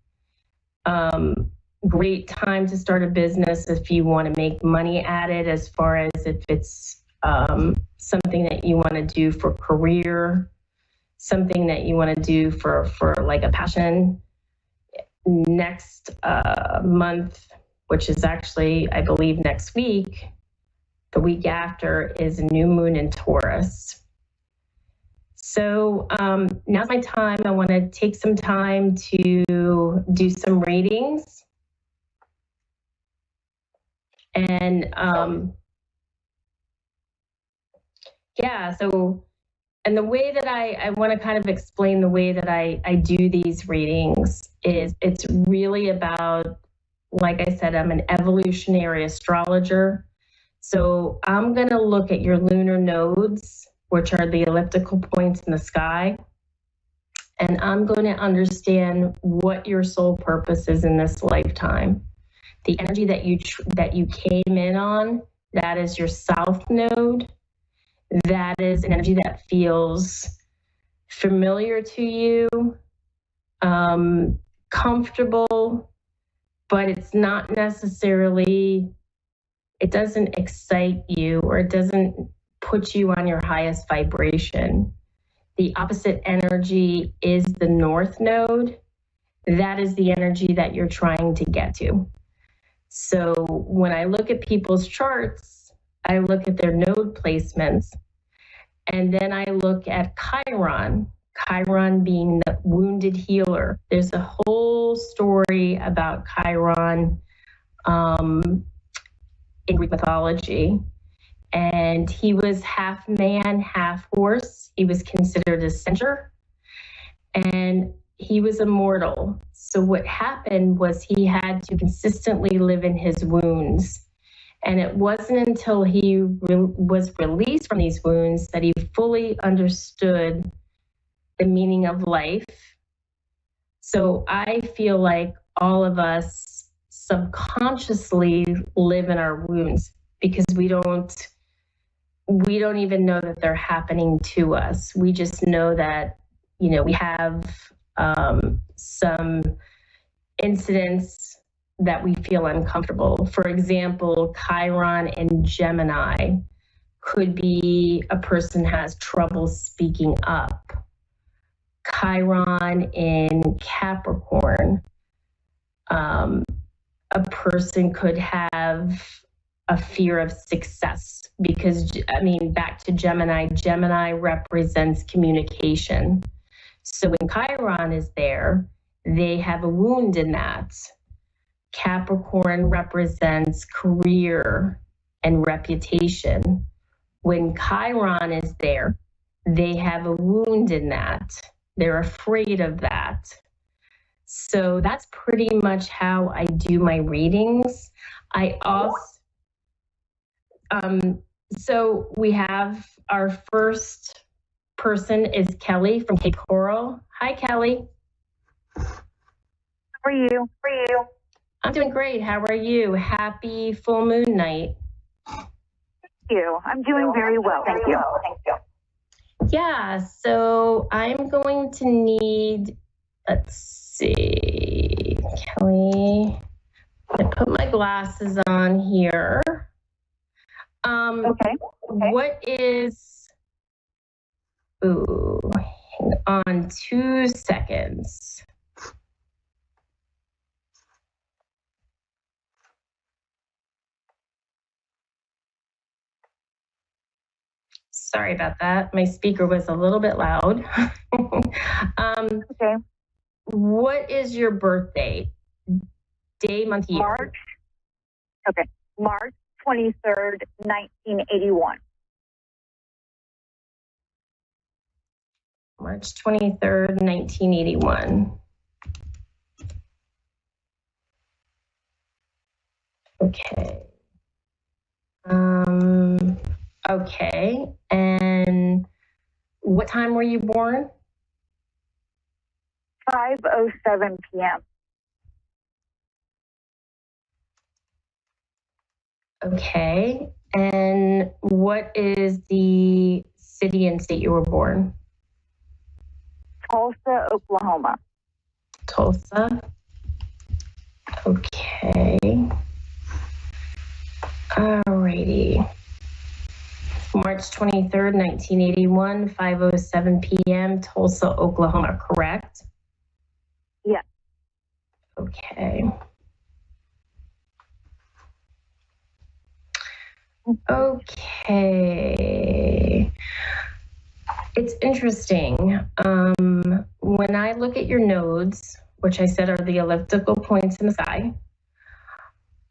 Great time to start a business if you want to make money at it, as far as if it's something that you want to do for career, something that you want to do for like a passion. Next month, which is actually, I believe, next week, the week after, is a new moon in Taurus. So now's my time. I want to take some time to do some readings. And and the way that I want to kind of explain the way that I do these readings is it's really about, like I said, I'm an evolutionary astrologer. So I'm going to look at your lunar nodes, which are the elliptical points in the sky. And I'm going to understand what your soul purpose is in this lifetime. The energy that you came in on, that is your south node. That is an energy that feels familiar to you, comfortable, but it's not necessarily, it doesn't excite you or it doesn't put you on your highest vibration. The opposite energy is the north node. That is the energy that you're trying to get to. So when I look at people's charts, I look at their node placements, and then I look at Chiron, Chiron being the wounded healer. There's a whole story about Chiron in Greek mythology. And he was half man, half horse. He was considered a centaur. And he was immortal. So what happened was he had to consistently live in his wounds. And it wasn't until he was released from these wounds that he fully understood the meaning of life. So I feel like all of us subconsciously live in our wounds because we don't even know that they're happening to us. We just know that, we have some incidents that we feel uncomfortable. For example, Chiron in Gemini could be a person has trouble speaking up. Chiron in Capricorn, a person could have a fear of success because, back to Gemini, Gemini represents communication. So when Chiron is there, they have a wound in that. Capricorn represents career and reputation. When Chiron is there, they have a wound in that. They're afraid of that. So that's pretty much how I do my readings. I also, so we have our first person is Kelly from Cape Coral. Hi, Kelly. How are you? I'm doing great. How are you? Happy full moon night. Thank you. I'm doing very well. Thank you. Yeah, so I'm going to need, let's see, Kelly, I put my glasses on here. Okay. What is, hang on 2 seconds. Sorry about that. My speaker was a little bit loud. Okay. What is your birth date? Day, month, year? March 23rd, 1981. March 23rd, 1981. Okay. Okay. And what time were you born? 5:07 p.m. Okay. And what is the city and state you were born? Tulsa, Oklahoma. Tulsa. Okay. Alrighty. March 23rd, 1981, 5:07 p.m., Tulsa, Oklahoma, correct? Yes. Okay. Okay. It's interesting. When I look at your nodes, which I said are the elliptical points in the sky,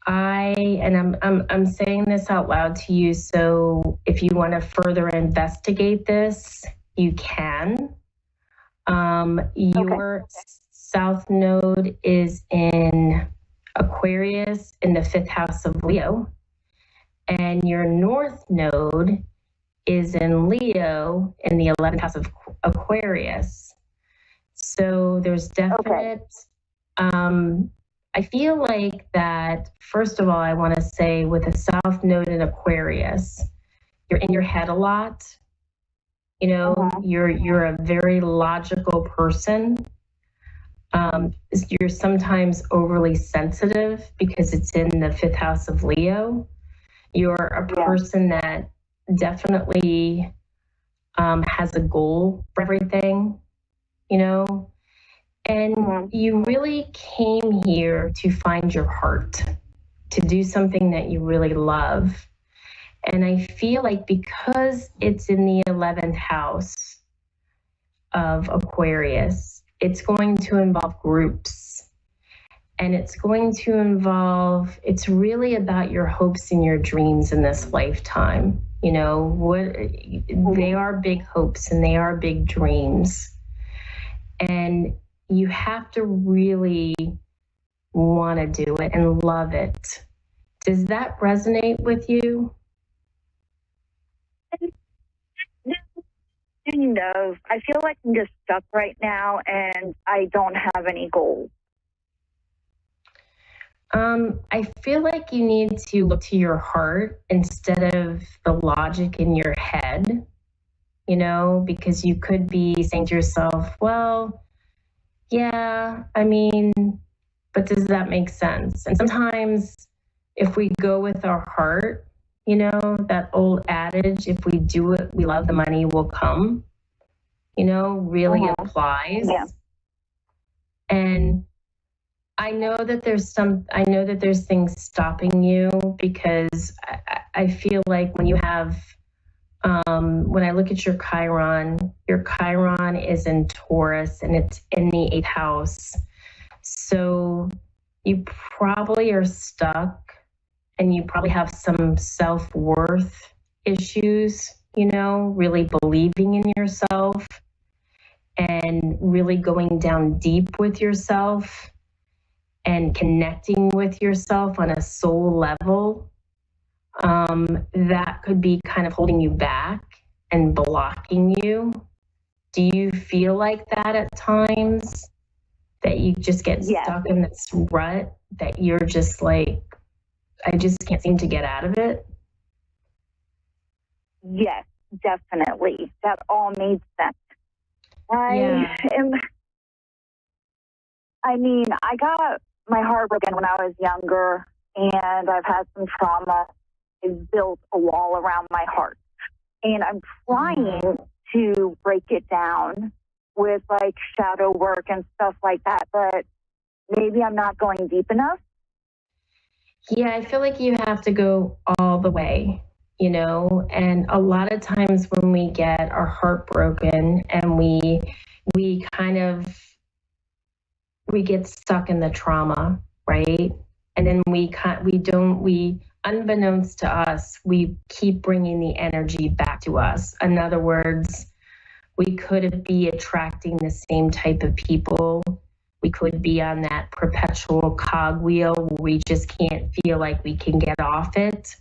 I'm saying this out loud to you, so if you want to further investigate this, you can. Your south node is in Aquarius in the 5th house of Leo, and your north node is in Leo in the 11th house of Aquarius. So there's definite, I feel like that, first of all, I want to say with a South Node in Aquarius, you're in your head a lot. You know, you're a very logical person. You're sometimes overly sensitive because it's in the 5th house of Leo. You're a person that definitely has a goal for everything, you know, and you really came here to find your heart, to do something that you really love. And I feel like because it's in the 11th house of Aquarius, it's going to involve groups. And it's going to involve, it's really about your hopes and your dreams in this lifetime. You know, they are big hopes and they are big dreams. And you have to really want to do it and love it. Does that resonate with you? Kind of. I feel like I'm just stuck right now and I don't have any goals. I feel like you need to look to your heart instead of the logic in your head, you know, because you could be saying to yourself, well, yeah, I mean, but does that make sense? And sometimes if we go with our heart, you know, that old adage, if we do it, we love, the money will come, you know, really applies. Yeah. And I know that there's things stopping you because I feel like when you have, when I look at your Chiron is in Taurus and it's in the 8th house. So you probably are stuck and you probably have some self-worth issues, you know, really believing in yourself and really going down deep with yourself and connecting with yourself on a soul level. That could be kind of holding you back and blocking you. Do you feel like that at times? That you just get stuck in this rut that you're just like, I just can't seem to get out of it? Yes, definitely. That all made sense. I got my heart broken when I was younger, and I've had some trauma. It's built a wall around my heart. And I'm trying to break it down with like shadow work and stuff like that, but maybe I'm not going deep enough. Yeah, I feel like you have to go all the way, you know, and a lot of times when we get our heart broken and we get stuck in the trauma, right? And then we unbeknownst to us, we keep bringing the energy back to us. In other words, we could be attracting the same type of people. We could be on that perpetual cogwheel where we just can't feel like we can get off it.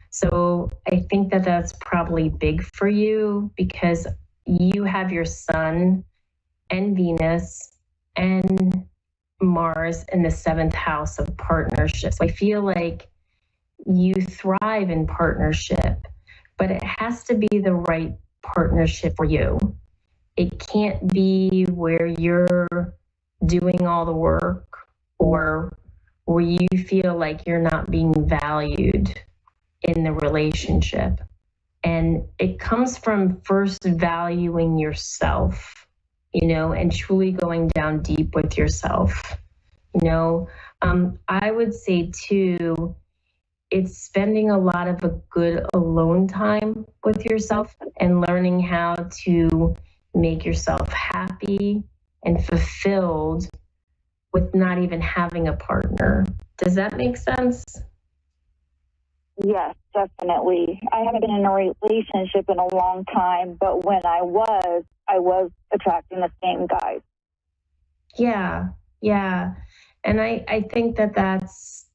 So I think that that's probably big for you because you have your Sun and Venus and Mars in the 7th house of partnerships. I feel like you thrive in partnership, but it has to be the right partnership for you. It can't be where you're doing all the work or where you feel like you're not being valued in the relationship. And it comes from first valuing yourself, you know, and truly going down deep with yourself. You know, I would say too, it's spending a lot of a good alone time with yourself and learning how to make yourself happy and fulfilled with not even having a partner. Does that make sense? Yes, definitely. I haven't been in a relationship in a long time, but when I was attracting the same guys. Yeah. And I think that that's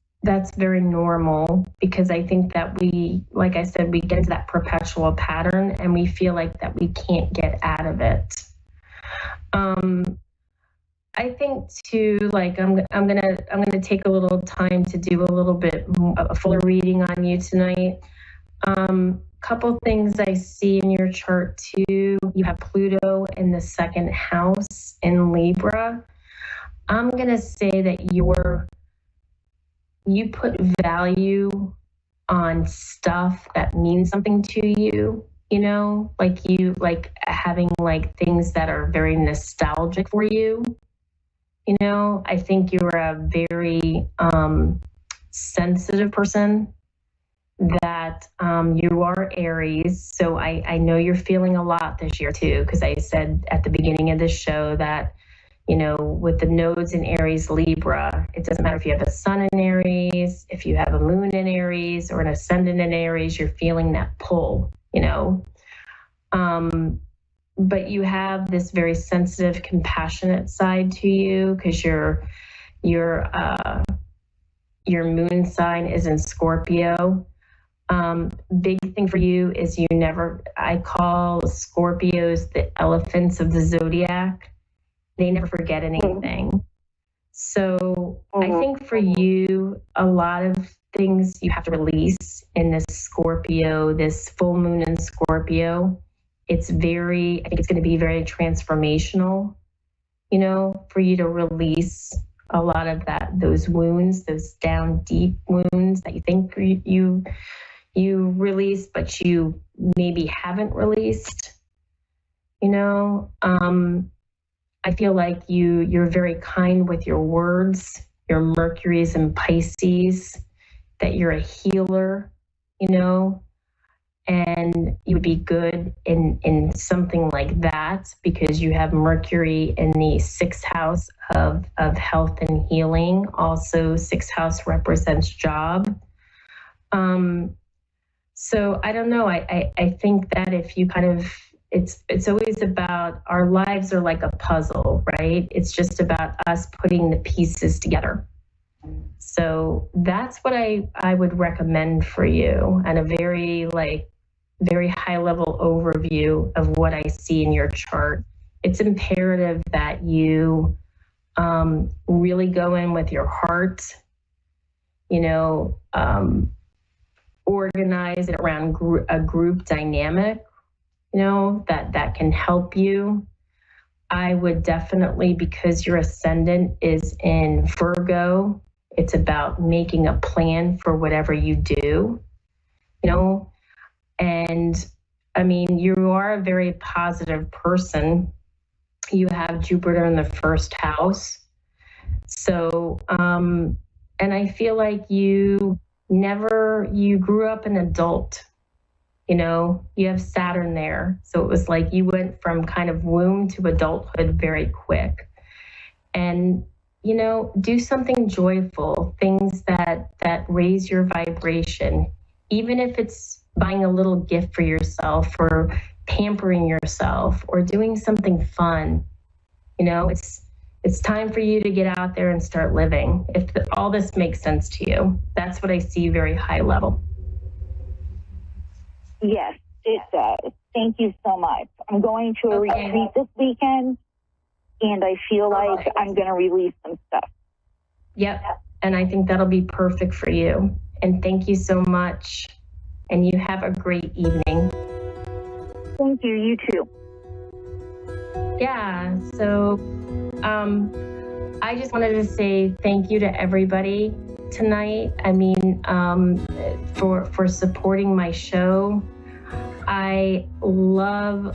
very normal because I think that we, like I said, we get into that perpetual pattern and we feel like that we can't get out of it. I think too, like I'm gonna take a little time to do a little bit a fuller reading on you tonight. Couple things I see in your chart too. You have Pluto in the second house in Libra. I'm gonna say that you put value on stuff that means something to you. You know, like you like having like things that are very nostalgic for you. You know, I think you're a very sensitive person, that you are Aries. So I know you're feeling a lot this year too, because I said at the beginning of the show that, you know, with the nodes in Aries, Libra, it doesn't matter if you have a sun in Aries, if you have a moon in Aries or an ascendant in Aries, you're feeling that pull, you know. But you have this very sensitive, compassionate side to you because your moon sign is in Scorpio. Big thing for you is I call Scorpios the elephants of the zodiac. They never forget anything. So I think for you, a lot of things you have to release in this Scorpio, this full moon in Scorpio. I think it's going to be very transformational, you know, for you to release a lot of those wounds, those down deep wounds that you think you released, but you maybe haven't released, you know. I feel like you're very kind with your words. Your Mercury's in Pisces, that you're a healer, you know, and you would be good in something like that because you have Mercury in the 6th house of health and healing. Also, 6th house represents job. So I don't know. I think that if you kind of, it's always about, our lives are like a puzzle, right? It's just about us putting the pieces together. So that's what I would recommend for you, and a very high level overview of what I see in your chart. It's imperative that you really go in with your heart, you know, organize it around a group dynamic, you know, that can help you. I would definitely, because your ascendant is in Virgo, it's about making a plan for whatever you do, you know. And I mean, you are a very positive person. You have Jupiter in the 1st house. So, and I feel like you grew up an adult, you know, you have Saturn there. So it was like you went from kind of womb to adulthood very quick. And, you know, do something joyful, things that raise your vibration, even if it's buying a little gift for yourself or pampering yourself or doing something fun. You know, it's time for you to get out there and start living. If all this makes sense to you, that's what I see very high level. Yes, it does. Thank you so much. I'm going to a retreat this weekend, and I feel like I'm going to release some stuff. Yep, and I think that'll be perfect for you. And thank you so much. And you have a great evening. Thank you. You too. Yeah, so I just wanted to say thank you to everybody tonight. I mean, for supporting my show. I love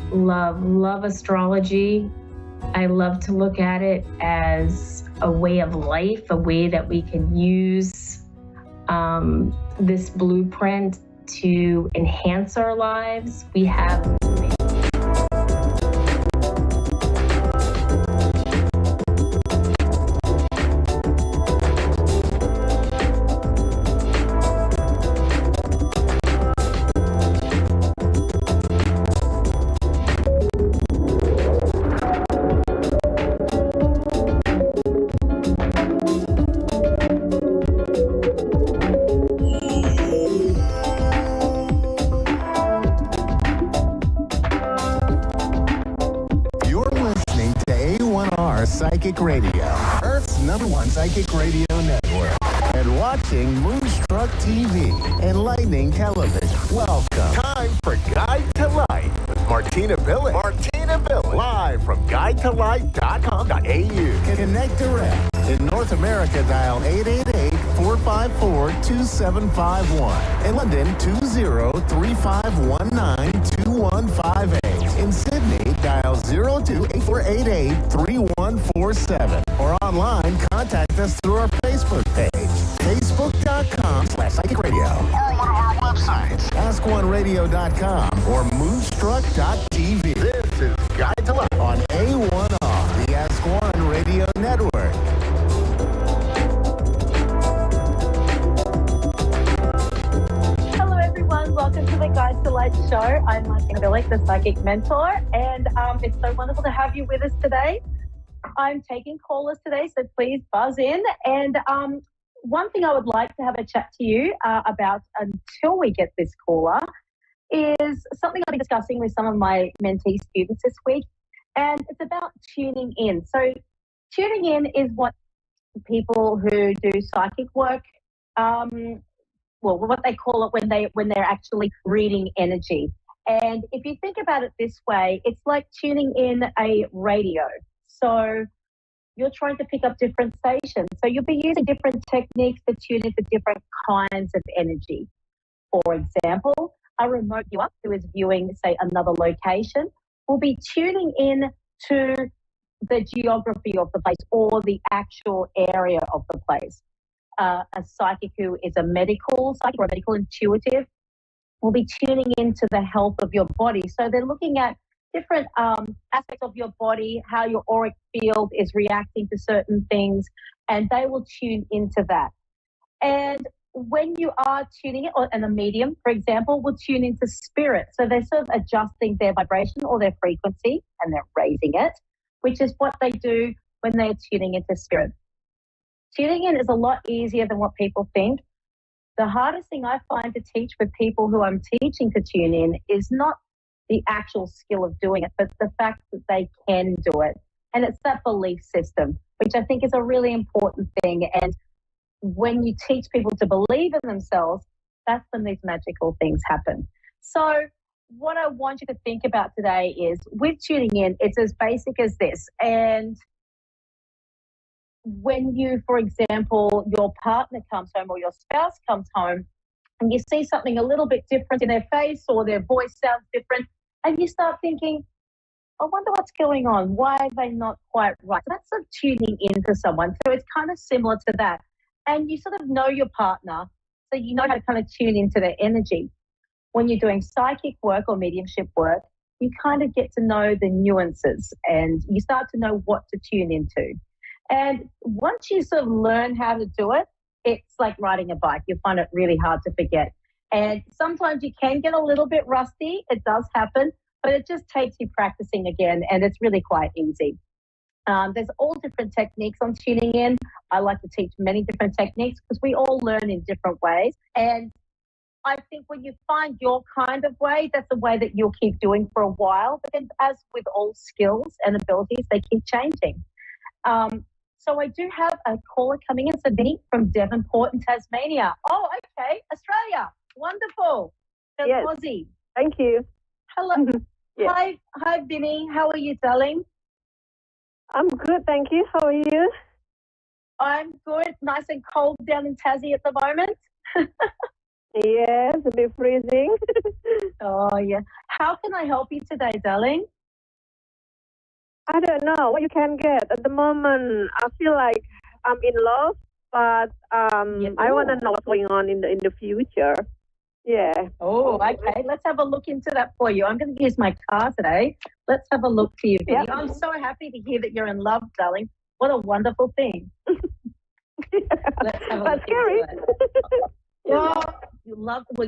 astrology. I love to look at it as a way of life, a way that we can use this blueprint to enhance our lives. We have Psychic Radio, Earth's #1 psychic radio network, and watching Moonstruck TV, enlightening television. Welcome. Time for Guide to Light with Martina Billing. Live from guidetolight.com.au. Connect direct. In North America, dial 888-454-2751. In London, 20-3519-2158. In Sydney, dial 02-8488-3147. Or online, contact us through our Facebook page, facebook.com/Psychic Radio. Or one of our websites, askoneradio.com or moonstruck.tv. This is Guide to Life on A1R, the Ask One Radio Network. Hello, everyone. Welcome to the Guide to Light show. I'm Martina Billick, the Psychic Mentor, and it's so wonderful to have you with us today. I'm taking callers today, so please buzz in. And one thing I would like to have a chat to you about until we get this caller is something I've been discussing with some of my mentee students this week, and it's about tuning in. So tuning in is what people who do psychic work, what they call it when they're actually reading energy. And if you think about it this way, it's like tuning in a radio. So you're trying to pick up different stations. So you'll be using different techniques to tune into different kinds of energy. For example, a remote viewer who is viewing, say, another location will be tuning in to the geography of the place or the actual area of the place. A psychic who is a medical psychic or a medical intuitive will be tuning into the health of your body. So they're looking at different aspects of your body, how your auric field is reacting to certain things, and they will tune into that. And when you are tuning in, and a medium, for example, will tune into spirit. So they're sort of adjusting their vibration or their frequency, and they're raising it, which is what they do when they're tuning into spirit. Tuning in is a lot easier than what people think. The hardest thing I find to teach with people who I'm teaching to tune in is not the actual skill of doing it, but the fact that they can do it. And it's that belief system, which I think is a really important thing. And when you teach people to believe in themselves, that's when these magical things happen. So what I want you to think about today is with tuning in, it's as basic as this. And when you, for example, your partner comes home or your spouse comes home and you see something a little bit different in their face or their voice sounds different, and you start thinking, I wonder what's going on. Why are they not quite right? So that's sort of tuning into someone. So it's kind of similar to that. And you sort of know your partner, so you know how to kind of tune into their energy. When you're doing psychic work or mediumship work, you kind of get to know the nuances and you start to know what to tune into. And once you sort of learn how to do it, it's like riding a bike. You find it really hard to forget. And sometimes you can get a little bit rusty. It does happen, but it just takes you practicing again, and it's really quite easy. There's all different techniques on tuning in. I like to teach many different techniques because we all learn in different ways. And I think when you find your kind of way, that's the way that you'll keep doing for a while. But then as with all skills and abilities, they keep changing. So I do have a caller coming in, so Vinny from Devonport in Tasmania. Oh, okay, Australia. Wonderful. Yes. Aussie. Thank you. Hello. Yes. Hi, Vinny. How are you, darling? I'm good, thank you. How are you? I'm good. Nice and cold down in Tassie at the moment. Yes, a bit freezing. Oh, yeah. How can I help you today, darling? I don't know what you can get. At the moment, I feel like I'm in love, but I want to know what's going on in the future. Yeah. Oh, okay. Let's have a look into that for you. I'm going to use my car today. Let's have a look for you, Vinny. Yep. I'm so happy to hear that you're in love, darling. What a wonderful thing. Let's have a look scary. into it. Well,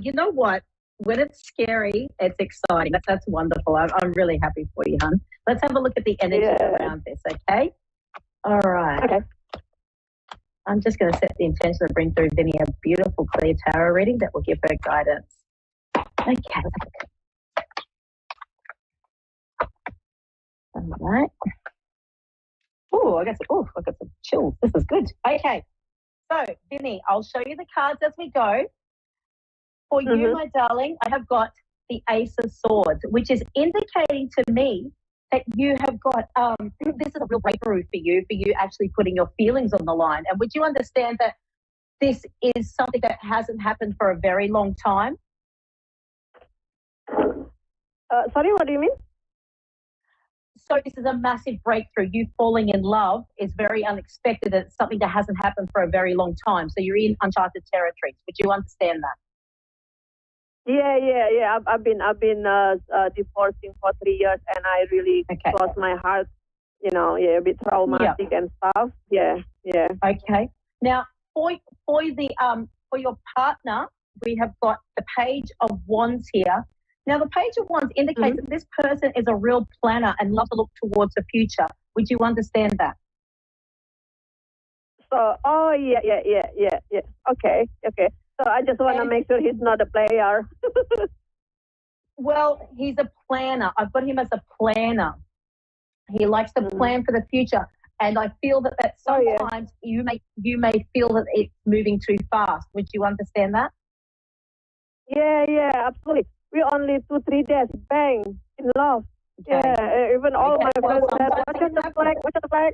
you know what? When it's scary, it's exciting. That's wonderful. I'm really happy for you, hon. Let's have a look at the energy around this, okay? All right. Okay. I'm just going to set the intention to bring through Vinny a beautiful clear tarot reading that will give her guidance. Okay, let's have a look. All right. I got some chills. This is good. Okay. So, Vinny, I'll show you the cards as we go. For you, my darling, I have got the Ace of Swords, which is indicating to me that you have got, this is a real breakthrough for you actually putting your feelings on the line. And would you understand that this is something that hasn't happened for a very long time? Sorry, what do you mean? So this is a massive breakthrough. You falling in love is very unexpected. It's something that hasn't happened for a very long time. So you're in uncharted territories. Would you understand that? Yeah. I've been divorcing for 3 years, and I really lost my heart. A bit traumatic and stuff. Yeah. Okay. Now, for your partner, we have got the Page of Wands here. Now, the Page of Wands indicates that this person is a real planner and loves to look towards the future. Would you understand that? So, yeah. Okay. So I just want to make sure he's not a player. Well, he's a planner. I've got him as a planner. He likes to plan for the future. And I feel that sometimes you may feel that it's moving too fast. Would you understand that? Yeah, absolutely. We're only 2-3 days, bang, in love. Okay. Yeah, even all my friends said, watch the flag.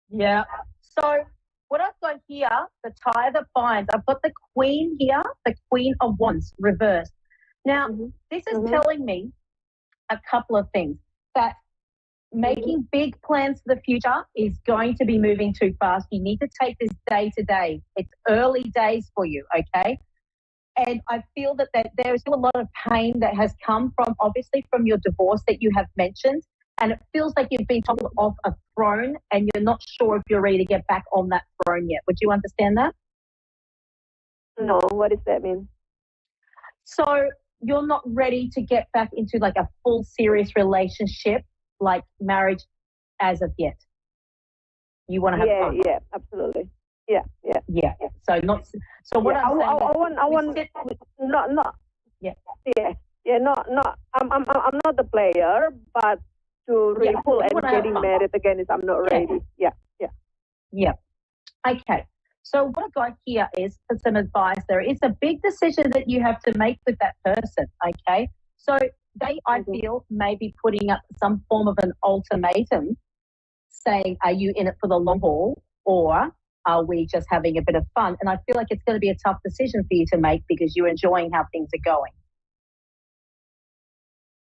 Yeah. So what I've got here, the tie that binds, I've got the Queen here, the Queen of Wands, reversed. Now, this is telling me a couple of things. That making big plans for the future is going to be moving too fast. You need to take this day to day. It's early days for you, okay? And I feel that there is still a lot of pain that has come from, obviously, from your divorce that you have mentioned. And it feels like you've been toppled off a throne and you're not sure if you're ready to get back on that throne yet. Would you understand that? No, what does that mean? So you're not ready to get back into like a full serious relationship, like marriage, as of yet. You want to have fun. Yeah, absolutely. Yeah. So what I'm saying I'm not the player, but to really pull and getting married again is I'm not ready. Yeah. Okay. So what I've got here is for some advice. There is a big decision that you have to make with that person. Okay. So they, I feel, may be putting up some form of an ultimatum, saying, "Are you in it for the long haul, or are we just having a bit of fun?" And I feel like it's going to be a tough decision for you to make because you're enjoying how things are going.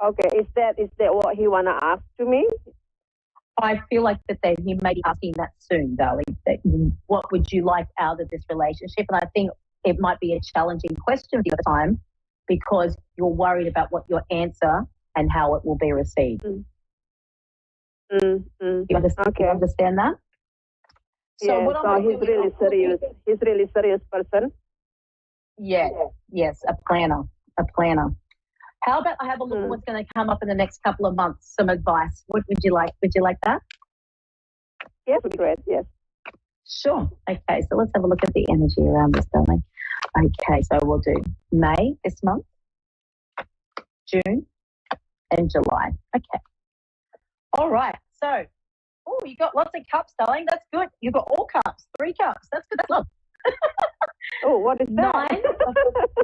Okay, is that what he wanna ask to me? I feel like that he may be asking that soon, darling. That what would you like out of this relationship? And I think it might be a challenging question for you at the time because you're worried about what your answer and how it will be received. You understand that? So he's really serious. He's really serious person. Yeah. Yes, a planner. How about I have a look at what's going to come up in the next couple of months? Some advice. What would you like? Would you like that? Yes, would be great. Yes. Sure. Okay. So let's have a look at the energy around this, darling. Okay. So we'll do May this month, June, and July. Okay. All right. So, you got lots of cups, darling. That's good. You've got all cups, 3 cups. That's good. That's love. What is that?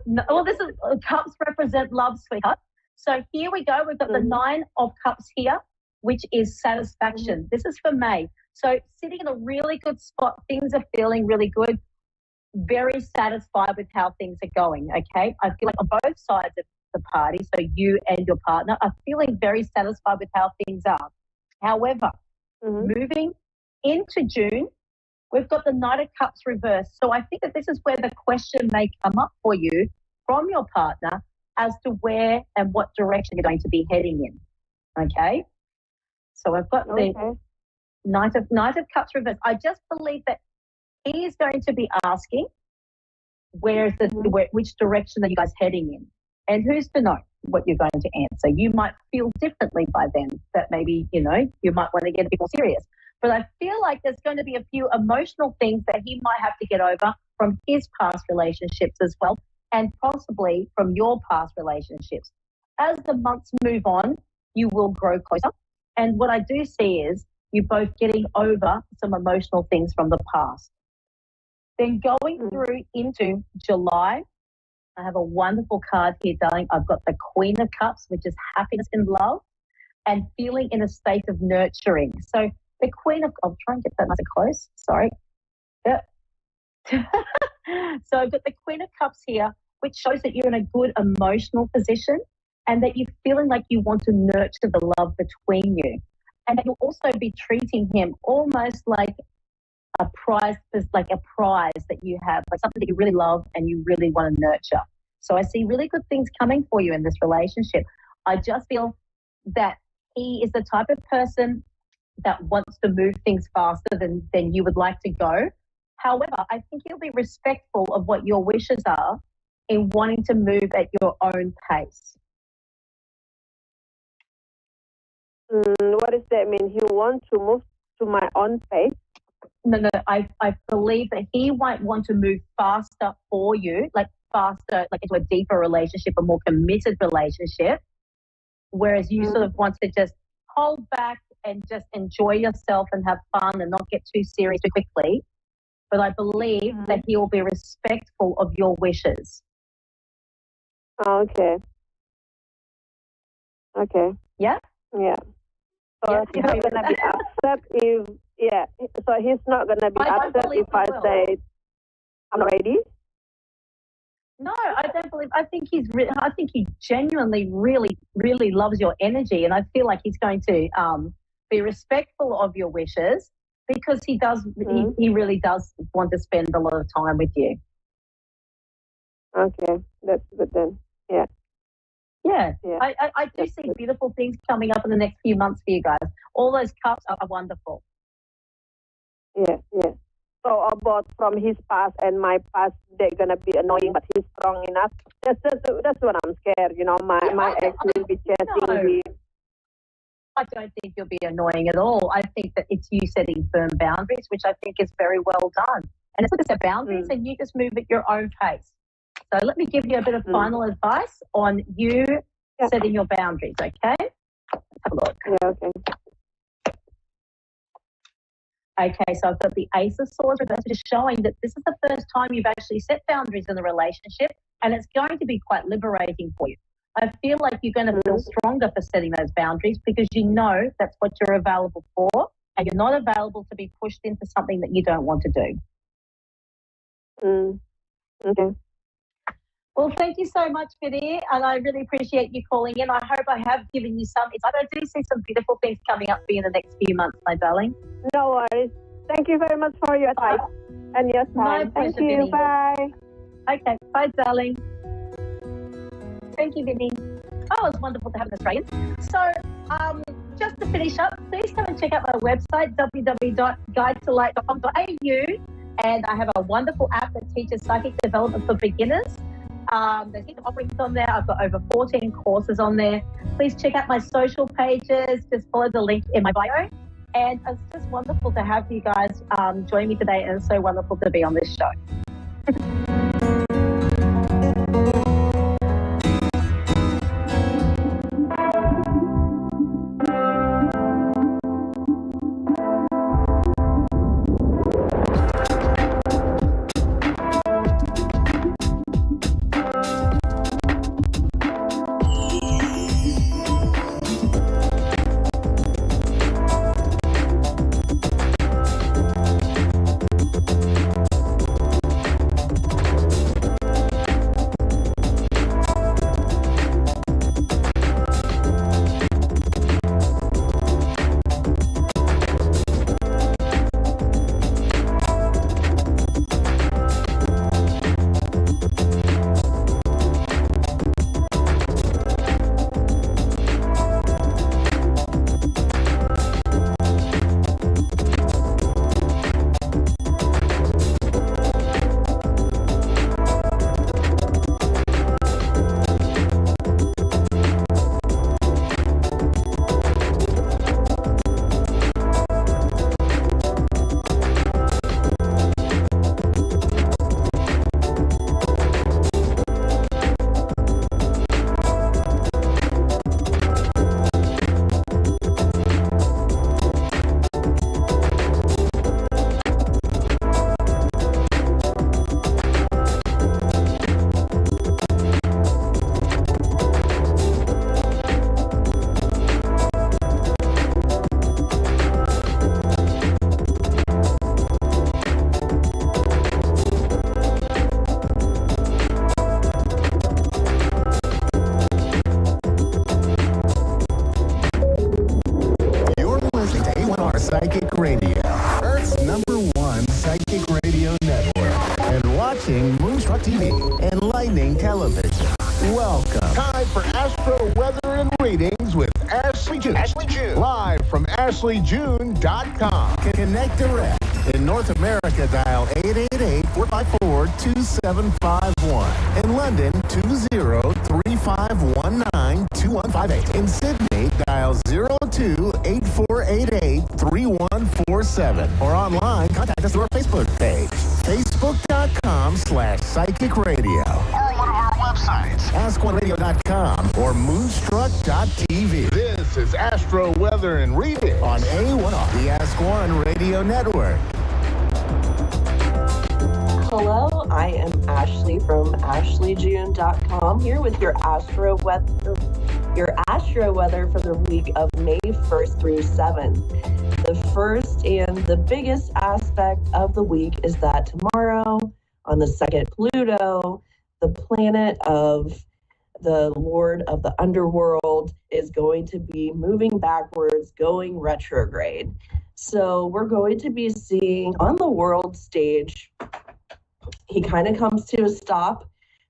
9. This is cups represent love, sweetheart. So here we go. We've got the 9 of cups here, which is satisfaction. This is for May. So sitting in a really good spot. Things are feeling really good. Very satisfied with how things are going. Okay. I feel like on both sides of the party, so you and your partner are feeling very satisfied with how things are. However, moving into June, we've got the Knight of Cups reversed. So I think that this is where the question may come up for you from your partner as to where and what direction you're going to be heading in. Okay? So I've got the Knight of Cups reversed. I just believe that he is going to be asking which direction are you guys heading in? And who's to know what you're going to answer? You might feel differently by then, that maybe, you might want to get a bit more serious. But I feel like there's going to be a few emotional things that he might have to get over from his past relationships as well, and possibly from your past relationships. As the months move on, you will grow closer. And what I do see is you both getting over some emotional things from the past. Then going through into July, I have a wonderful card here, darling. I've got the Queen of Cups, which is happiness and love and feeling in a state of nurturing. So the Queen of, I'll try and get that nice and close. Sorry. Yep. So I've got the Queen of Cups here, which shows that you're in a good emotional position and that you're feeling like you want to nurture the love between you. And that you'll also be treating him almost like a prize that you have, like something that you really love and you really want to nurture. So I see really good things coming for you in this relationship. I just feel that he is the type of person that wants to move things faster than you would like to go. However, I think he'll be respectful of what your wishes are in wanting to move at your own pace. What does that mean? He wants to move to my own pace? No, I believe that he might want to move faster for you, like faster, like into a deeper relationship, a more committed relationship, whereas you sort of want to just hold back and just enjoy yourself and have fun and not get too serious too quickly. But I believe that he will be respectful of your wishes. Okay. Yeah? Yeah. So he's not going to be upset if, so he's not going to be upset if I say, I'm ready? No, I don't believe, I think he genuinely really, really loves your energy. And I feel like he's going to be respectful of your wishes because he does, he really does want to spend a lot of time with you. Okay, that's good then. Yeah. Yeah. I do see beautiful things coming up in the next few months for you guys. All those cups are wonderful. Yeah. So about from his past and my past, they're gonna be annoying, but he's strong enough. That's what I'm scared. You know, my ex will be chasing me. I don't think you'll be annoying at all. I think that it's you setting firm boundaries, which I think is very well done. And it's good to set boundaries, and you just move at your own pace. So let me give you a bit of final advice on you setting your boundaries, okay? Let's have a look. Yeah, okay. Okay, so I've got the Ace of Swords reversed, which is showing that this is the first time you've actually set boundaries in the relationship, and it's going to be quite liberating for you. I feel like you're going to feel stronger for setting those boundaries because you know that's what you're available for, and you're not available to be pushed into something that you don't want to do. Okay. Well, thank you so much, Vinny, and I really appreciate you calling in. I hope I have given you some insight. I do see some beautiful things coming up for you in the next few months, my darling. No worries. Thank you very much for your advice and your time. My pleasure, Thank you. Vinny. Bye. Okay. Bye, darling. Thank you, Vinny. Oh, it's wonderful to have an Australian. So, just to finish up, please come and check out my website, www.guidetolight.com.au, and I have a wonderful app that teaches psychic development for beginners. There's heaps of offerings on there. I've got over 14 courses on there. Please check out my social pages. Just follow the link in my bio. And it's just wonderful to have you guys join me today, and it's so wonderful to be on this show. AshleyJune.com. Connect direct. In North America, dial 888-454-2751. In London, 20-3519-2158. In Sydney, dial 02-8488-3147. Or online, contact us through our Facebook page, facebook.com/Psychic Radio. Or one of our websites, ask1radio.com or moonstruck.tv. This is Astro Weather and Reading on A1R, the Ask One Radio Network. Hello, I am Ashley from AshleyJune.com here with your Astro Weather for the week of May 1st through 7th. The first and the biggest aspect of the week is that tomorrow, on the 2nd, Pluto, the planet of the Lord of the Underworld, is going to be moving backwards, going retrograde. So we're going to be seeing on the world stage, he kind of comes to a stop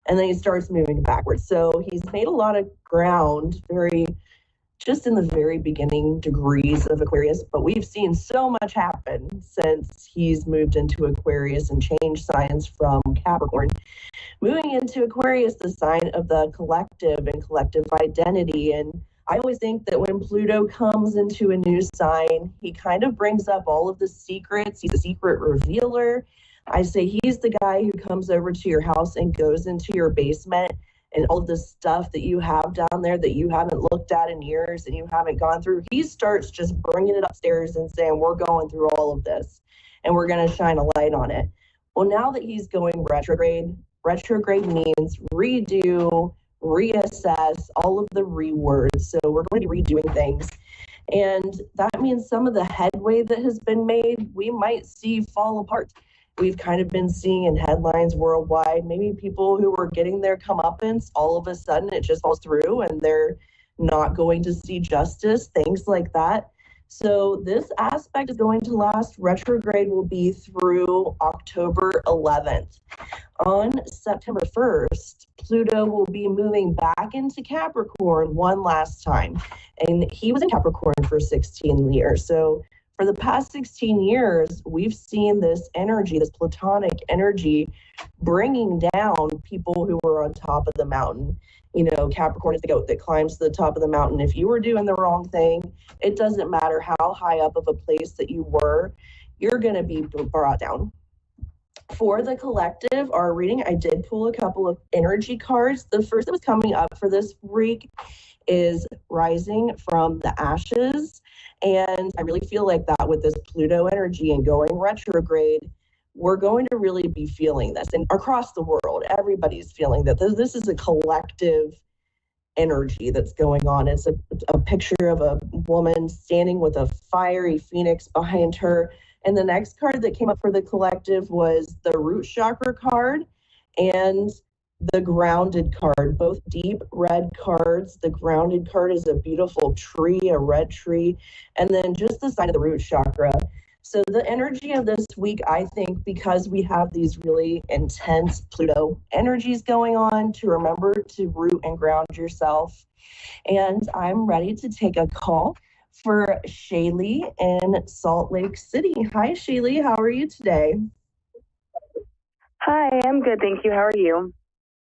and then he starts moving backwards. So he's made a lot of ground just in the very beginning degrees of Aquarius, but we've seen so much happen since he's moved into Aquarius and changed signs from Capricorn. Moving into Aquarius, the sign of the collective and collective identity. And I always think that when Pluto comes into a new sign, he kind of brings up all of the secrets. He's a secret revealer. I say he's the guy who comes over to your house and goes into your basement and all of the stuff that you have down there that you haven't looked at in years and you haven't gone through. He starts just bringing it upstairs and saying, we're going through all of this and we're going to shine a light on it. Well, now that he's going retrograde means redo, reassess, all of the rewords. So we're going to be redoing things. And that means some of the headway that has been made, we might see fall apart. We've kind of been seeing in headlines worldwide, maybe people who were getting their comeuppance, all of a sudden it just falls through and they're not going to see justice, things like that. So this aspect is going to last. Retrograde will be through October 11th. On September 1st, Pluto will be moving back into Capricorn one last time. And he was in Capricorn for 16 years. So for the past 16 years, we've seen this energy, this Plutonic energy, bringing down people who were on top of the mountain. You know, Capricorn is the goat that climbs to the top of the mountain. If you were doing the wrong thing, it doesn't matter how high up of a place that you were, you're going to be brought down. For the collective, our reading, I did pull a couple of energy cards. The first that was coming up for this week is Rising from the Ashes. And I really feel like that with this Pluto energy and going retrograde, we're going to really be feeling this. And across the world, everybody's feeling that this is a collective energy that's going on. It's a picture of a woman standing with a fiery phoenix behind her. And the next card that came up for the collective was the root chakra card and the grounded card, both deep red cards. The grounded card is a beautiful tree, a red tree, and then just the sign of the root chakra. So the energy of this week, I think, because we have these really intense Pluto energies going on, to remember to root and ground yourself. And I'm ready to take a call for Shaylee in Salt Lake City. Hi, Shaylee. How are you today? Hi, I'm good. Thank you. How are you?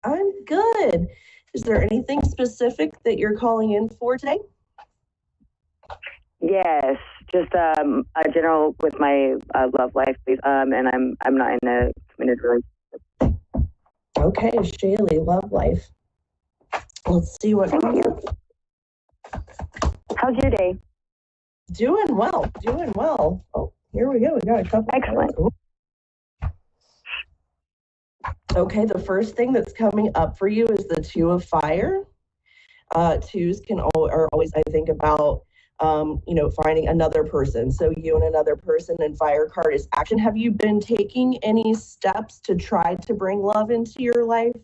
I'm good. Is there anything specific that you're calling in for today? Yes, just a general with my love life, please. And I'm not in a committed relationship. Okay, Shaylee, love life. Let's see what comes up. How's your day? Doing well. Oh, here we go. We got a couple. Excellent. Okay, the first thing that's coming up for you is the Two of Fire. Twos are always, I think, about finding another person. So you and another person, and fire card is action. Have you been taking any steps to try to bring love into your life?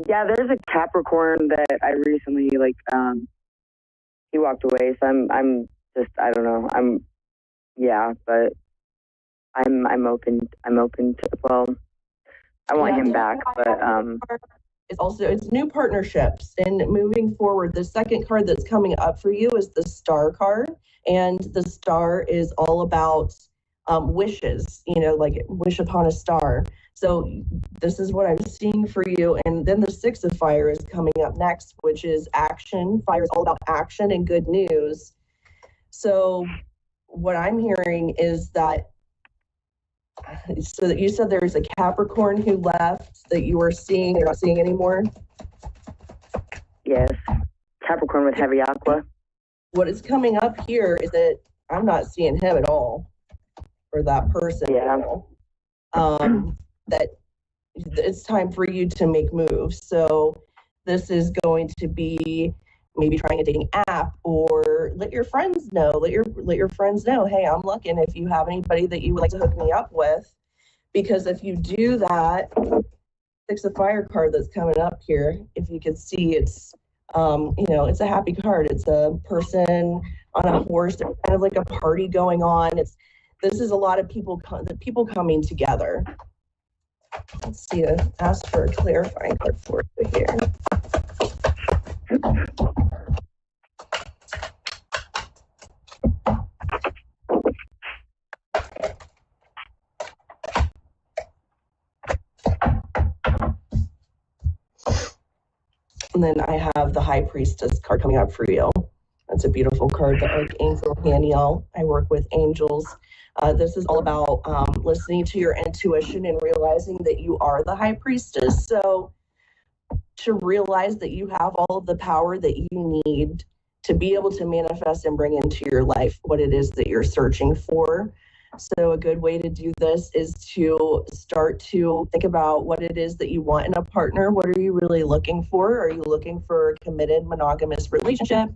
Yeah, there's a Capricorn that I recently he walked away. So I'm just, I don't know. But I'm open to, well, I want him back, but it's new partnerships and moving forward. The second card that's coming up for you is the Star card, and the Star is all about wishes, like wish upon a star. So this is what I'm seeing for you. And then the Six of Fire is coming up next, which is action. Fire is all about action and good news. So what I'm hearing is that, so that you said there's a Capricorn who left that you were seeing, you're not seeing anymore? Yes. Capricorn with heavy aqua. What is coming up here is that I'm not seeing him at all, or that person at all. That it's time for you to make moves. So this is going to be maybe trying a dating app, or let your friends know, let your friends know, hey, I'm looking if you have anybody that you would like to hook me up with. Because if you do that, Six of Fire card that's coming up here, if you can see, it's it's a happy card. It's a person on a horse, kind of like a party going on. This is a lot of people coming together. Let's see, ask for a clarifying card for you here. And then I have the High Priestess card coming up for you. That's a beautiful card, the Archangel Haniel. I work with angels. This is all about listening to your intuition and realizing that you are the High Priestess. So to realize that you have all of the power that you need to be able to manifest and bring into your life what it is that you're searching for. So a good way to do this is to start to think about what it is that you want in a partner. What are you really looking for? Are you looking for a committed monogamous relationship?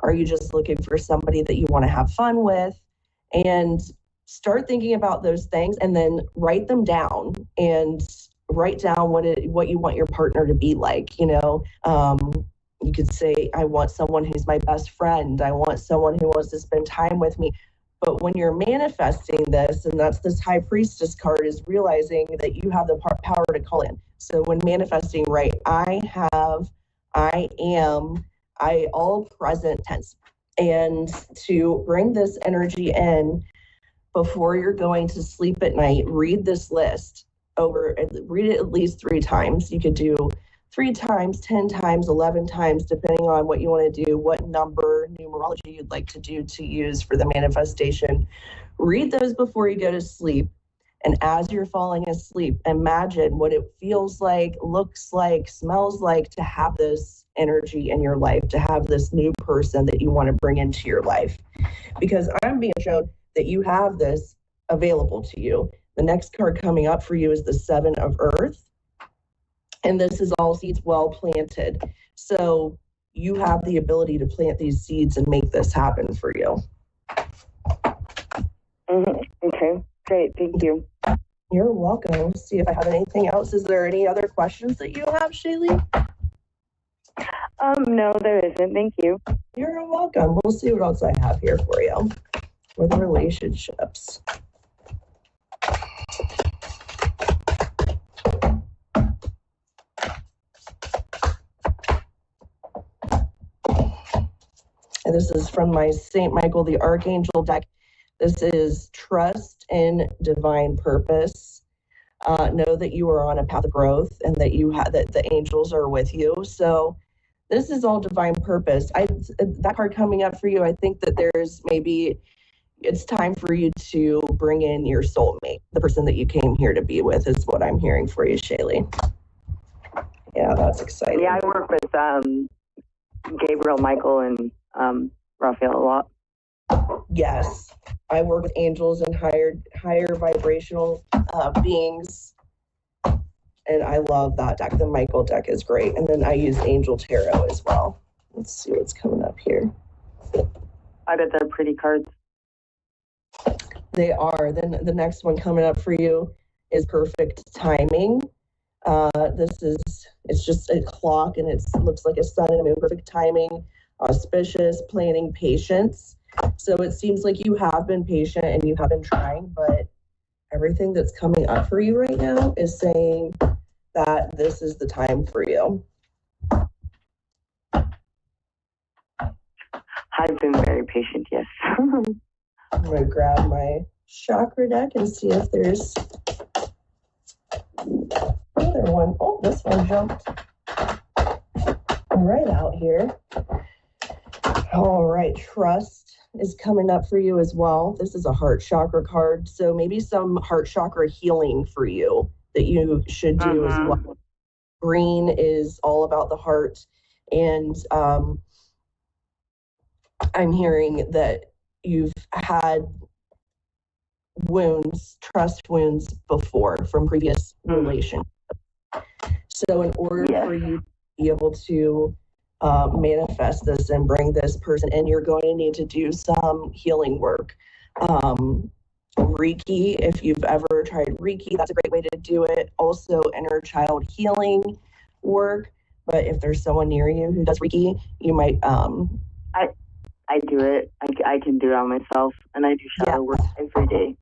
Are you just looking for somebody that you want to have fun with? And start thinking about those things and then write them down and write down what you want your partner to be like. You could say, I want someone who's my best friend. I want someone who wants to spend time with me. But when you're manifesting this, and that's this High Priestess card, is realizing that you have the power to call in. So when manifesting, right, I am, all present tense. And to bring this energy in before you're going to sleep at night, read this list read it at least 3 times. You could do 3 times, 10 times, 11 times, depending on what you want to do, what number numerology you'd like to use for the manifestation. Read those before you go to sleep. And as you're falling asleep, imagine what it feels like, looks like, smells like to have this energy in your life, to have this new person that you want to bring into your life. Because I'm being shown that you have this available to you. The next card coming up for you is the Seven of Earth. And this is all seeds well planted. So you have the ability to plant these seeds and make this happen for you. Okay, great. Thank you. You're welcome. Let's see if I have anything else. Is there any other questions that you have, Shaylee? No, there isn't. Thank you. You're welcome. We'll see what else I have here for you. For the relationships. And this is from my St. Michael the Archangel deck. This is trust in divine purpose. Know that you are on a path of growth and that that the angels are with you. So this is all divine purpose. That card coming up for you, I think that there's maybe it's time for you to bring in your soulmate, the person that you came here to be with, is what I'm hearing for you, Shaylee. Yeah, that's exciting. Yeah, I work with Gabriel, Michael, and Raphael a lot. Yes, I work with angels and higher vibrational beings, and I love that deck. The Michael deck is great, and then I use Angel Tarot as well. Let's see what's coming up here. I bet they're pretty cards. They are. Then the next one coming up for you is perfect timing. It's just a clock, and it looks like a sun and a moon. Perfect timing, auspicious, planning, patience. So it seems like you have been patient and you have been trying, but everything that's coming up for you right now is saying that this is the time for you. I've been very patient, yes. I'm going to grab my chakra deck and see if there's another one. Oh, this one jumped right out here. All right, trust is coming up for you as well. This is a heart chakra card, so maybe some heart chakra healing for you that you should do as well. Green is all about the heart, and I'm hearing that you've had wounds, trust wounds before from previous relationships. So in order for you to be able to manifest this and bring this person in, you're going to need to do some healing work. Reiki, if you've ever tried Reiki, that's a great way to do it. Also inner child healing work. But if there's someone near you who does Reiki, you might I do it. I can do it on myself, and I do shadow work every day.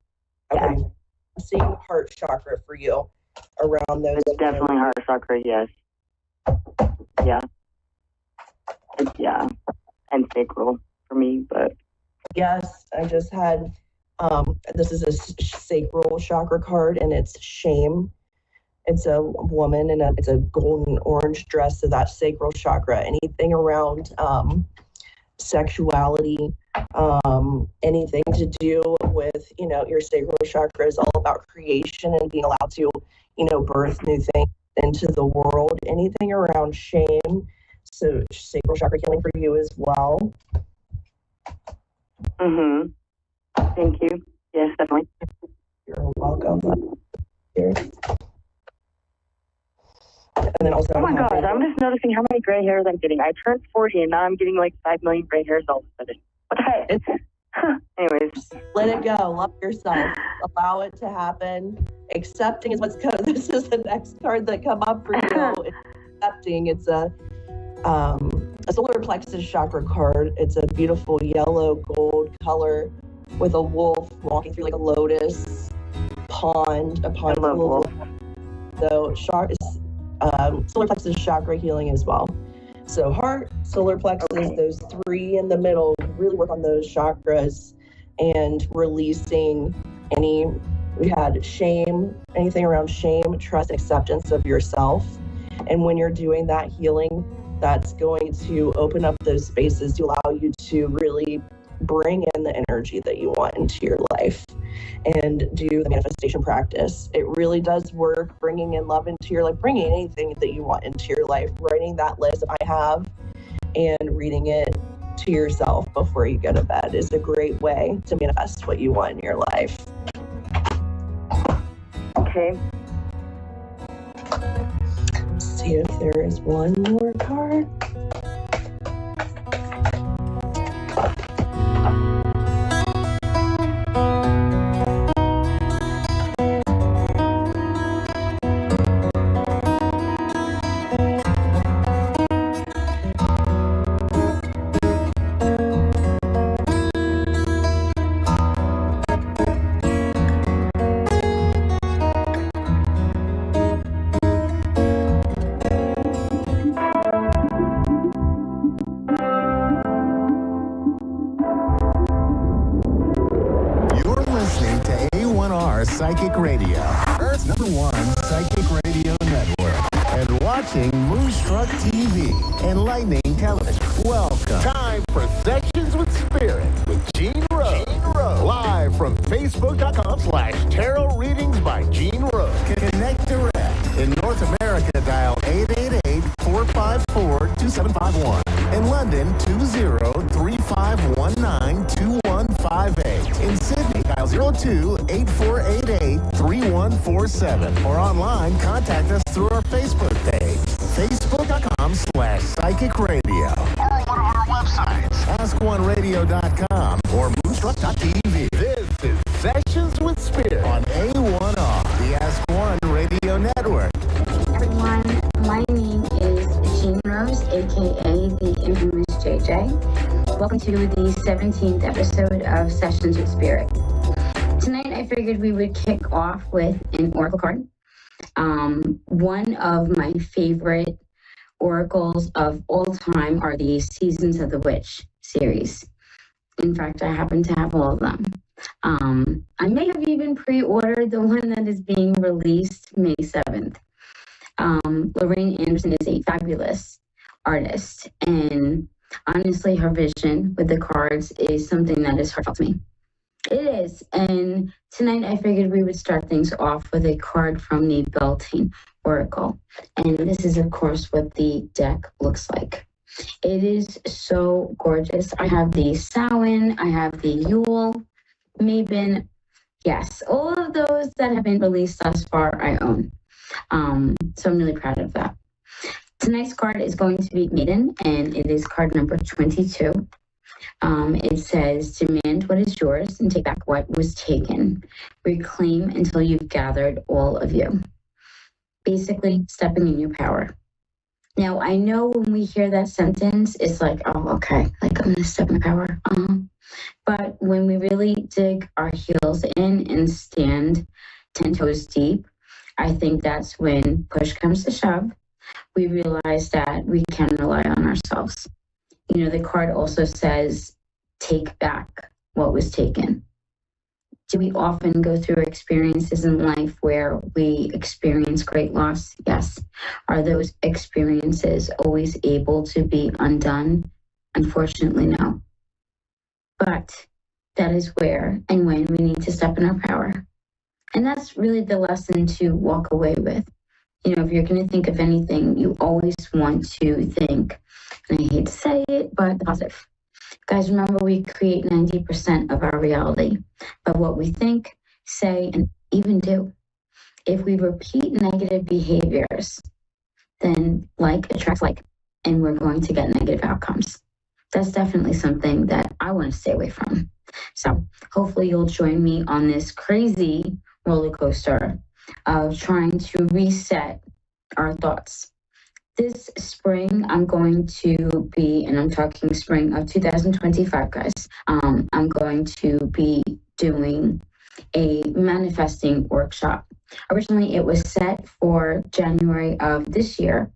Okay. I'm seeing heart chakra for you around those. It's definitely heart chakra, yes. Yeah. Yeah. And sacral for me, but. Yes, I just had, this is a sacral chakra card, and it's shame. It's a woman, and it's a golden orange dress, so that's sacral chakra. Anything around sexuality, anything to do with, your sacral chakra is all about creation and being allowed to, birth new things into the world. Anything around shame, so sacral chakra healing for you as well. Thank you. Yes, definitely. You're welcome. Here. And then also, oh my gosh, I'm just noticing how many gray hairs I'm getting. I turned 40 and now I'm getting like 5 million gray hairs all of a sudden. What the heck? Anyways. Let it go. Love yourself. Allow it to happen. Accepting is what's good. This is the next card that come up for you. It's accepting. It's a solar plexus chakra card. It's a beautiful yellow gold color with a wolf walking through like a lotus pond. A pond full of wolf. So solar plexus chakra healing as well. So heart, solar plexus, those three in the middle, really work on those chakras and releasing we had shame, anything around shame, trust, acceptance of yourself. And when you're doing that healing, that's going to open up those spaces to allow you to really bring in the energy that you want into your life and do the manifestation practice. It really does work, bringing in love into your life, bringing anything that you want into your life, writing that list I have and reading it to yourself before you go to bed is a great way to manifest what you want in your life. Okay. Let's see if there is one more card. Psychic Radio, Earth's #1 psychic radio network, and watching Moonstruck TV and Lightning Television. Welcome. Time for Sessions with Spirit with Gene Rose. Live from Facebook.com/Tarot Readings by Gene Rose. Connect direct. In North America, dial 888-454-2751. In London, 20-3519-2158. In Sydney, dial 02-8488-3147. Or online, contact us through our Facebook page, Facebook.com/Psychic Radio. Or one of our websites, AskOneRadio.com or Moonstruck.tv. This is Sessions with Spirit on A1R, the Ask One Radio Network. Everyone, my name is Jean Rose, aka the infamous JJ. Welcome to the 17th episode of Sessions with Spirit. Tonight I figured we would kick off with an oracle card. One of my favorite oracles of all time are the Seasons of the Witch series. In fact, I happen to have all of them. I may have even pre-ordered the one that is being released May 7th. Lorraine Anderson is a fabulous artist, and honestly, her vision with the cards is something that is heartfelt to me. It is, and tonight I figured we would start things off with a card from the Beltane Oracle, and this is, of course, what the deck looks like. It is so gorgeous. I have the Samhain, I have the Yule, Mabon. Yes, all of those that have been released thus far, I own. So I'm really proud of that. Tonight's card is going to be Maiden, and it is card number 22. It says, demand what is yours and take back what was taken. Reclaim until you've gathered all of you. Basically, stepping in your power. Now, I know when we hear that sentence, it's like, oh, okay, like I'm gonna step in my power. But when we really dig our heels in and stand 10 toes deep, I think that's when push comes to shove. We realize that we can rely on ourselves. You know, the card also says, take back what was taken. Do we often go through experiences in life where we experience great loss? Yes. Are those experiences always able to be undone? Unfortunately, no. But that is where and when we need to step in our power. And that's really the lesson to walk away with. You know, if you're going to think of anything, you always want to think, and I hate to say it, but the positive. Guys, remember, we create 90% of our reality by what we think, say, and even do. If we repeat negative behaviors, then like attracts like, and we're going to get negative outcomes. That's definitely something that I want to stay away from. So hopefully you'll join me on this crazy roller coaster of trying to reset our thoughts. This spring, I'm going to be, and I'm talking spring of 2025, guys, I'm going to be doing a manifesting workshop. Originally, it was set for January of this year.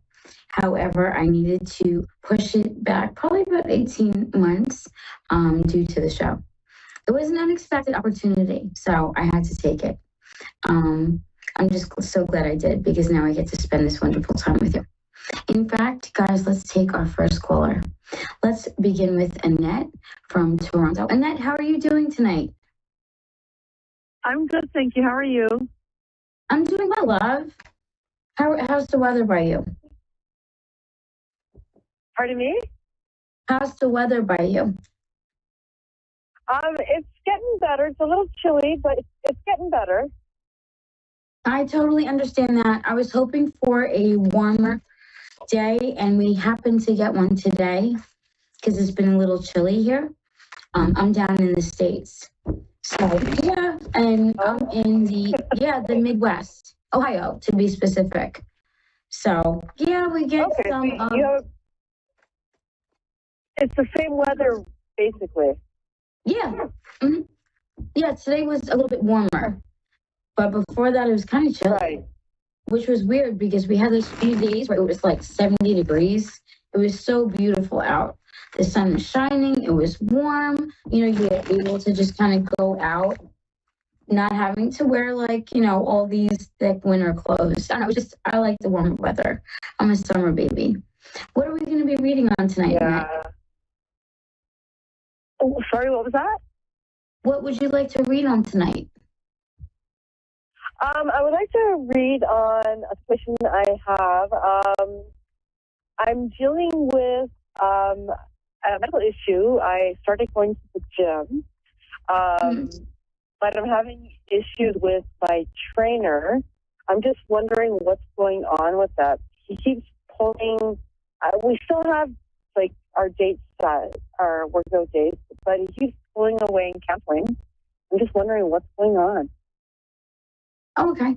However, I needed to push it back probably about 18 months due to the show. It was an unexpected opportunity, so I had to take it. I'm just so glad I did, because now I get to spend this wonderful time with you. In fact, guys, let's take our first caller. Let's begin with Annette from Toronto. Annette, how are you doing tonight? I'm good, thank you. How are you? I'm doing well, love. How's the weather by you? Pardon me? How's the weather by you? It's getting better. It's a little chilly, but it's getting better. I totally understand that. I was hoping for a warmer day, and we happened to get one today because it's been a little chilly here. I'm down in the States. So, yeah, and I'm in the Midwest, Ohio, to be specific. So, yeah, we get some... it's the same weather, basically. Yeah. Mm-hmm. Yeah, today was a little bit warmer. But before that, it was kind of chilly. Right. Which was weird because we had those few days where it was like 70 degrees. It was so beautiful out. The sun was shining. It was warm. You know, you were able to just kind of go out, not having to wear like, you know, all these thick winter clothes. And I like the warmer weather. I'm a summer baby. What are we going to be reading on tonight, Annette? Oh, sorry, what was that? What would you like to read on tonight? I would like to read on a question I have. I'm dealing with a medical issue. I started going to the gym, but I'm having issues with my trainer. I'm just wondering what's going on with that. He keeps pulling. We still have like our dates set, our workout dates, but he keeps pulling away and canceling. I'm just wondering what's going on. Oh, okay.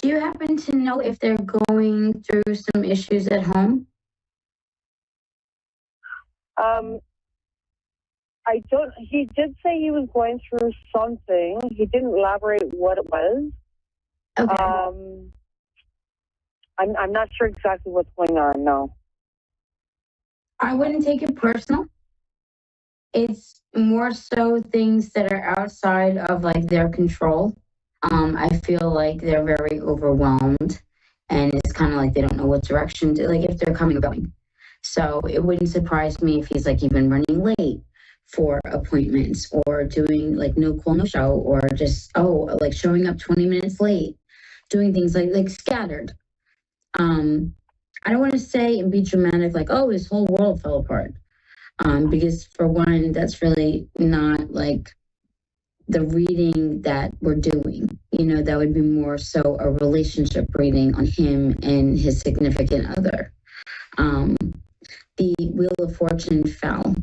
Do you happen to know if they're going through some issues at home? I don't. He did say he was going through something. He didn't elaborate what it was. Okay. I'm not sure exactly what's going on. No. I wouldn't take it personal. It's more so things that are outside of like their control. I feel like they're very overwhelmed, and it's kind of like they don't know what direction to, like if they're coming or going. So it wouldn't surprise me if he's like even running late for appointments or doing like no call, no show, or just like showing up 20 minutes late, doing things like scattered. I don't want to say and be dramatic like, oh, his whole world fell apart. Because for one, that's really not like the reading that we're doing. You know, that would be more so a relationship reading on him and his significant other. The Wheel of Fortune fell.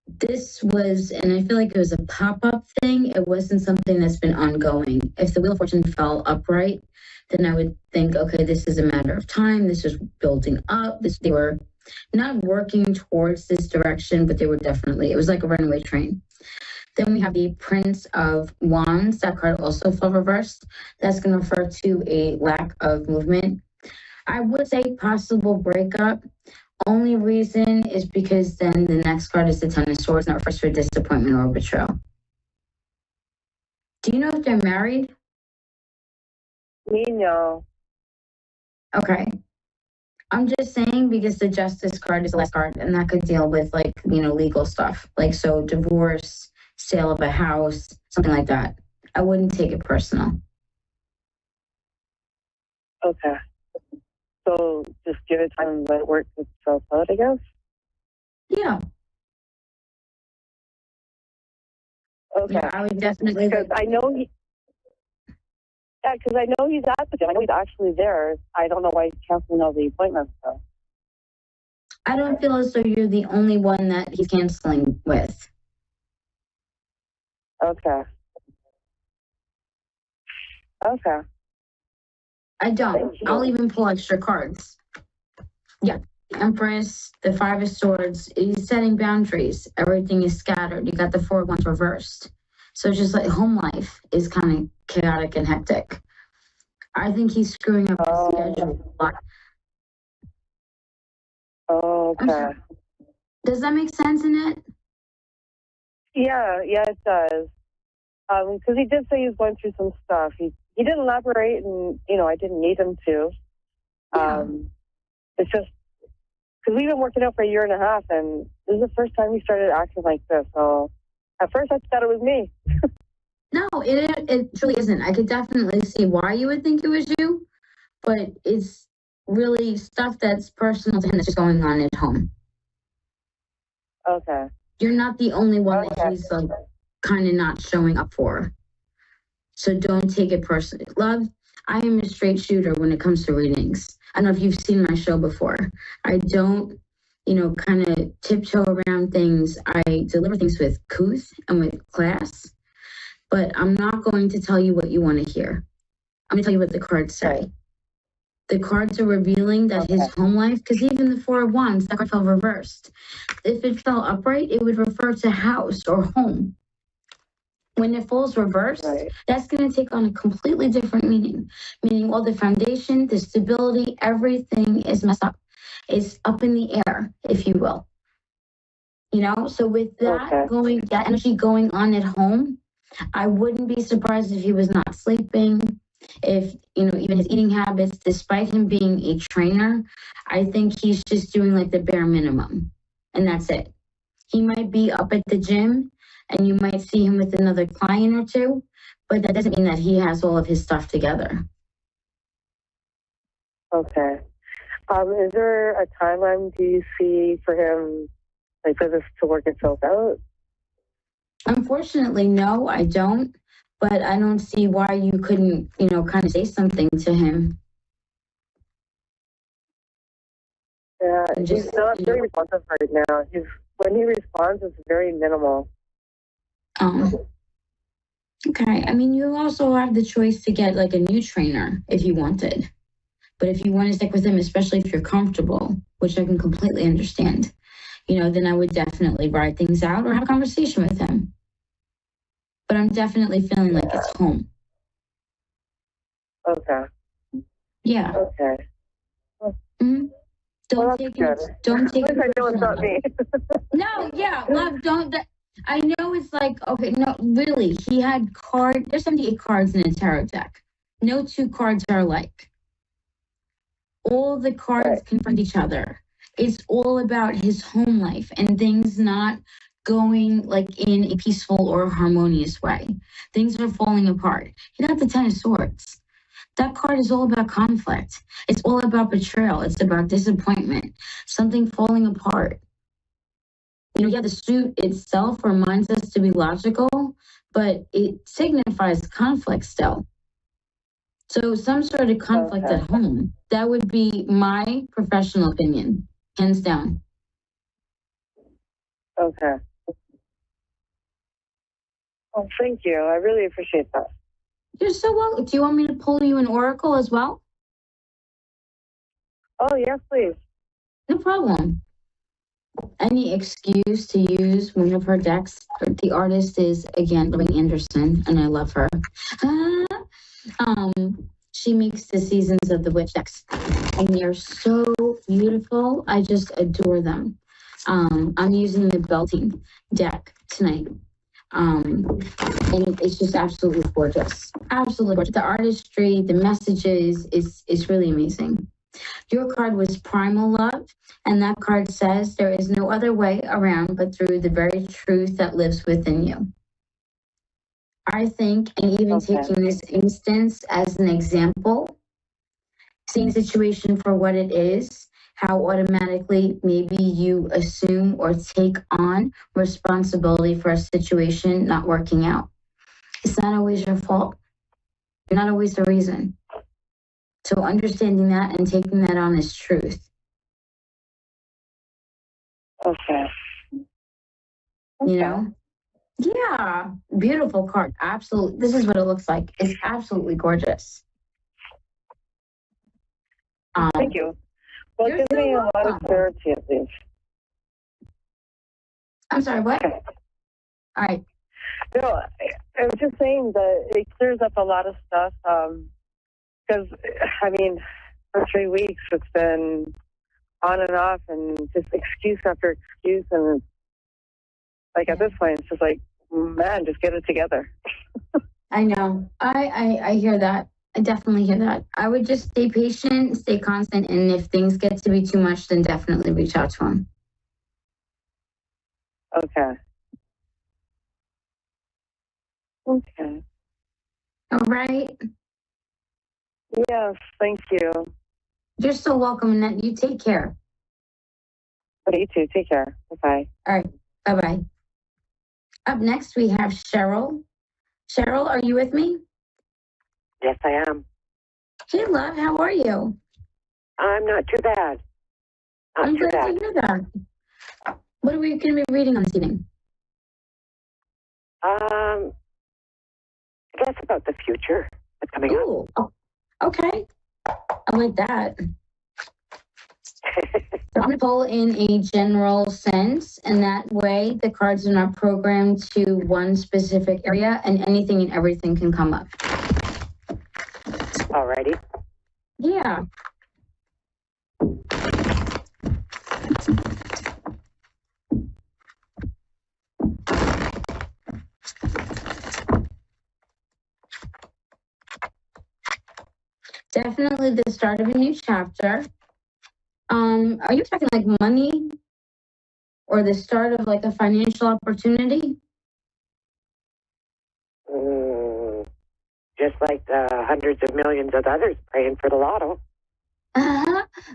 This was, and I feel like it was a pop-up thing. It wasn't something that's been ongoing. If the Wheel of Fortune fell upright, then I would think, okay, this is a matter of time. This is building up. They were not working towards this direction, but they were definitely, it was like a runaway train. Then we have the Prince of Wands. That card also fell reversed. That's going to refer to a lack of movement. I would say possible breakup. Only reason is because then the next card is the Ten of Swords, and that refers to a disappointment or betrayal. Do you know if they're married? Me, no. Okay. I'm just saying because the Justice card is the last card, and that could deal with like, legal stuff. Like, so divorce, sale of a house, something like that. I wouldn't take it personal. Okay. So just give it time and let it work itself out, I guess? Yeah. Okay. Yeah, I would definitely. Because I know he's at the gym. I know he's actually there. I don't know why he's canceling all the appointments, though. I don't feel as though you're the only one that he's canceling with. Okay. Okay. I don't. I'll even pull extra cards. Yeah. The Empress, the Five of Swords, he's setting boundaries. Everything is scattered. You got the Four of Wands reversed. So just like home life is kind of chaotic and hectic. I think he's screwing up his schedule a lot. Okay. Does that make sense, Annette? Yeah, it does. Because he did say he was going through some stuff. He didn't elaborate, and I didn't need him to. It's just because we've been working out for a year and a half, and this is the first time he started acting like this. So at first I thought it was me. No, it truly isn't. I could definitely see why you would think it was you, but it's really stuff that's personal to him that's just going on at home. Okay. You're not the only one that he's like kind of not showing up for. So don't take it personally. Love, I am a straight shooter when it comes to readings. I don't know if you've seen my show before. I don't, kind of tiptoe around things. I deliver things with couth and with class, but I'm not going to tell you what you want to hear. I'm going to tell you what the cards say. The cards are revealing that his home life, because even the Four of Wands, that card fell reversed. If it fell upright, it would refer to house or home. When it falls reversed, that's going to take on a completely different meaning. Meaning all the foundation, the stability, everything is messed up. It's up in the air, if you will. So with that that energy going on at home, I wouldn't be surprised if he was not sleeping, if, even his eating habits, despite him being a trainer, I think he's just doing like the bare minimum. And that's it. He might be up at the gym and you might see him with another client or two, but that doesn't mean that he has all of his stuff together. Okay. Is there a timeline do you see for him, for this to work itself out? Unfortunately, no, I don't. But I don't see why you couldn't, kind of say something to him. Yeah, he's not very responsive right now. When he responds, it's very minimal. Okay. I mean, you also have the choice to get like a new trainer if you wanted. But if you want to stick with him, especially if you're comfortable, which I can completely understand, then I would definitely ride things out or have a conversation with him. But I'm definitely feeling like it's home. Okay. Yeah. Okay. Mm-hmm. Don't take it. Don't take it. I know it's not me. No, yeah, love, don't. I know it's like, okay, no, really, he had there's 78 cards in a tarot deck. No two cards are alike. All the cards confront each other. It's all about his home life and things not going like in a peaceful or harmonious way. Things are falling apart. He got the 10 of Swords. That card is all about conflict. It's all about betrayal. It's about disappointment, something falling apart. The suit itself reminds us to be logical, but it signifies conflict still. So some sort of conflict at home. That would be my professional opinion, hands down. Okay. Well, thank you. I really appreciate that. You're so welcome. Do you want me to pull you an oracle as well? Oh, yes, please. No problem. Any excuse to use one of her decks. The artist is, again, Lorraine Anderson, and I love her. She makes the Seasons of the Witch decks, and they're so beautiful. I just adore them. I'm using the Belting deck tonight. And it's just absolutely gorgeous. Absolutely gorgeous. The artistry, the messages, is really amazing. Your card was Primal Love, and that card says there is no other way around but through the very truth that lives within you. I think, and even taking this instance as an example, seeing the situation for what it is, how automatically maybe you assume or take on responsibility for a situation not working out. It's not always your fault. You're not always the reason. So understanding that and taking that on as truth. Okay. Yeah, beautiful card. Absolutely. This is what it looks like. It's absolutely gorgeous. Thank you. Well, give me a lot of clarity at least. I'm sorry, what? Okay. All right. No, I was just saying that it clears up a lot of stuff. Because, for 3 weeks, it's been on and off and just excuse after excuse. And at this point, it's just like, man, just get it together. I know. I hear that. I definitely hear that. I would just stay patient, stay constant, and if things get to be too much, then definitely reach out to him. Okay. Okay. All right. Yes, thank you. You're so welcome, Annette. You take care. Okay, you too. Take care. Bye-bye. All right. Bye-bye. Up next, we have Cheryl. Cheryl, are you with me? Yes, I am. Hey, love. How are you? I'm not too bad. I'm glad to hear that. What are we going to be reading on this evening? I guess about the future that's coming up. Oh, okay. I like that. So I'm going to pull in a general sense, and that way the cards are not programmed to one specific area, and anything and everything can come up. Alrighty. Yeah. Definitely the start of a new chapter. Are you expecting like money or the start of like a financial opportunity? Just like the hundreds of millions of others praying for the lotto.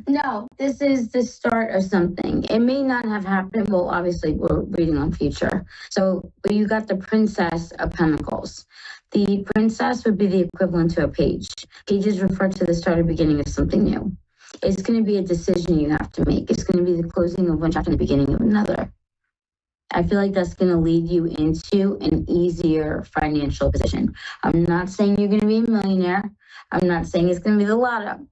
No, this is the start of something. It may not have happened. Well, obviously, we're reading on future. So, but you got the Princess of Pentacles. The princess would be the equivalent to a page. Pages refer to the start or beginning of something new. It's going to be a decision you have to make. It's going to be the closing of one chapter and the beginning of another. I feel like that's going to lead you into an easier financial position. I'm not saying you're going to be a millionaire. I'm not saying it's going to be the lotto,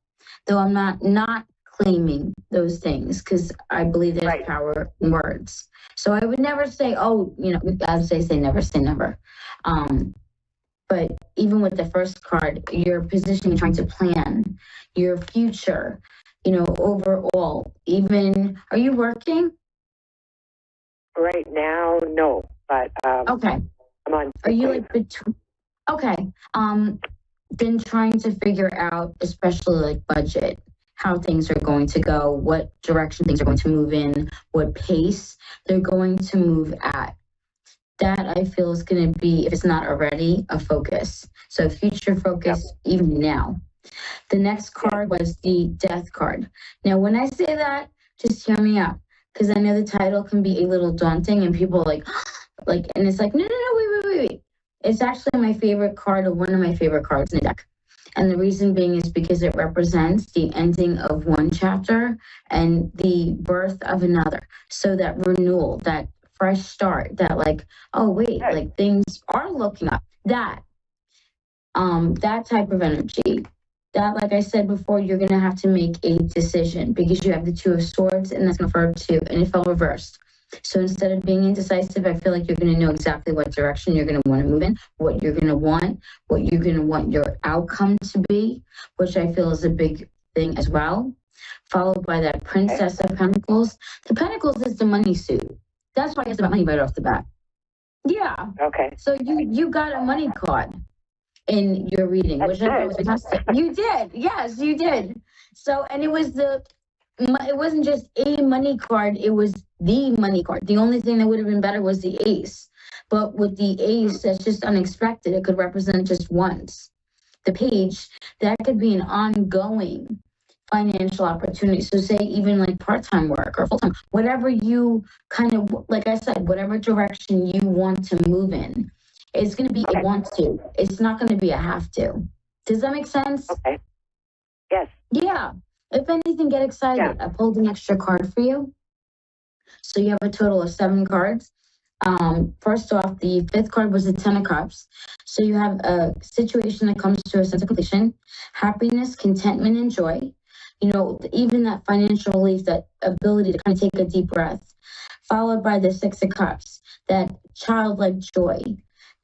though I'm not claiming those things because I believe there's power in words. So I would never say, oh, as they say, never say never. But even with the first card, you're positioning, trying to plan your future, overall. Even, are you working? Right now, no, but okay. I'm on. Are you like between? Okay. Then trying to figure out, especially like budget, how things are going to go, what direction things are going to move in, what pace they're going to move at. That I feel is going to be, if it's not already, a focus. So future focus, even now. The next card was the death card. Now, when I say that, just hear me out, because I know the title can be a little daunting, and people are like, and it's like, no, wait. It's actually my favorite card, or one of my favorite cards in the deck. And the reason being is because it represents the ending of one chapter and the birth of another. So that renewal, that fresh start, that like, oh wait, like things are looking up. That type of energy. That, like I said before, you're gonna have to make a decision because you have the Two of Swords, and that's gonna refer to, and it fell reversed. So instead of being indecisive, I feel like you're gonna know exactly what direction you're gonna want to move in, what you're gonna want, what you're gonna want your outcome to be, which I feel is a big thing as well. Followed by that Princess of Pentacles. The Pentacles is the money suit. That's why I asked about money right off the bat. Yeah. Okay. So you got a money card in your reading, which I thought was fantastic. You did. Yes, you did. So, and it wasn't just a money card, it was the money card. The only thing that would have been better was the ace. But with the ace, that's just unexpected. It could represent just once. The page, that could be an ongoing financial opportunity. So say even like part-time work or full-time, whatever you kind of, like I said, whatever direction you want to move in, it's going to be a want to. It's not going to be a have to. Does that make sense? Okay. Yes. Yeah. If anything, get excited. Yeah. I pulled an extra card for you. So you have a total of 7 cards. First off, the 5th card was the 10 of Cups. So you have a situation that comes to a sense of completion, happiness, contentment, and joy. Even that financial relief, that ability to kind of take a deep breath. Followed by the 6 of Cups, that childlike joy,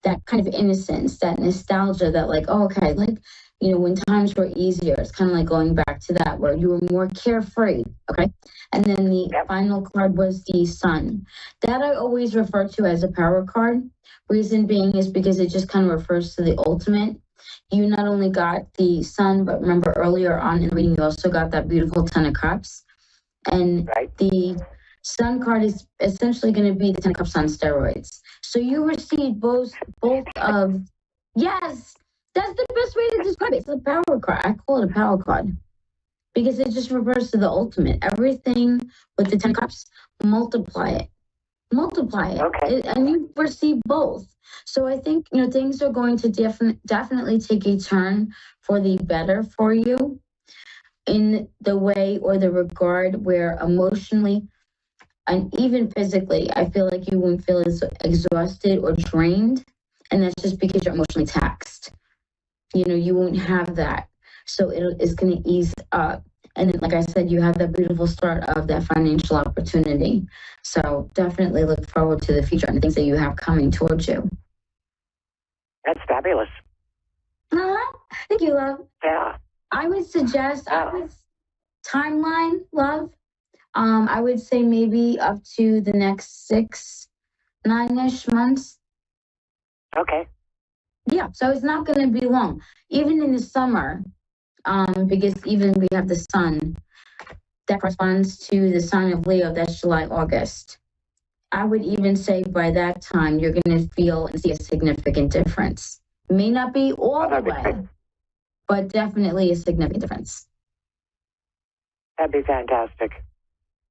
that kind of innocence, that nostalgia, that like, oh, okay, like, when times were easier, it's kind of like going back to that where you were more carefree, okay? And then the final card was the Sun. That I always refer to as a power card. Reason being is because it just kind of refers to the ultimate. You not only got the Sun, but remember earlier on in the reading, you also got that beautiful 10 of Cups. And the Sun card is essentially going to be the 10 of Cups on steroids. So you receive both of, yes, that's the best way to describe it. It's a power card. I call it a power card because it just refers to the ultimate. Everything with the 10 of Cups, multiply it. Okay. And you receive both. So I think, things are going to definitely take a turn for the better for you in the way or the regard where emotionally and even physically, I feel like you won't feel as exhausted or drained. And that's just because you're emotionally taxed. You won't have that. So it's going to ease up. And then, like I said, you have that beautiful start of that financial opportunity. So definitely look forward to the future and the things that you have coming towards you. That's fabulous. Thank you, love. Yeah. I would suggest, timeline, love. I would say maybe up to the next 9-ish months. Okay. Yeah, so it's not going to be long. Even in the summer, because even we have the Sun that corresponds to the sign of Leo, that's July, August. I would even say by that time, you're going to feel and see a significant difference. May not be all the way, but definitely a significant difference. That'd be fantastic.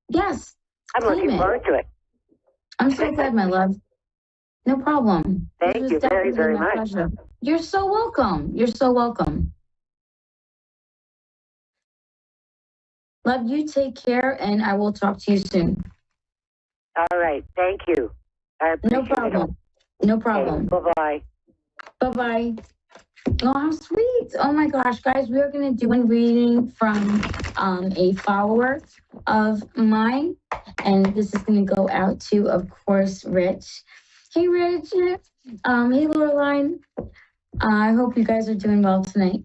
Yes. I'm looking forward to it. I'm so glad, my love. No problem. Thank you very, very much. Pleasure. You're so welcome. You're so welcome. Love, you take care, and I will talk to you soon. All right. Thank you. I appreciate No problem. No problem. Bye-bye. Bye-bye. Oh, how sweet. Oh my gosh, guys, we are going to do a reading from a follower of mine. And this is going to go out to, of course, Rich. Hey, Rich. Hey, Laureline. I hope you guys are doing well tonight.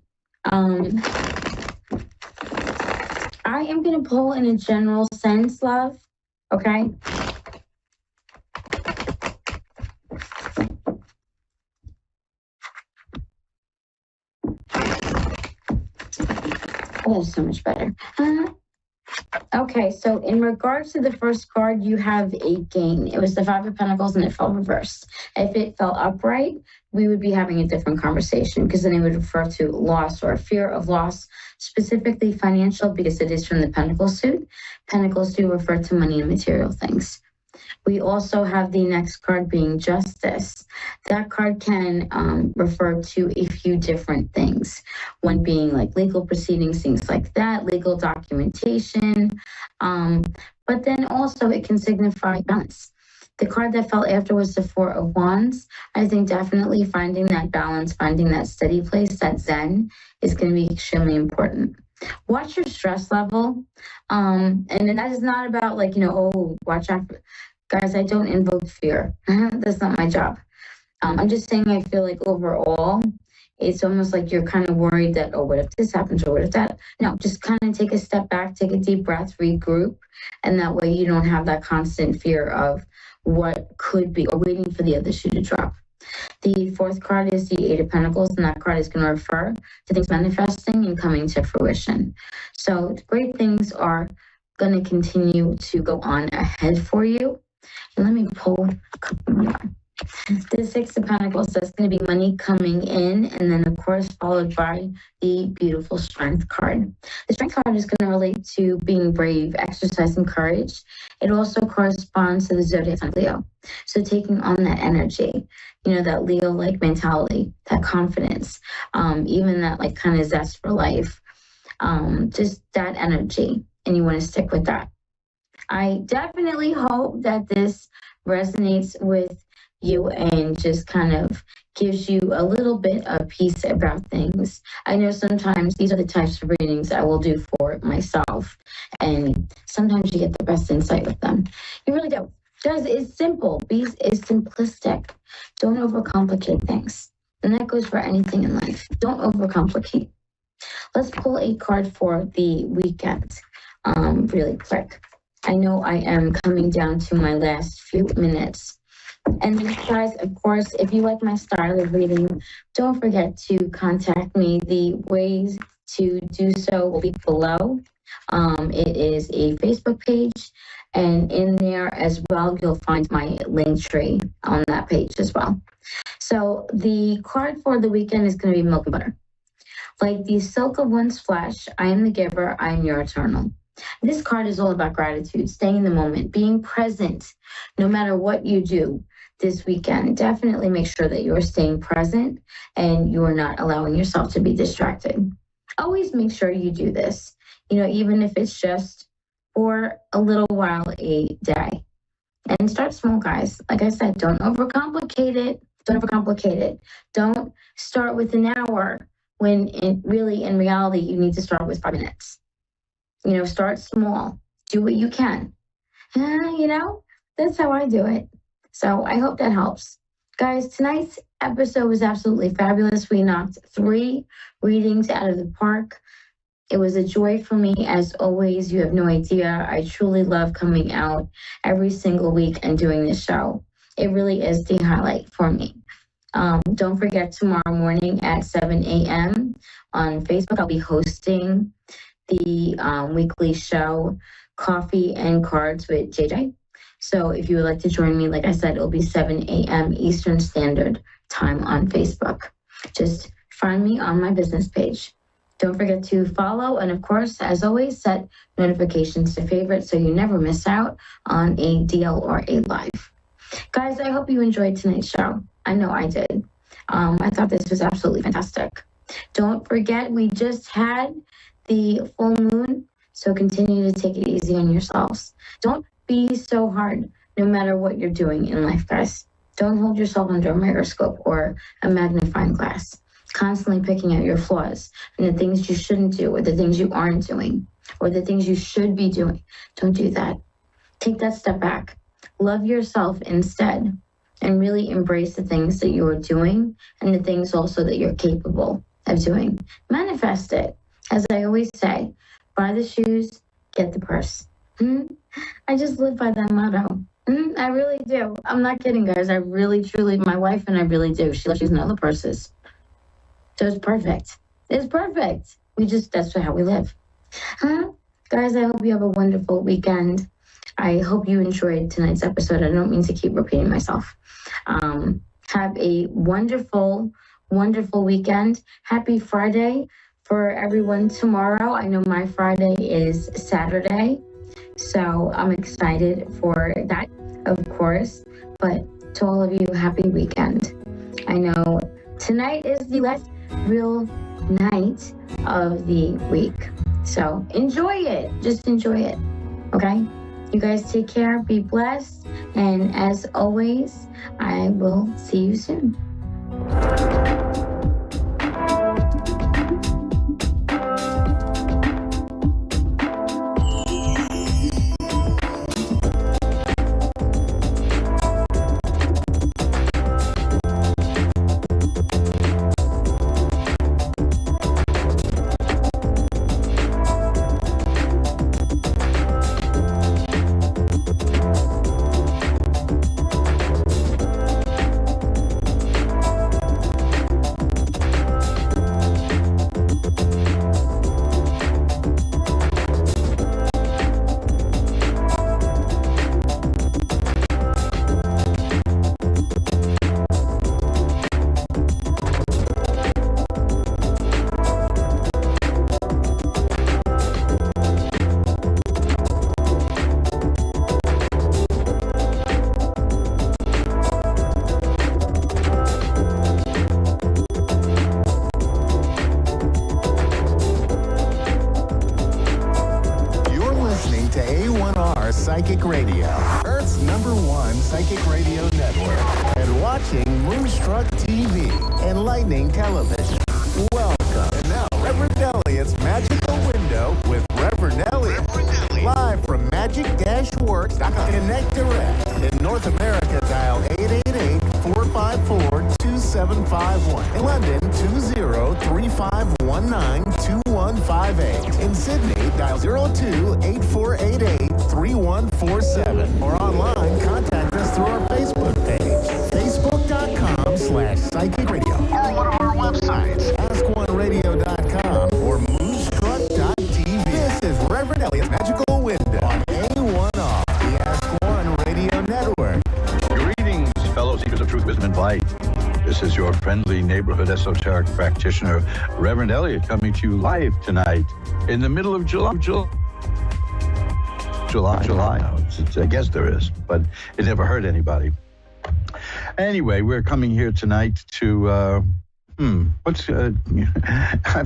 I am going to pull in a general sense, love. Okay? Oh, so much better. Okay, so in regards to the first card, you have a gain. It was the Five of Pentacles and it fell reversed. If it fell upright, we would be having a different conversation because then it would refer to loss or fear of loss, specifically financial, because it is from the Pentacle suit. Pentacles do refer to money and material things. We also have the next card being Justice. That card can refer to a few different things. One being like legal proceedings, things like that, legal documentation. But then also it can signify balance. The card that fell after was the Four of Wands. I think definitely finding that balance, finding that steady place, that zen, is going to be extremely important. Watch your stress level. And that is not about like, oh, watch out. Guys, I don't invoke fear. That's not my job. I'm just saying I feel like overall, it's almost like you're kind of worried that, oh, what if this happens or what if that? No, just kind of take a step back, take a deep breath, regroup. And that way you don't have that constant fear of what could be or waiting for the other shoe to drop. The fourth card is the Eight of Pentacles, and that card is going to refer to things manifesting and coming to fruition. So great things are going to continue to go on ahead for you. And let me pull a couple more. The Six of Pentacles, so it's going to be money coming in, and then of course followed by the beautiful Strength card. The Strength card is going to relate to being brave, exercising courage. It also corresponds to the zodiac sign Leo. So taking on that energy, that Leo-like mentality, that confidence, even that like kind of zest for life, just that energy, and you want to stick with that. I definitely hope that this resonates with you and just kind of gives you a little bit of peace about things. I know sometimes these are the types of readings I will do for myself, and sometimes you get the best insight with them. You really do. Guys, it's simple. It's simplistic. Don't overcomplicate things. And that goes for anything in life. Don't overcomplicate. Let's pull a card for the weekend really quick. I know I am coming down to my last few minutes. And guys, of course, if you like my style of reading, don't forget to contact me. The ways to do so will be below. It is a Facebook page, and in there as well, you'll find my link tree on that page as well. So the card for the weekend is going to be Milk and Butter. Like the silk of one's flesh, I am the giver, I am your eternal. This card is all about gratitude, staying in the moment, being present, no matter what you do this weekend. Definitely make sure that you're staying present and you're not allowing yourself to be distracted. Always make sure you do this, even if it's just for a little while a day. And start small, guys. Like I said, don't overcomplicate it. Don't overcomplicate it. Don't start with an hour when in reality, you need to start with 5 minutes. Start small, do what you can. That's how I do it. So I hope that helps. Guys, tonight's episode was absolutely fabulous. We knocked 3 readings out of the park. It was a joy for me, as always. You have no idea. I truly love coming out every single week and doing this show. It really is the highlight for me. Don't forget, tomorrow morning at 7 a.m. on Facebook, I'll be hosting the weekly show, Coffee and Cards with JJ. So if you would like to join me, like I said, it'll be 7 a.m. Eastern Standard Time on Facebook. Just find me on my business page. Don't forget to follow, and of course, as always, set notifications to favorite so you never miss out on a deal or a live. Guys, I hope you enjoyed tonight's show. I know I did. I thought this was absolutely fantastic. Don't forget, we just had the full moon, so continue to take it easy on yourselves. Don't be so hard. no matter what you're doing in life, guys. Don't hold yourself under a microscope or a magnifying glass, constantly picking out your flaws and the things you shouldn't do or the things you aren't doing or the things you should be doing. Don't do that. Take that step back. Love yourself instead and really embrace the things that you are doing and the things also that you're capable of doing. Manifest it. As I always say, buy the shoes, get the purse. I just live by that motto. I really do. I'm not kidding, guys. I really, truly, my wife and I really do. She loves using other purses. So it's perfect. It's perfect. That's how we live. Guys, I hope you have a wonderful weekend. I hope you enjoyed tonight's episode. I don't mean to keep repeating myself. Have a wonderful, wonderful weekend. Happy Friday for everyone tomorrow. I know my Friday is Saturday, so I'm excited for that, of course. But to all of you, happy weekend. I know tonight is the last real night of the week. So enjoy it. Just enjoy it. Okay? You guys take care. Be blessed. And as always, I will see you soon. A1R Psychic Radio, Earth's #1 psychic radio network, and watching Moonstruck TV, enlightening television. Welcome. And now, Reverend Elliot's Magical Window with Reverend Elliot. Live from magic-works.com. Connect direct. In North America, dial 888-454-2751. In London, 20-3519-2158. In Sydney, dial 02-8488-3147. Or online, contact us through our Facebook page, facebook.com/psychic radio. Or one of our websites, ask1radio.com or moonstruck.tv. This is Reverend Elliot's Magical Window on A1R, the Ask One Radio Network. Greetings, fellow seekers of truth, wisdom, and light. This is your friendly neighborhood esoteric practitioner, Reverend Elliot, coming to you live tonight in the middle of July. I guess there is, but it never hurt anybody. Anyway, we're coming here tonight to, I've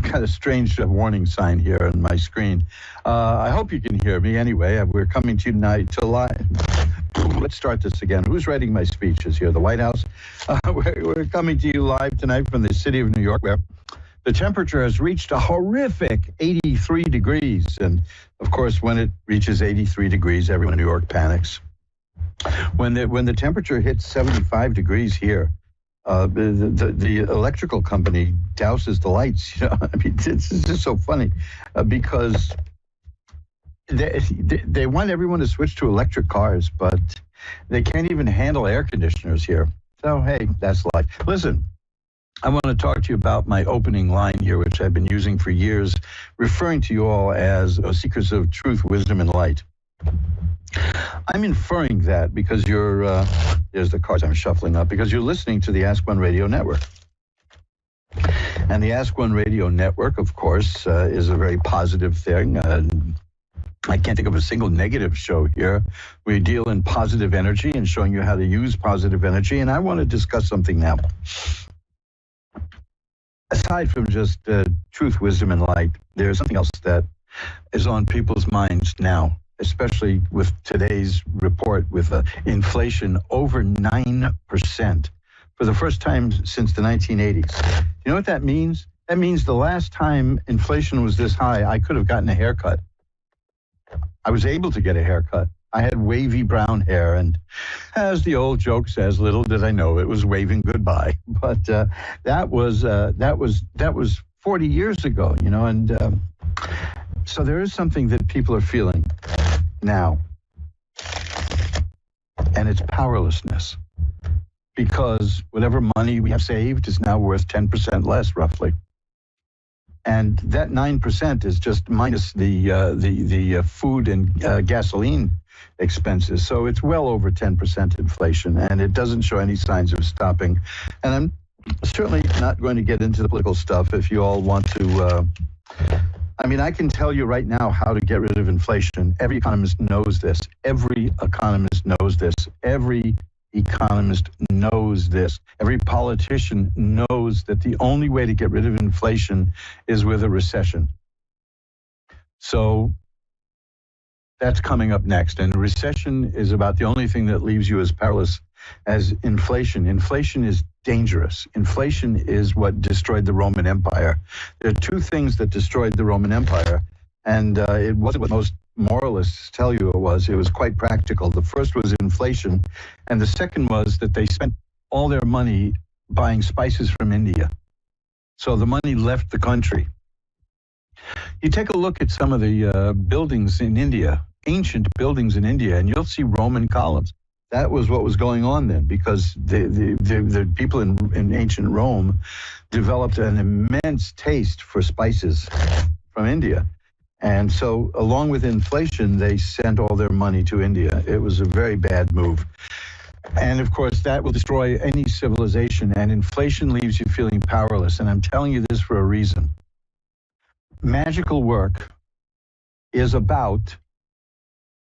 got a strange warning sign here on my screen. I hope you can hear me. Anyway, we're coming to you tonight to live. Let's start this again. Who's writing my speeches here? The White House? We're coming to you live tonight from the city of New York, where the temperature has reached a horrific 83 degrees. And, of course, when it reaches 83 degrees, everyone in New York panics. When the temperature hits 75 degrees here, the electrical company douses the lights. You know, I mean, it's just so funny because they want everyone to switch to electric cars, but they can't even handle air conditioners here. So, hey, that's life. Listen, I want to talk to you about my opening line here, which I've been using for years, referring to you all as seekers of truth, wisdom, and light. I'm inferring that because you're, there's the cards I'm shuffling up, because you're listening to the Ask One Radio Network. And the Ask One Radio Network, of course, is a very positive thing. I can't think of a single negative show here. We deal in positive energy and showing you how to use positive energy. And I want to discuss something now. Aside from just truth, wisdom, and light, there's something else that is on people's minds now. especially with today's report with inflation over 9% for the first time since the 1980s. You know what that means? That means the last time inflation was this high, I could have gotten a haircut. I was able to get a haircut. I had wavy brown hair, and as the old joke says, little did I know it was waving goodbye. But that was 40 years ago, you know, and so there is something that people are feeling now, and it's powerlessness, because whatever money we have saved is now worth 10% less, roughly. And that 9% is just minus the food and gasoline expenses. So it's well over 10% inflation, and it doesn't show any signs of stopping. And I'm certainly not going to get into the political stuff if you all want to. I mean, I can tell you right now how to get rid of inflation. Every economist knows this. Every economist knows this. Every economist knows this. Every politician knows that the only way to get rid of inflation is with a recession. So that's coming up next. And a recession is about the only thing that leaves you as powerless as inflation. Inflation is dangerous. Inflation is what destroyed the Roman Empire. There are two things that destroyed the Roman Empire, and it wasn't what most moralists tell you it was. It was quite practical. The first was inflation, and the second was that they spent all their money buying spices from India. So the money left the country. You take a look at some of the buildings in India, ancient buildings in India, and you'll see Roman columns. That was what was going on then, because the people in ancient Rome developed an immense taste for spices from India. And so along with inflation, they sent all their money to India. It was a very bad move. And of course, that will destroy any civilization, and inflation leaves you feeling powerless. And I'm telling you this for a reason. Magical work is about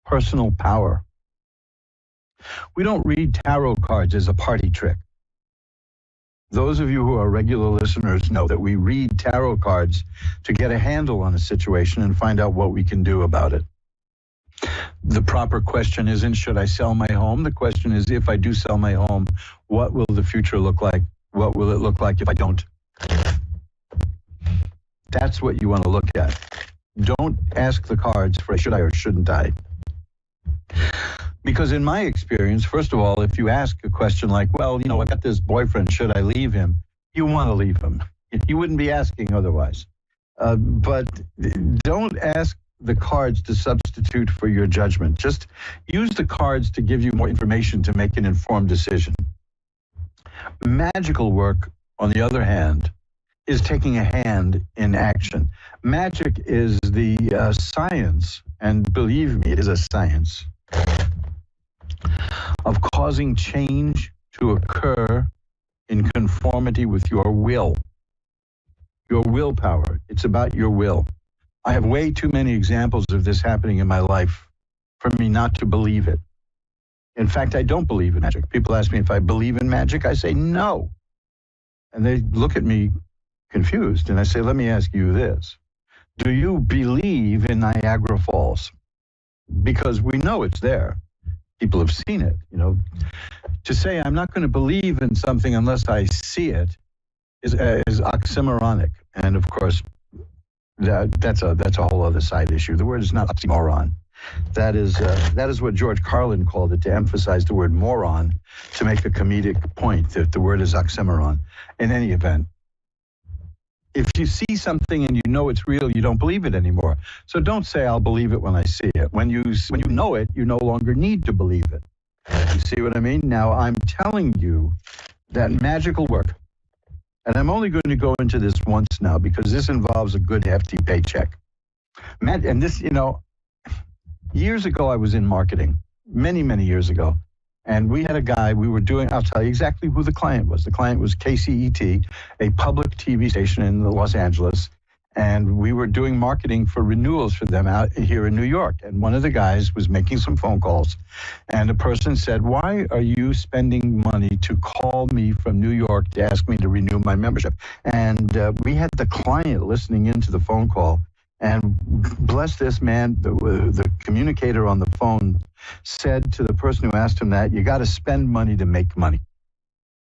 personal power. We don't read tarot cards as a party trick. Those of you who are regular listeners know that we read tarot cards to get a handle on a situation and find out what we can do about it. The proper question isn't, should I sell my home? The question is, if I do sell my home, what will the future look like? What will it look like if I don't? That's what you want to look at. Don't ask the cards for should I or shouldn't I? Because in my experience, first of all, if you ask a question like, well, you know, I got this boyfriend, should I leave him? You want to leave him. You wouldn't be asking otherwise. But don't ask the cards to substitute for your judgment. Just use the cards to give you more information to make an informed decision. Magical work, on the other hand, is taking a hand in action. Magic is the science, and believe me, it is a science, of causing change to occur in conformity with your will. Your willpower. It's about your will. I have way too many examples of this happening in my life for me not to believe it. In fact, I don't believe in magic. People ask me if I believe in magic. I say no. And they look at me confused. And I say, let me ask you this. Do you believe in Niagara Falls? Because we know it's there. People have seen it, you know. To say I'm not going to believe in something unless I see it is oxymoronic. And of course, that's a whole other side issue. The word is not oxymoron. That is what George Carlin called it, to emphasize the word moron, to make a comedic point that the word is oxymoron. In any event, if you see something and you know it's real, you don't believe it anymore. So don't say, I'll believe it when I see it. When you know it, you no longer need to believe it. You see what I mean? Now, I'm telling you that magical work, and I'm only going to go into this once now because this involves a good, hefty paycheck. And this, you know, years ago I was in marketing, many, many years ago. And we had a guy we were doing, I'll tell you exactly who the client was. The client was KCET, a public TV station in Los Angeles. And we were doing marketing for renewals for them out here in New York. And one of the guys was making some phone calls. And a person said, why are you spending money to call me from New York to ask me to renew my membership? And we had the client listening into the phone call. And bless this man, the communicator on the phone said to the person who asked him that, you got to spend money to make money.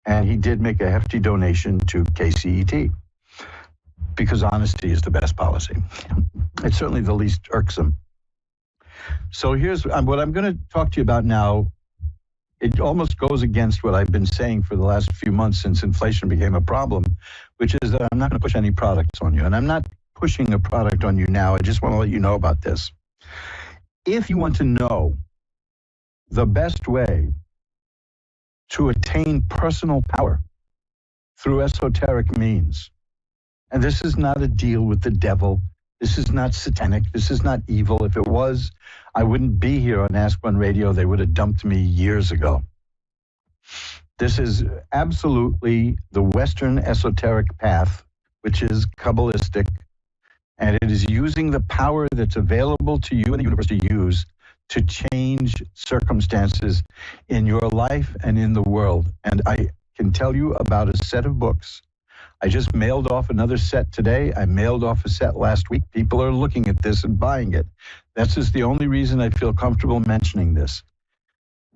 And he did make a hefty donation to KCET because honesty is the best policy. It's certainly the least irksome. So here's what I'm going to talk to you about now. It almost goes against what I've been saying for the last few months since inflation became a problem, which is that I'm not going to push any products on you. And I'm not pushing a product on you now. I just want to let you know about this. If you want to know the best way to attain personal power through esoteric means, and this is not a deal with the devil, this is not satanic, this is not evil. If it was, I wouldn't be here on Ask One Radio. They would have dumped me years ago. This is absolutely the Western esoteric path, which is Kabbalistic, and it is using the power that's available to you in the universe to use to change circumstances in your life and in the world. And I can tell you about a set of books. I just mailed off another set today. I mailed off a set last week. People are looking at this and buying it. That's just the only reason I feel comfortable mentioning this.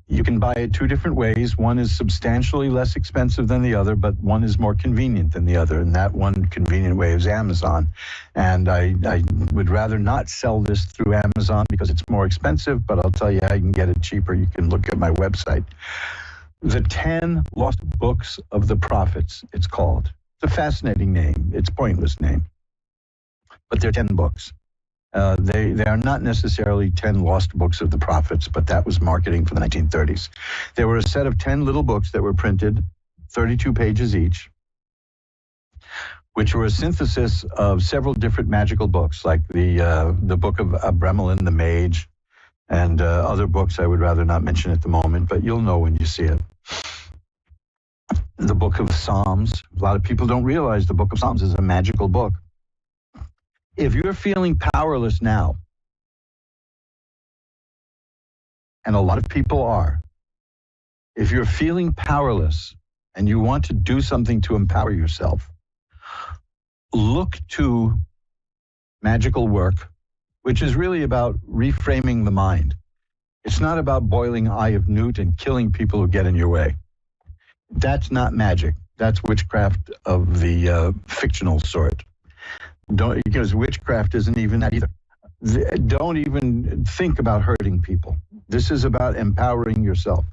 You can buy it two different ways. One is substantially less expensive than the other, but one is more convenient than the other. And that one convenient way is Amazon. And I would rather not sell this through Amazon because it's more expensive, but I'll tell you how you can get it cheaper. You can look at my website. The 10 Lost Books of the Prophets, it's called. It's a fascinating name. It's a pointless name. But they're 10 books. They are not necessarily 10 lost books of the prophets, but that was marketing for the 1930s. They were a set of 10 little books that were printed, 32 pages each, which were a synthesis of several different magical books, like the book of Bremelin the Mage, and other books I would rather not mention at the moment, but you'll know when you see it. The book of Psalms. A lot of people don't realize the book of Psalms is a magical book. If you're feeling powerless now, and a lot of people are, if you're feeling powerless and you want to do something to empower yourself, look to magical work, which is really about reframing the mind. It's not about boiling Eye of Newt and killing people who get in your way. That's not magic. That's witchcraft of the fictional sort. Because witchcraft isn't even that either. Don't even think about hurting people. This is about empowering yourself.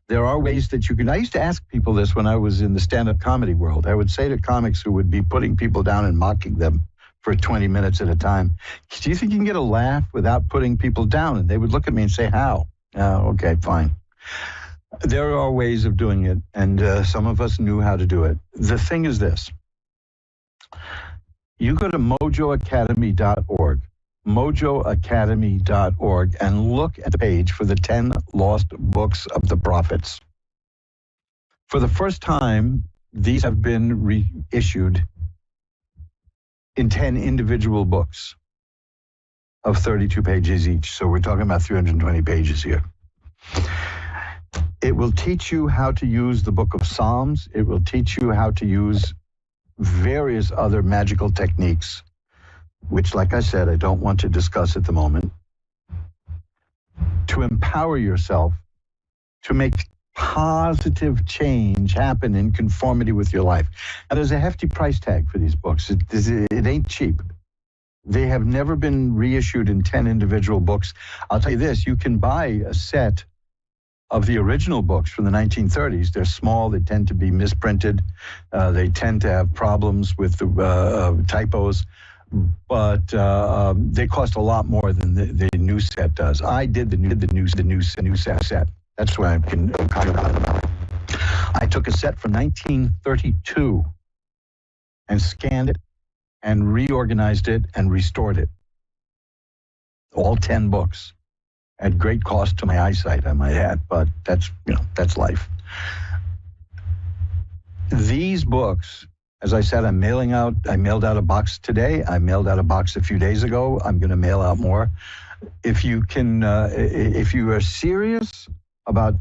There are ways that you can. I used to ask people this when I was in the stand-up comedy world. I would say to comics who would be putting people down and mocking them for 20 minutes at a time, do you think you can get a laugh without putting people down? And they would look at me and say, how? Okay, fine. There are ways of doing it, and some of us knew how to do it. The thing is this. You go to mojoacademy.org, mojoacademy.org, and look at the page for the 10 Lost Books of the Prophets. For the first time, these have been reissued in 10 individual books of 32 pages each. So we're talking about 320 pages here. It will teach you how to use the book of Psalms. It will teach you how to use various other magical techniques, which, like I said, I don't want to discuss at the moment, to empower yourself to make positive change happen in conformity with your life. Now, there's a hefty price tag for these books. It ain't cheap. They have never been reissued in 10 individual books. I'll tell you this, you can buy a set of the original books from the 1930s. They're small, they tend to be misprinted, they tend to have problems with the typos, but they cost a lot more than the new set does. I did the new set. That's what I can comment about. I took a set from 1932 and scanned it and reorganized it and restored it. All 10 books. At great cost to my eyesight, I might add, but that's life. These books, as I said, I mailed out a box today. I mailed out a box a few days ago. I'm going to mail out more. If you can, if you are serious about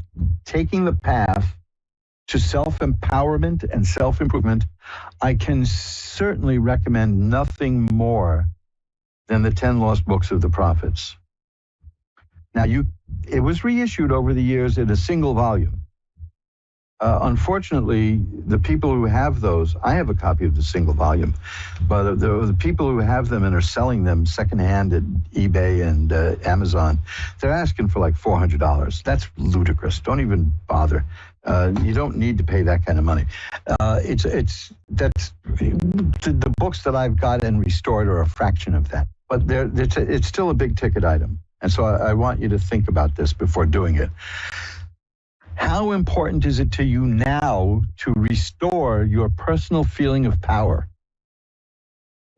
taking the path to self-empowerment and self-improvement, I can certainly recommend nothing more than the 10 Lost Books of the Prophets. Now, it was reissued over the years in a single volume. Unfortunately, the people who have those, I have a copy of the single volume, but the people who have them and are selling them secondhand at eBay and Amazon, they're asking for like $400. That's ludicrous. Don't even bother. You don't need to pay that kind of money. The books that I've got and restored are a fraction of that, but it's still a big ticket item. And so I want you to think about this before doing it. How important is it to you now to restore your personal feeling of power?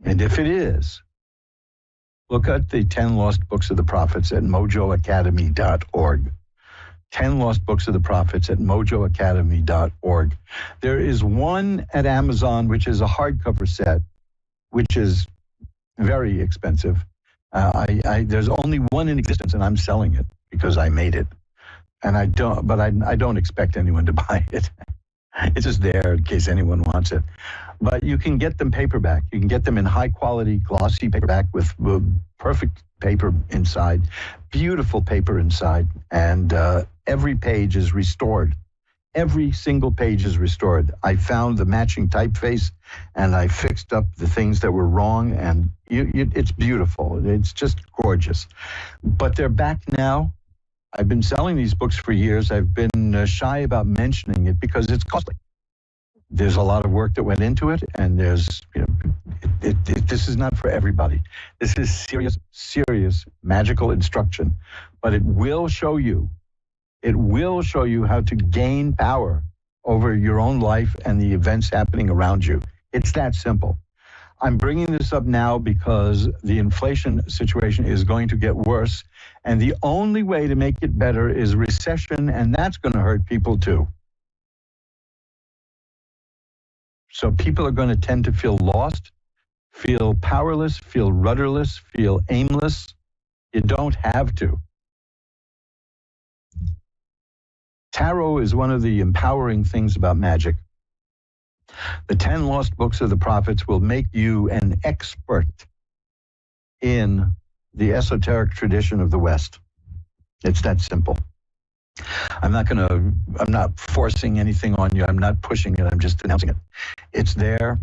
And if it is, look at the 10 Lost Books of the Prophets at mojoacademy.org. 10 Lost Books of the Prophets at mojoacademy.org. There is one at Amazon, which is a hardcover set, which is very expensive. There's only one in existence, and I'm selling it because I made it. And I don't expect anyone to buy it. It's just there in case anyone wants it. But you can get them paperback. You can get them in high quality, glossy paperback with perfect paper inside, beautiful paper inside, and every page is restored. Every single page is restored. I found the matching typeface, and I fixed up the things that were wrong, and it's beautiful. It's just gorgeous. But they're back now. I've been selling these books for years. I've been shy about mentioning it because it's costly. There's a lot of work that went into it, and this is not for everybody. This is serious magical instruction, but it will show you how to gain power over your own life and the events happening around you. It's that simple. I'm bringing this up now because the inflation situation is going to get worse, and the only way to make it better is recession, and that's going to hurt people too. So people are going to tend to feel lost, feel powerless, feel rudderless, feel aimless. You don't have to. Tarot is one of the empowering things about magic. The 10 Lost Books of the Prophets will make you an expert in the esoteric tradition of the West. It's that simple. I'm not forcing anything on you. I'm not pushing it. I'm just announcing it. It's there.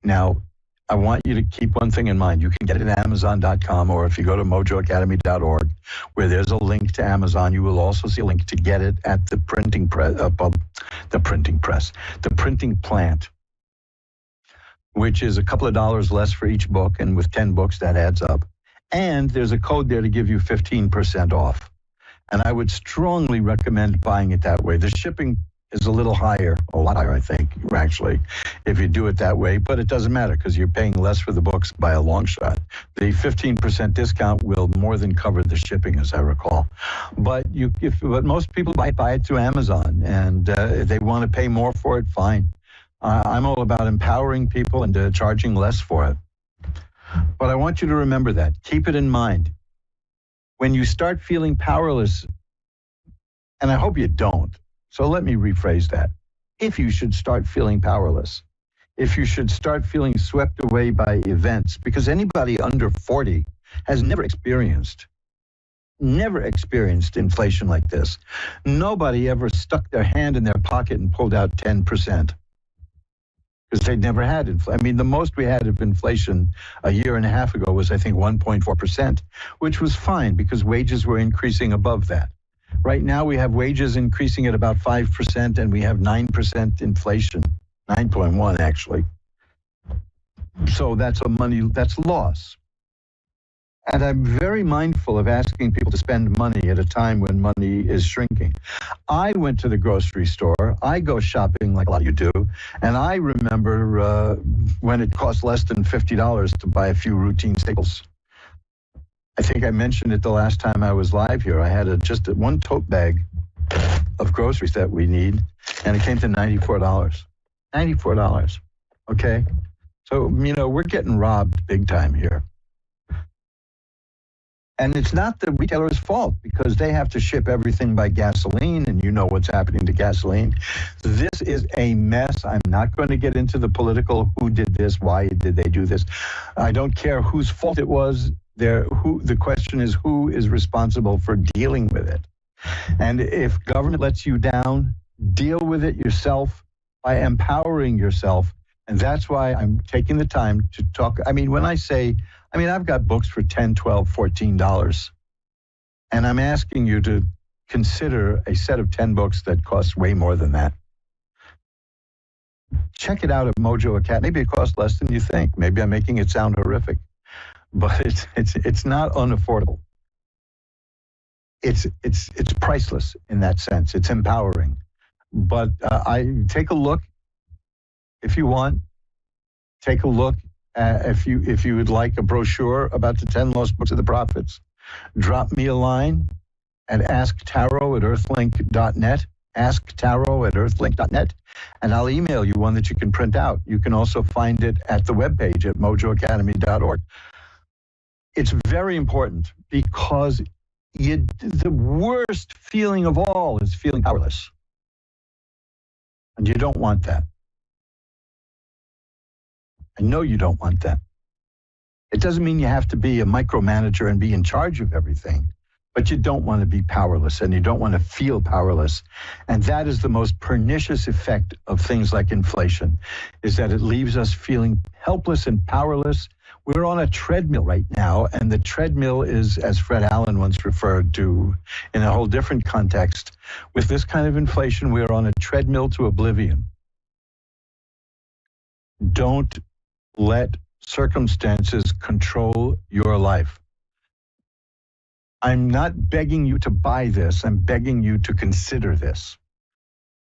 Now, I want you to keep one thing in mind. You can get it at Amazon.com, or if you go to mojoacademy.org, where there's a link to Amazon, you will also see a link to get it at the printing plant, which is a couple of dollars less for each book, and with 10 books, that adds up. And there's a code there to give you 15% off. And I would strongly recommend buying it that way. The shipping is a lot higher, I think, actually, if you do it that way. But it doesn't matter because you're paying less for the books by a long shot. The 15% discount will more than cover the shipping, as I recall. But most people buy it through Amazon, and if they want to pay more for it, fine. I'm all about empowering people and charging less for it. But I want you to remember that. Keep it in mind. When you start feeling powerless, and I hope you don't, so let me rephrase that. If you should start feeling powerless, if you should start feeling swept away by events, because anybody under 40 has never experienced inflation like this. Nobody ever stuck their hand in their pocket and pulled out 10%. Because they'd never had inflation. I mean, the most we had of inflation a year and a half ago was, I think, 1.4%, which was fine because wages were increasing above that. Right now, we have wages increasing at about 5%, and we have 9% inflation, 9.1 actually. So that's loss. And I'm very mindful of asking people to spend money at a time when money is shrinking. I went to the grocery store. I go shopping like a lot of you do. And I remember when it cost less than $50 to buy a few routine staples. I think I mentioned it the last time I was live here. I had just one tote bag of groceries that we need, and it came to $94. $94, okay? So, we're getting robbed big time here. And it's not the retailer's fault because they have to ship everything by gasoline, and you know what's happening to gasoline. This is a mess. I'm not going to get into the political who did this, why did they do this. I don't care whose fault it was. The question is who is responsible for dealing with it. And if government lets you down, deal with it yourself by empowering yourself. And that's why I'm taking the time to talk. I mean, when I say, I've got books for $10, $12, $14. And I'm asking you to consider a set of 10 books that costs way more than that. Check it out at Mojo Academy. Maybe it costs less than you think. Maybe I'm making it sound horrific. But it's not unaffordable. It's priceless in that sense. It's empowering. But I take a look if you want. Take a look. If you would like a brochure about the 10 lost books of the prophets, drop me a line at asktaro@earthlink.net, asktaro@earthlink.net, and I'll email you one that you can print out. You can also find it at the webpage at mojoacademy.org. It's very important because the worst feeling of all is feeling powerless. And you don't want that. I know you don't want that. It doesn't mean you have to be a micromanager and be in charge of everything, but you don't want to be powerless and you don't want to feel powerless. And that is the most pernicious effect of things like inflation, is that it leaves us feeling helpless and powerless. We're on a treadmill right now, and the treadmill is, as Fred Allen once referred to in a whole different context, with this kind of inflation, we're on a treadmill to oblivion. Don't let circumstances control your life. I'm not begging you to buy this. I'm begging you to consider this.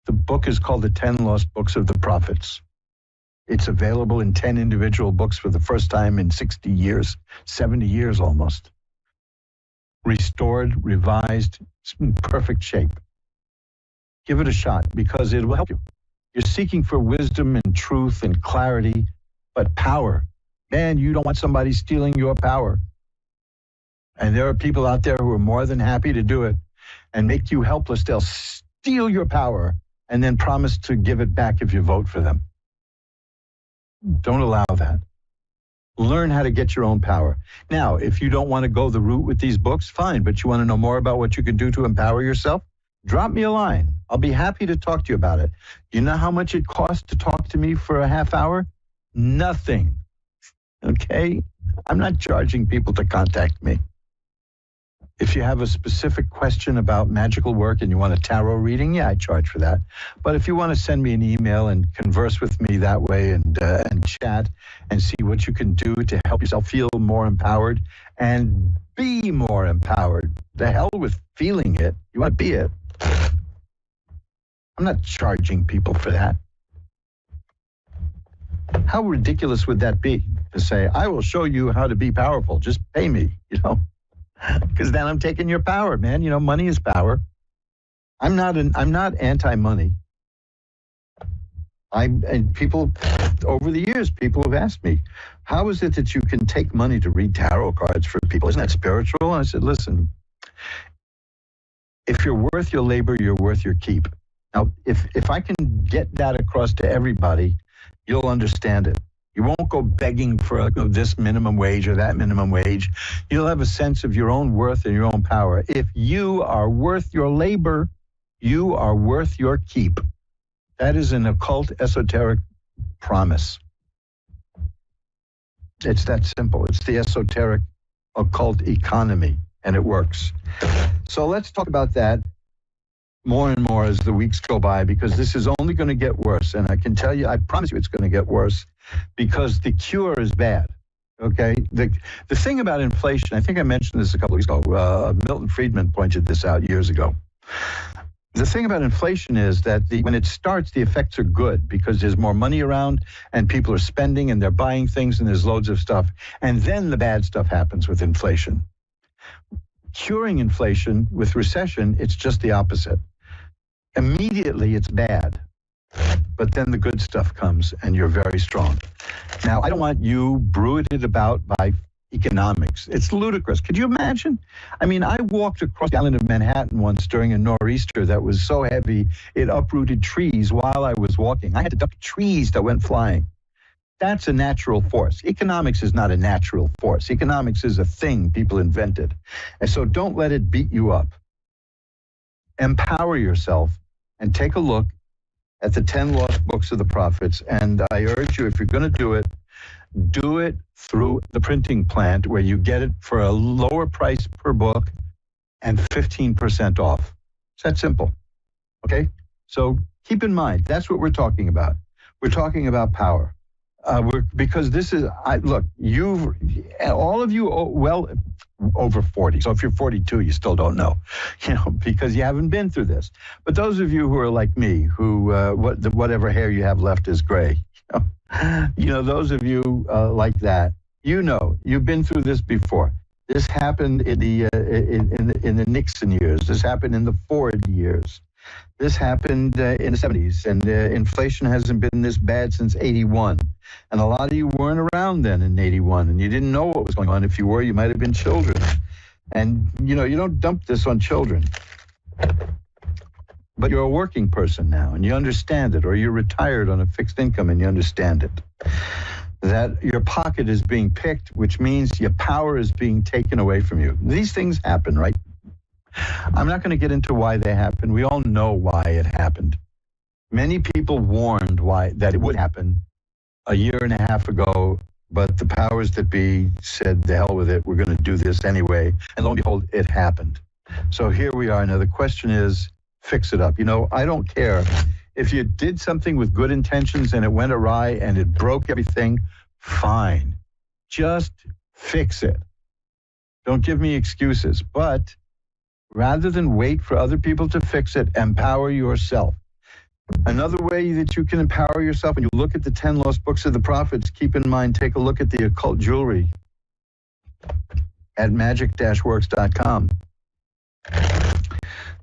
The book is called The 10 Lost Books of the Prophets. It's available in 10 individual books for the first time in 60 years, 70 years almost. Restored, revised, it's in perfect shape. Give it a shot because it will help you. You're seeking for wisdom and truth and clarity, but power. Man, you don't want somebody stealing your power. And there are people out there who are more than happy to do it and make you helpless. They'll steal your power and then promise to give it back if you vote for them. Don't allow that. Learn how to get your own power. Now, if you don't want to go the route with these books, fine, but you want to know more about what you can do to empower yourself? Drop me a line. I'll be happy to talk to you about it. You know how much it costs to talk to me for a half hour? Nothing. Okay? I'm not charging people to contact me. If you have a specific question about magical work and you want a tarot reading, yeah, I charge for that. But if you want to send me an email and converse with me that way and chat and see what you can do to help yourself feel more empowered and be more empowered, the hell with feeling it. You want to be it. I'm not charging people for that. How ridiculous would that be to say, I will show you how to be powerful. Just pay me, because then I'm taking your power, man. Money is power. I'm not anti-money. And people, over the years, people have asked me, how is it that you can take money to read tarot cards for people? Isn't that spiritual? And I said, listen, if you're worth your labor, you're worth your keep. Now, if I can get that across to everybody, you'll understand it. You won't go begging for this minimum wage or that minimum wage. You'll have a sense of your own worth and your own power. If you are worth your labor, you are worth your keep. That is an occult, esoteric promise. It's that simple. It's the esoteric, occult economy, and it works. So let's talk about that more and more as the weeks go by, because this is only going to get worse. And I can tell you, I promise you it's going to get worse because the cure is bad. Okay? The thing about inflation, I think I mentioned this a couple of weeks ago. Milton Friedman pointed this out years ago. The thing about inflation is that when it starts, the effects are good because there's more money around and people are spending and they're buying things and there's loads of stuff. And then the bad stuff happens with inflation. Curing inflation with recession, it's just the opposite. Immediately, it's bad. But then the good stuff comes and you're very strong. Now, I don't want you brooded about by economics. It's ludicrous. Could you imagine? I mean, I walked across the island of Manhattan once during a nor'easter that was so heavy it uprooted trees while I was walking. I had to duck trees that went flying. That's a natural force. Economics is not a natural force. Economics is a thing people invented. And so don't let it beat you up. Empower yourself and take a look at the 10 lost books of the prophets. And I urge you, if you're going to do it through the printing plant where you get it for a lower price per book and 15% off. It's that simple. Okay? So keep in mind, that's what we're talking about. We're talking about power. Because this is, look, all of you, well, over 40. So if you're 42, you still don't know, because you haven't been through this. But those of you who are like me, who whatever hair you have left is gray, those of you like that, you've been through this before. This happened in the Nixon years. This happened in the Ford years. This happened in the 70s, and inflation hasn't been this bad since 81. And a lot of you weren't around then in 81, and you didn't know what was going on. If you were, you might have been children. And, you don't dump this on children. But you're a working person now, and you understand it, or you're retired on a fixed income, and you understand it. That your pocket is being picked, which means your power is being taken away from you. These things happen, right? I'm not going to get into why they happened. We all know why it happened. Many people warned that it would happen a year and a half ago, but the powers that be said, the hell with it, we're going to do this anyway. And lo and behold, it happened. So here we are. Now the question is, fix it up. I don't care if you did something with good intentions and it went awry and it broke everything, fine. Just fix it. Don't give me excuses. But rather than wait for other people to fix it, empower yourself. Another way that you can empower yourself, when you look at the 10 lost books of the prophets, keep in mind, take a look at the occult jewelry at magic-works.com.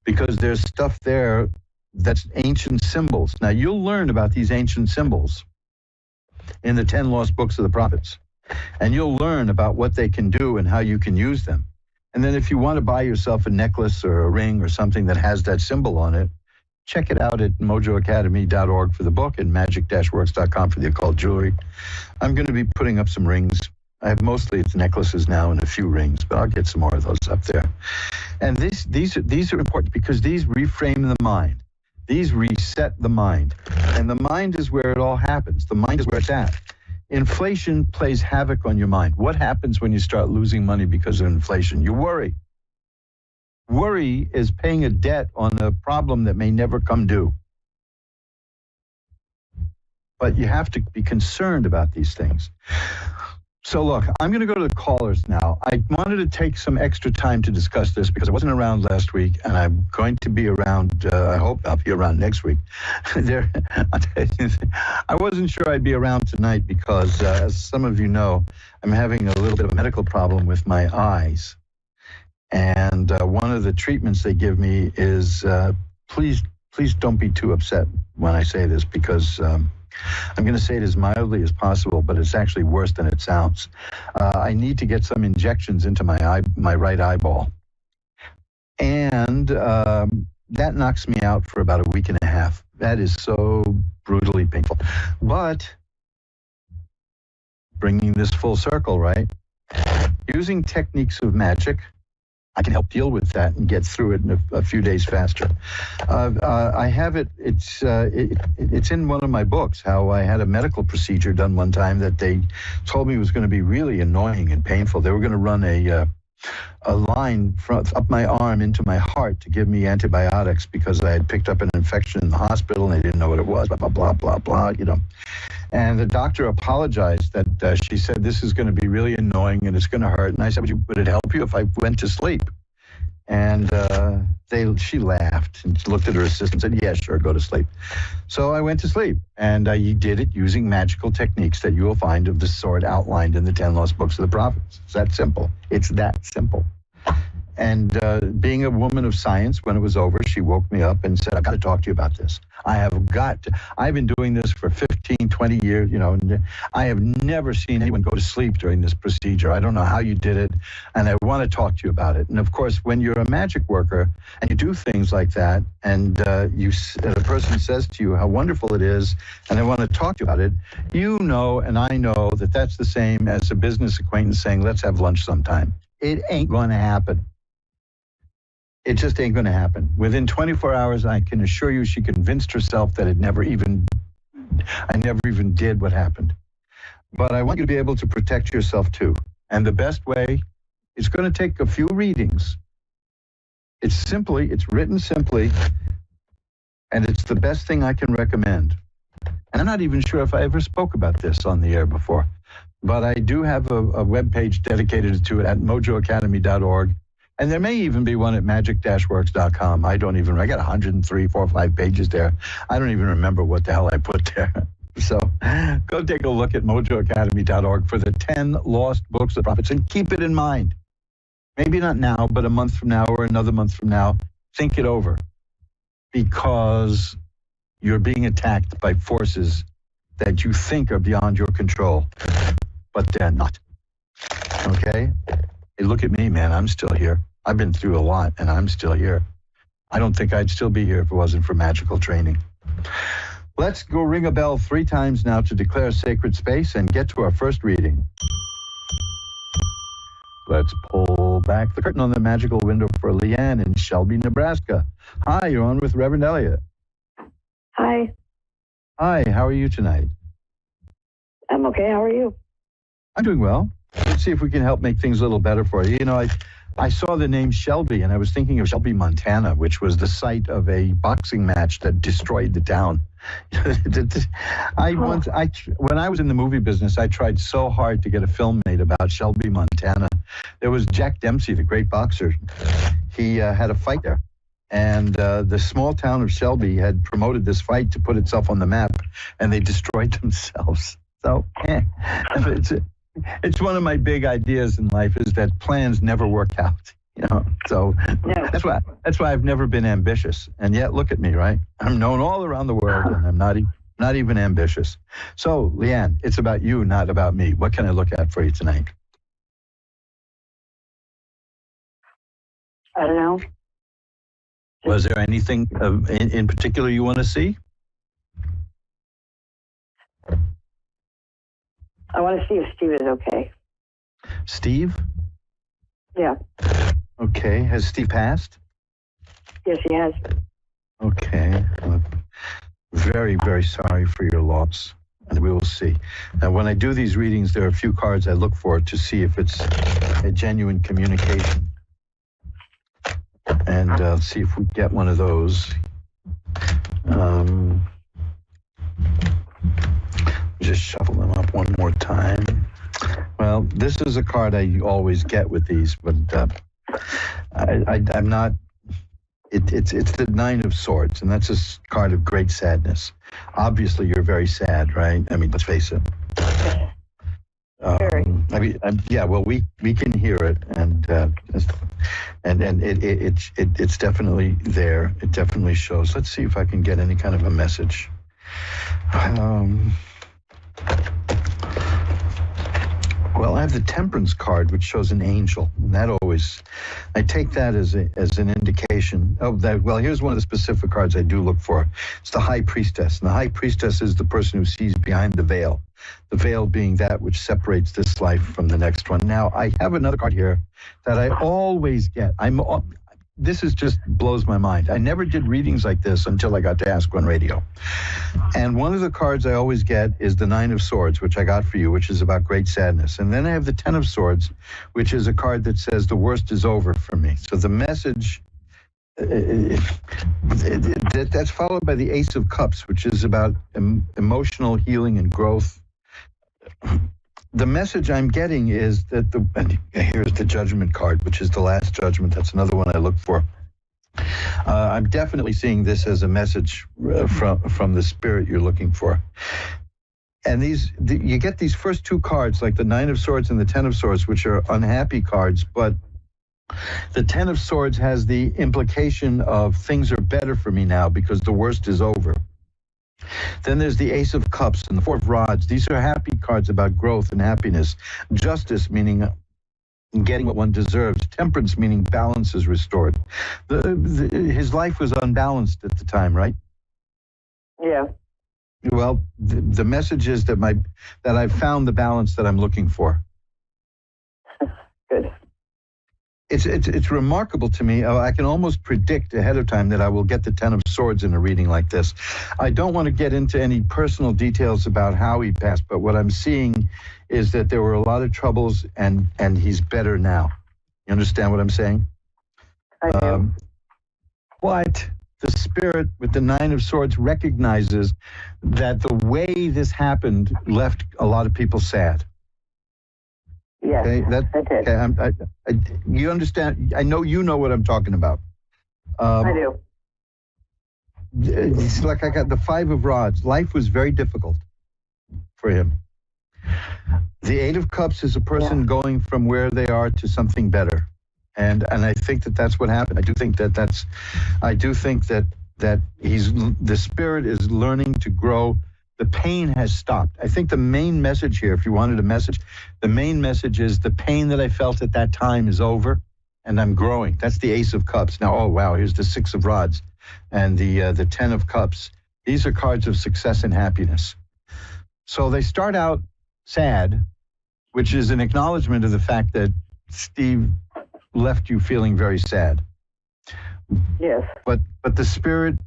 Because there's stuff there that's ancient symbols. Now, you'll learn about these ancient symbols in the 10 lost books of the prophets. And you'll learn about what they can do and how you can use them. And then if you want to buy yourself a necklace or a ring or something that has that symbol on it, check it out at mojoacademy.org for the book and magic-works.com for the occult jewelry. I'm going to be putting up some rings. I have mostly it's necklaces now and a few rings, but I'll get some more of those up there. And these are important because these reframe the mind. These reset the mind. And the mind is where it all happens. The mind is where it's at. Inflation plays havoc on your mind. What happens when you start losing money because of inflation? You worry. Worry is paying a debt on a problem that may never come due. But you have to be concerned about these things. So look, I'm going to go to the callers now. I wanted to take some extra time to discuss this because I wasn't around last week, and I'm going to be around, I hope I'll be around next week. I wasn't sure I'd be around tonight because, as some of you know, I'm having a little bit of a medical problem with my eyes. And one of the treatments they give me is, please don't be too upset when I say this because I'm going to say it as mildly as possible, but it's actually worse than it sounds. I need to get some injections into my right eyeball. And that knocks me out for about a week and a half. That is so brutally painful. But bringing this full circle, right? Using techniques of magic, I can help deal with that and get through it in a few days faster. I have it. It's in one of my books. How I had a medical procedure done one time that they told me was going to be really annoying and painful. They were going to run a line up my arm into my heart to give me antibiotics because I had picked up an infection in the hospital and they didn't know what it was. Blah blah blah blah blah. And the doctor apologized that she said, this is going to be really annoying and it's going to hurt. And I said, would it help you if I went to sleep? And she laughed and looked at her assistant and said, yeah, sure, go to sleep. So I went to sleep and I did it using magical techniques that you will find of the sort outlined in the 10 Lost Books of the Prophets. It's that simple. It's that simple. And being a woman of science, when it was over, she woke me up and said, I've got to talk to you about this. I've been doing this for 15 15, 20 years, and I have never seen anyone go to sleep during this procedure. I don't know how you did it, and I want to talk to you about it. And of course, when you're a magic worker and you do things like that, and a person says to you how wonderful it is, and I want to talk to you about it, you know, and I know that that's the same as a business acquaintance saying, let's have lunch sometime. It ain't going to happen. It just ain't going to happen. Within 24 hours, I can assure you she convinced herself that I never even did what happened. But I want you to be able to protect yourself too. And the best way is going to take a few readings. It's written simply, and it's the best thing I can recommend. And I'm not even sure if I ever spoke about this on the air before. But I do have a webpage dedicated to it at mojoacademy.org. And there may even be one at magic-works.com. I got 103, 4 or 5 pages there. I don't even remember what the hell I put there. So go take a look at mojoacademy.org for the 10 lost books of prophets. And keep it in mind. Maybe not now, but a month from now or another month from now, think it over. Because you're being attacked by forces that you think are beyond your control, but they're not. Okay? Hey, look at me, man. I'm still here. I've been through a lot, and I'm still here. I don't think I'd still be here if it wasn't for magical training. Let's go ring a bell 3 times now to declare sacred space and get to our first reading. Let's pull back the curtain on the magical window for Leanne in Shelby, Nebraska. Hi, you're on with Reverend Elliot. Hi. Hi, how are you tonight? I'm okay. How are you? I'm doing well. Let's see if we can help make things a little better for you. I saw the name Shelby, and I was thinking of Shelby, Montana, which was the site of a boxing match that destroyed the town. When I was in the movie business, I tried so hard to get a film made about Shelby, Montana. There was Jack Dempsey, the great boxer. He had a fight there. And the small town of Shelby had promoted this fight to put itself on the map, and they destroyed themselves. So, it's one of my big ideas in life is that plans never work out, So that's why I've never been ambitious. And yet, look at me, right? I'm known all around the world, and I'm not even ambitious. So, Leanne, it's about you, not about me. What can I look at for you tonight? I don't know. Was there anything in particular you want to see? I want to see if Steve is okay. Steve? Yeah. Okay. Has Steve passed? Yes, he has. Okay. Very, very sorry for your loss. And we will see. Now, when I do these readings, there are a few cards I look for to see if it's a genuine communication. And see if we get one of those. Just shuffle them up one more time. Well, this is a card I always get with these, but I'm not. It's the 9 of Swords, and that's a card of great sadness. Obviously, you're very sad, right? I mean, let's face it. Well, we can hear it, and it's definitely there. It definitely shows. Let's see if I can get any kind of a message. Well, I have the Temperance card, which shows an angel, and that always, I take that as an indication. Here's one of the specific cards I do look for. It's the High Priestess, and the High Priestess is the person who sees behind the veil being that which separates this life from the next one. Now, I have another card here that I always get. This just blows my mind. I never did readings like this until I got to Ask One Radio. And one of the cards I always get is the 9 of Swords, which I got for you, which is about great sadness. And then I have the 10 of Swords, which is a card that says the worst is over for me. So the message, that's followed by the Ace of Cups, which is about emotional healing and growth. The message I'm getting is that here's the Judgment card, which is the Last Judgment. That's another one I look for. I'm definitely seeing this as a message from the spirit you're looking for. And you get these first 2 cards, like the 9 of Swords and the 10 of Swords, which are unhappy cards, but the 10 of Swords has the implication of things are better for me now because the worst is over. Then there's the Ace of Cups and the Four of Rods. These are happy cards about growth and happiness. Justice, meaning getting what one deserves. Temperance, meaning balance is restored. His life was unbalanced at the time, right? Yeah. Well, the message is that I've found the balance that I'm looking for. Good. It's remarkable to me. I can almost predict ahead of time that I will get the Ten of Swords in a reading like this. I don't want to get into any personal details about how he passed, but what I'm seeing is that there were a lot of troubles, and he's better now. You understand what I'm saying? I do. But the Spirit with the Nine of Swords recognizes that the way this happened left a lot of people sad. Yes, okay, I did. You understand? I know you know what I'm talking about. I do. It's like I got the Five of Rods. Life was very difficult for him. The Eight of Cups is a person going from where they are to something better, and I think that that's what happened. I do think that the Spirit is learning to grow. The pain has stopped. I think the main message here, if you wanted a message, the main message is the pain that I felt at that time is over, and I'm growing. That's the Ace of Cups. Now, oh wow, here's the Six of Rods, and the Ten of Cups. These are cards of success and happiness. So they start out sad, which is an acknowledgement of the fact that Steve left you feeling very sad. Yes. But the Spirit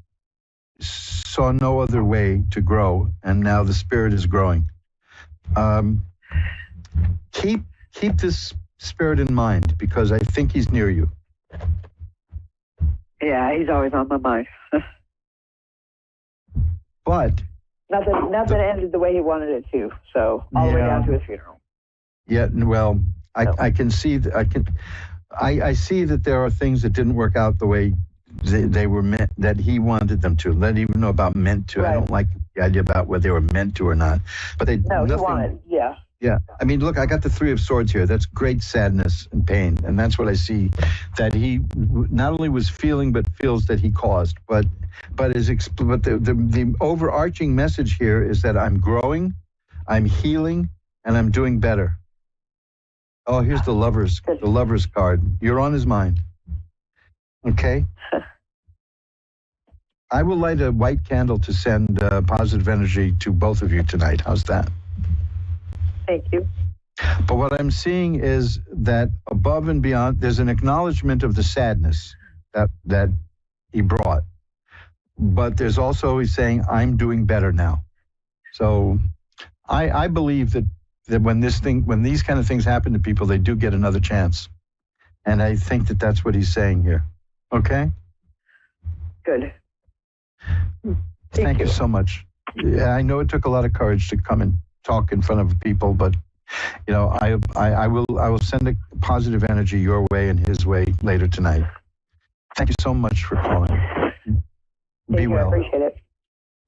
saw no other way to grow, and now the Spirit is growing. Keep this Spirit in mind, because I think he's near you. Yeah, he's always on my mind. But not that it ended the way he wanted it to. So all the way down to his funeral. Yeah. Well, I can see I see that there are things that didn't work out the way they were meant, that he wanted them to. Let even know about meant to. Right. I don't like the idea about whether they were meant to or not. But he wanted. Yeah. Yeah. I mean, look, I got the Three of Swords here. That's great sadness and pain, and that's what I see. That he not only was feeling, but feels that he caused. But the overarching message here is that I'm growing, I'm healing, and I'm doing better. Oh, here's the Lovers card. You're on his mind. Okay. I will light a white candle to send positive energy to both of you tonight. How's that? Thank you. But what I'm seeing is that above and beyond, there's an acknowledgement of the sadness that he brought. But there's also, he's saying, I'm doing better now. So I believe that when these kind of things happen to people, they do get another chance. And I think that that's what he's saying here. Okay? Good. Thank you so much. Yeah, I know it took a lot of courage to come and talk in front of people, but you know, I will send a positive energy your way and his way later tonight. Thank you so much for calling. Be well. I appreciate it.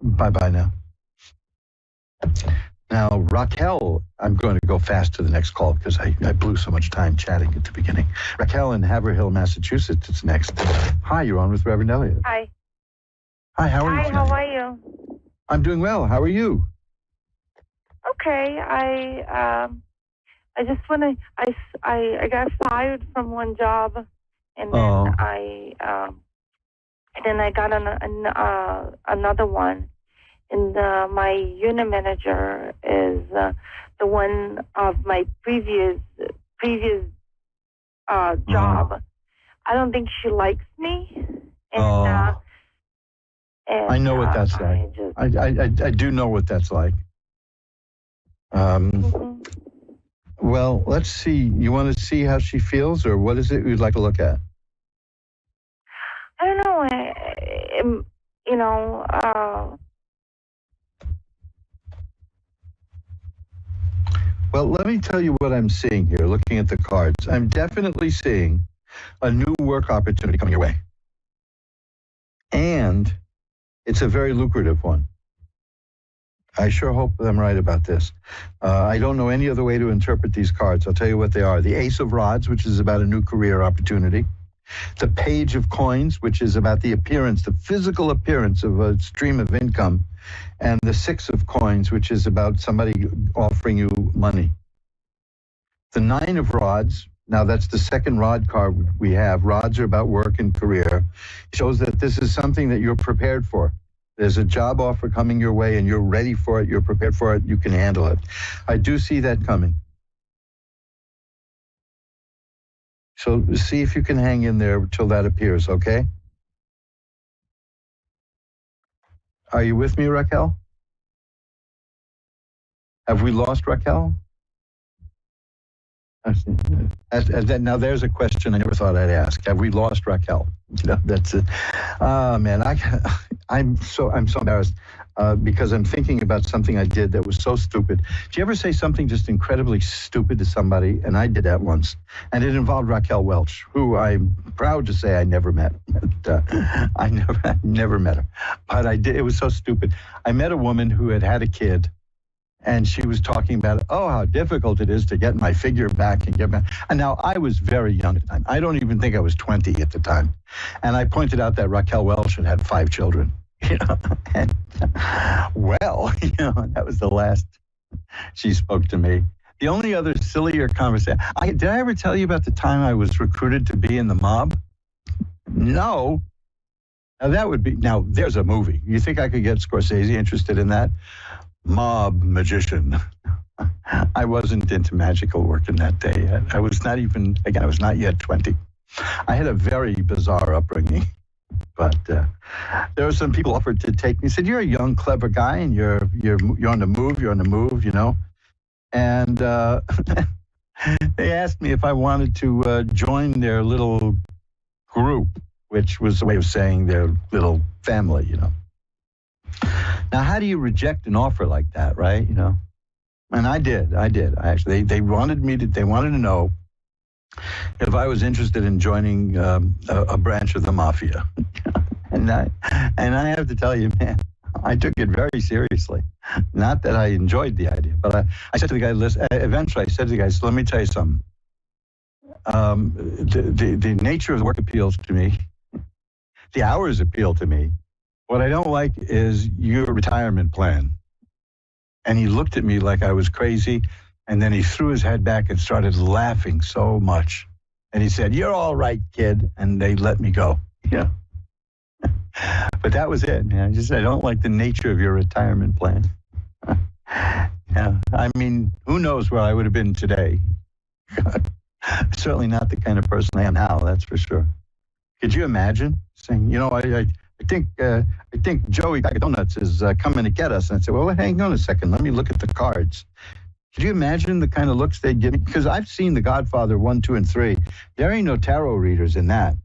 Bye-bye now. Now, Raquel, I'm going to go fast to the next call because I blew so much time chatting at the beginning. Raquel in Haverhill, Massachusetts, it's next. Hi, you're on with Reverend Elliott. Hi. Hi, how are you? Hi, how are you? I'm doing well. How are you? Okay, I just want to. I got fired from one job, and then I got another one, and my unit manager is the one of my previous job. I don't think she likes me, and I know what that's like. I do know what that's like. Well, let's see. You want to see how she feels, or what is it you'd like to look at? I don't know. Well, let me tell you what I'm seeing here, looking at the cards. I'm definitely seeing a new work opportunity coming your way. And it's a very lucrative one. I sure hope I'm right about this. I don't know any other way to interpret these cards. I'll tell you what they are. The Ace of Rods, which is about a new career opportunity. The Page of Coins, which is about the appearance, the physical appearance of a stream of income and the 6 of coins, which is about somebody offering you money. The 9 of rods, now that's the second rod card we have. Rods are about work and career. Shows that this is something that you're prepared for. There's a job offer coming your way and you're ready for it, you're prepared for it, you can handle it. I do see that coming. So see if you can hang in there till that appears, okay? Are you with me, Raquel? Have we lost Raquel? Now there's a question I never thought I'd ask. Have we lost Raquel? You know, that's it. Man, I'm so embarrassed because I'm thinking about something I did that was so stupid. Did you ever say something just incredibly stupid to somebody? And I did that once, and it involved Raquel Welch, who I'm proud to say I never met. I never met her, but I did. It was so stupid. I met a woman who had a kid. And she was talking about, how difficult it is to get my figure back and get back. And now I was very young at the time. I don't even think I was 20 at the time. And I pointed out that Raquel Welch had 5 children. You know, and, that was the last she spoke to me. The only other sillier conversation. Did I ever tell you about the time I was recruited to be in the mob? No. Now there's a movie. You think I could get Scorsese interested in that? Mob magician. I wasn't into magical work in that day. I was not yet 20. I had a very bizarre upbringing, but there were some people offered to take me. Said, "You're a young, clever guy, and you're on the move. You're on the move, you know." And they asked me if I wanted to join their little group, which was a way of saying their little family, you know. Now, how do you reject an offer like that, right? You know, and I did. Actually, they wanted to know if I was interested in joining a branch of the mafia, and I have to tell you, man, I took it very seriously. Not that I enjoyed the idea, but I said to the guy, listen, eventually I said to the guy, so let me tell you something. The nature of the work appeals to me. The hours appeal to me. What I don't like is your retirement plan. And he looked at me like I was crazy, and then he threw his head back and started laughing so much. And he said, "You're all right, kid," and they let me go. Yeah. But that was it, man. I don't like the nature of your retirement plan. Yeah. I mean, who knows where I would have been today? Certainly not the kind of person I am now, that's for sure. Could you imagine saying, I think Joey Bag of Donuts is coming to get us. And I'd say, well, hang on a second. Let me look at the cards. Could you imagine the kind of looks they'd give me? Because I've seen The Godfather 1, 2, and 3. There ain't no tarot readers in that.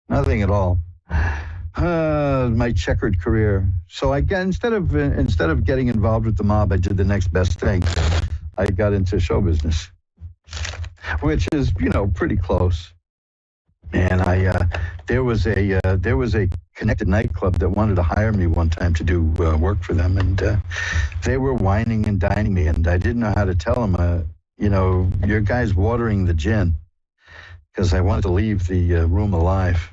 Nothing at all. My checkered career. So instead of getting involved with the mob, I did the next best thing. I got into show business, which is, pretty close. And there was a connected nightclub that wanted to hire me one time to do work for them, and they were wining and dining me, and I didn't know how to tell them, your guy's watering the gin, because I wanted to leave the room alive.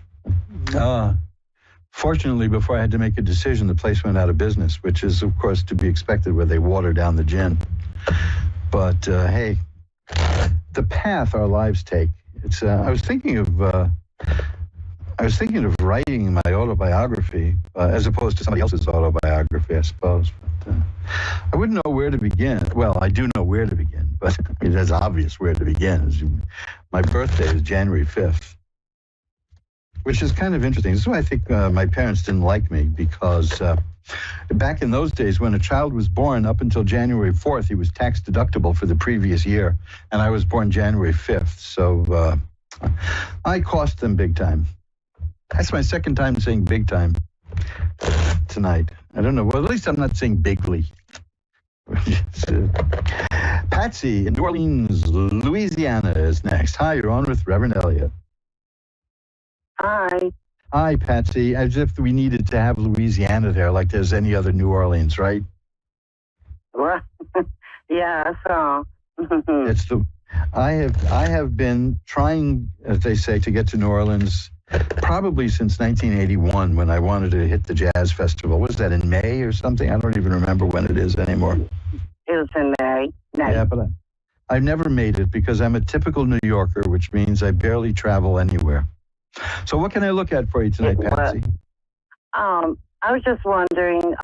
Fortunately, before I had to make a decision, the place went out of business, which is, of course, to be expected where they water down the gin. But hey, the path our lives take. It's. I was thinking of writing my autobiography as opposed to somebody else's autobiography, I suppose. But I wouldn't know where to begin. Well, I do know where to begin, but it's obvious where to begin. My birthday is January 5th, which is kind of interesting. This is why I think my parents didn't like me, because back in those days, when a child was born up until January 4th, he was tax deductible for the previous year, and I was born January 5th, so I cost them big time. That's my second time saying big time tonight. I don't know. Well, at least I'm not saying bigly. Patsy in New Orleans, Louisiana is next. Hi, you're on with Reverend Elliott. Hi. Hi, Patsy. As if we needed to have Louisiana there like there's any other New Orleans, right? Well, yeah, so. I have been trying, as they say, to get to New Orleans probably since 1981 when I wanted to hit the jazz festival. Was that in May or something? I don't even remember when it is anymore. It was in May. Yeah, but I've never made it because I'm a typical New Yorker, which means I barely travel anywhere. So what can I look at for you tonight, Patsy? I was just wondering,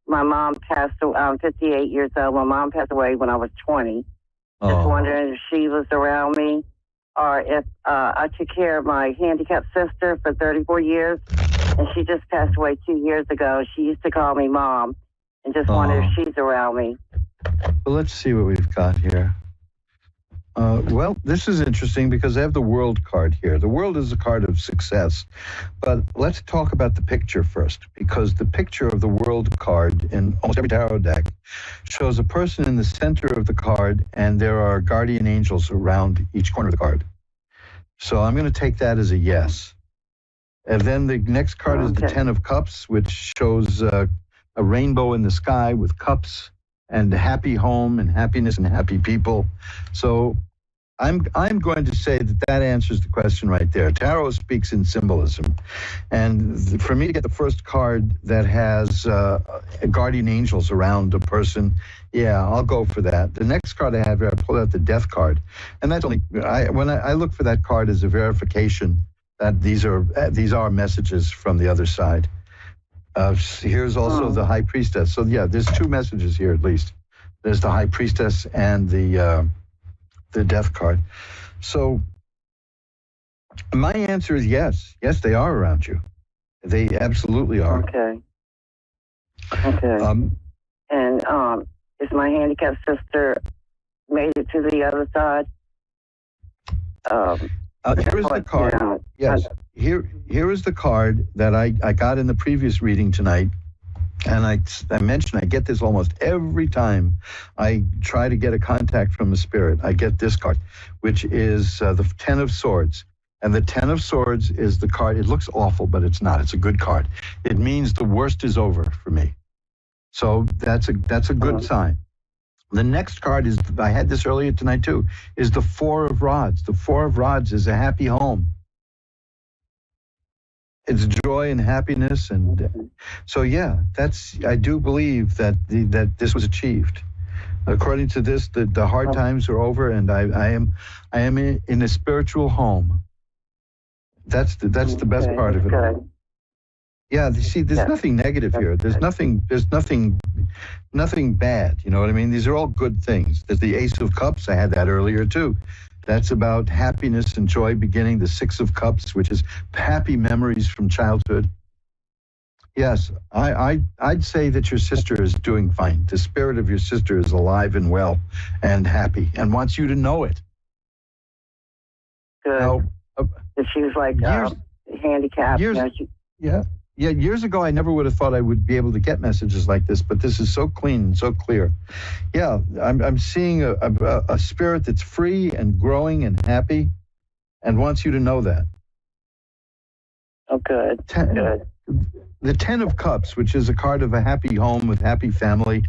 my mom passed away, I'm 58 years old. My mom passed away when I was 20. Just wondering if she was around me or if I took care of my handicapped sister for 34 years, and she just passed away 2 years ago. She used to call me Mom, and just wondered if she's around me. Well, let's see what we've got here. Well, this is interesting because I have the World card here. The World is a card of success, but let's talk about the picture first, because the picture of the World card in almost every tarot deck shows a person in the center of the card, and there are guardian angels around each corner of the card. So I'm going to take that as a yes. And then the next card is the Ten of Cups, which shows a rainbow in the sky with cups and a happy home and happiness and happy people. So I'm going to say that answers the question right there. Tarot speaks in symbolism. And for me to get the first card that has guardian angels around a person, yeah, I'll go for that. The next card I have here, I pull out the Death card. And that's only, when I look for that card as a verification that these are messages from the other side. Here's also the High Priestess. So yeah, there's two messages here at least. There's the High Priestess and the Death card. So my answer is yes. Yes, they are around you. They absolutely are. Okay. And is my handicapped sister made it to the other side? Here's the card. Yes. Here is the card that I got in the previous reading tonight. And I mentioned I get this almost every time I try to get a contact from a spirit. I get this card, which is the Ten of Swords. And the Ten of Swords is the card. It looks awful, but it's not. It's a good card. It means the worst is over for me. So that's a good sign. The next card is, I had this earlier tonight too, is the Four of Rods. The Four of Rods is a happy home. It's joy and happiness, and so yeah, I do believe that this was achieved. According to this, the hard times are over, and I am in a spiritual home. That's the best part of it all. Yeah, you see, there's nothing negative here. There's nothing bad. You know what I mean? These are all good things. There's the Ace of Cups. I had that earlier too. That's about happiness and joy beginning. The Six of Cups, which is happy memories from childhood. Yes, I'd say that your sister is doing fine. The spirit of your sister is alive and well and happy and wants you to know it. Good. Now, she was like handicapped. Yeah, years ago, I never would have thought I would be able to get messages like this, but this is so clean and so clear. Yeah, I'm seeing a spirit that's free and growing and happy and wants you to know that. Oh, good. Good. The Ten of Cups, which is a card of a happy home with happy family,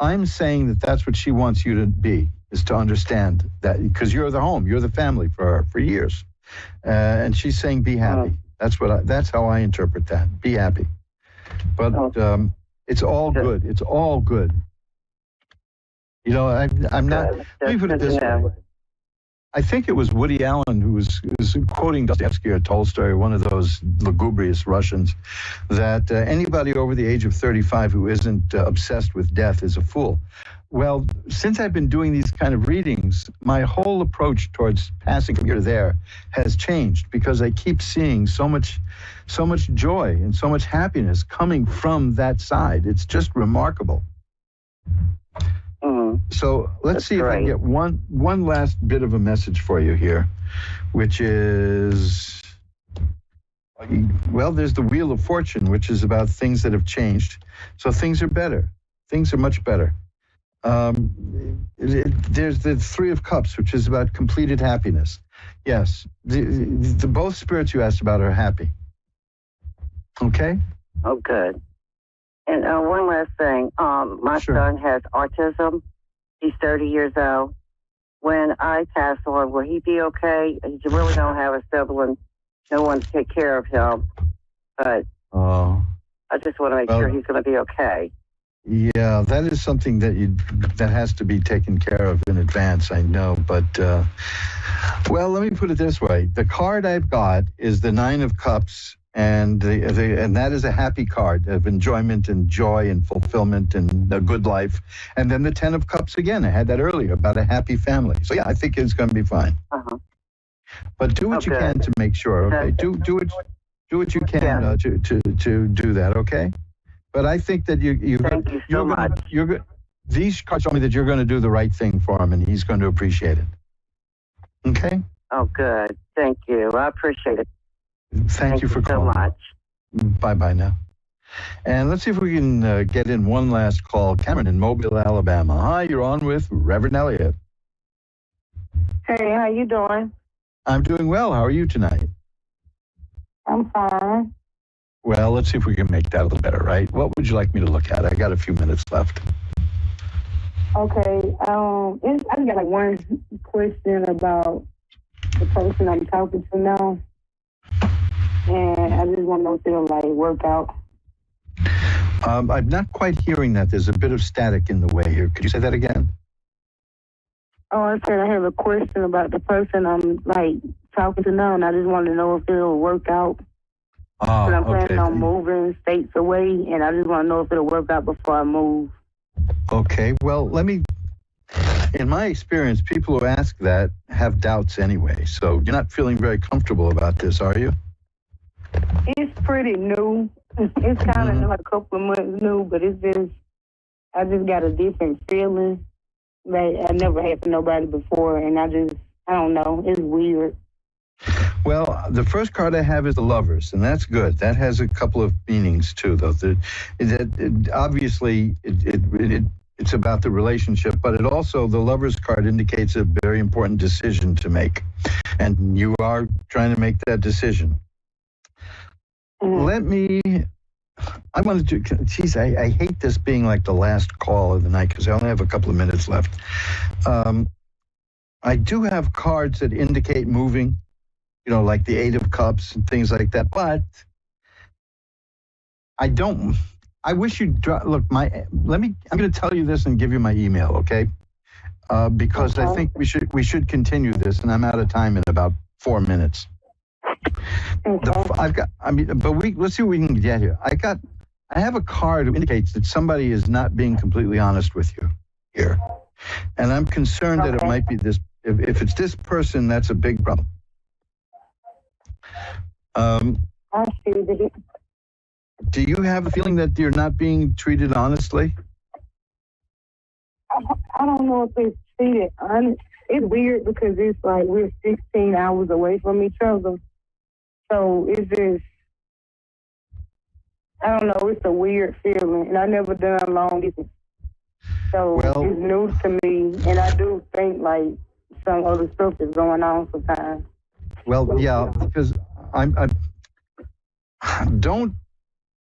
I'm saying that that's what she wants you to be, is to understand that, because you're the home, you're the family for her for years. And she's saying, be happy. That's how I interpret that. Be happy. But it's all good. It's all good. You know, I'm not, let me put it this way. I think it was Woody Allen who was quoting Dostoevsky or Tolstoy, one of those lugubrious Russians, that anybody over the age of 35 who isn't obsessed with death is a fool. Well, since I've been doing these kind of readings, my whole approach towards passing from here to there has changed, because I keep seeing so much joy and so much happiness coming from that side. It's just remarkable. So let's see if I can get one last bit of a message for you here, which is, well, there's the Wheel of Fortune, which is about things that have changed. So things are better. Things are much better. There's the Three of Cups, which is about completed happiness. Yes, the both spirits you asked about are happy. Okay? Oh, good. And one last thing. My son has autism. He's 30 years old. when I pass on, will he be okay? He really don't have a sibling, no one to take care of him. But I just want to make sure he's going to be okay. Yeah, that is something that has to be taken care of in advance, I know. But, well, let me put it this way. The card I've got is the 9 of Cups, and and that is a happy card of enjoyment and joy and fulfillment and a good life. And then the 10 of Cups again. I had that earlier about a happy family. So, yeah, I think it's going to be fine. But do what you can to make sure, okay? Do what you can to do that, okay? But I think that Thank you so much. These cards tell me that you're going to do the right thing for him, and he's going to appreciate it. Okay? Oh, good. Thank you. I appreciate it. Thank you for calling. So much. Bye-bye now. And let's see if we can get in one last call. Cameron in Mobile, Alabama. Hi, you're on with Reverend Elliott. Hey, how you doing? I'm doing well. How are you tonight? I'm fine. Well, let's see if we can make that a little better, right? What would you like me to look at? I got a few minutes left. Okay. I just got like one question about the person I'm talking to now. And I just want to know if it'll like work out. I'm not quite hearing that. There's a bit of static in the way here. Could you say that again? Oh, I said I have a question about the person I'm like talking to now, and I just want to know if it'll work out. Because I'm planning on moving states away, and I just want to know if it'll work out before I move. Okay, well, in my experience, people who ask that have doubts anyway, so you're not feeling very comfortable about this, are you? It's pretty new. It's kind of like a couple of months new, but I just got a different feeling that I never had for nobody before, and I don't know, it's weird. Well, the first card I have is the Lovers, and that's good. That has a couple of meanings too, though. Obviously, it's about the relationship, but it also, the Lovers card indicates a very important decision to make, and you are trying to make that decision. I wanted to, geez, I hate this being like the last call of the night because I only have a couple of minutes left. I do have cards that indicate moving, like the 8 of Cups and things like that. But I wish you'd look, I'm going to tell you this and give you my email, okay? Because I think we should continue this, and I'm out of time in about 4 minutes. Let's see what we can get here. I have a card that indicates that somebody is not being completely honest with you here. And I'm concerned that it might be this, if it's this person, that's a big problem. Do you have a feeling that you're not being treated honestly? I don't know if it's treated honest. It's weird because it's like we're 16 hours away from each other. So it's just, I don't know, it's a weird feeling. And I never done long distance. So it's new to me. And I do think like some other stuff is going on sometimes. Well, yeah, because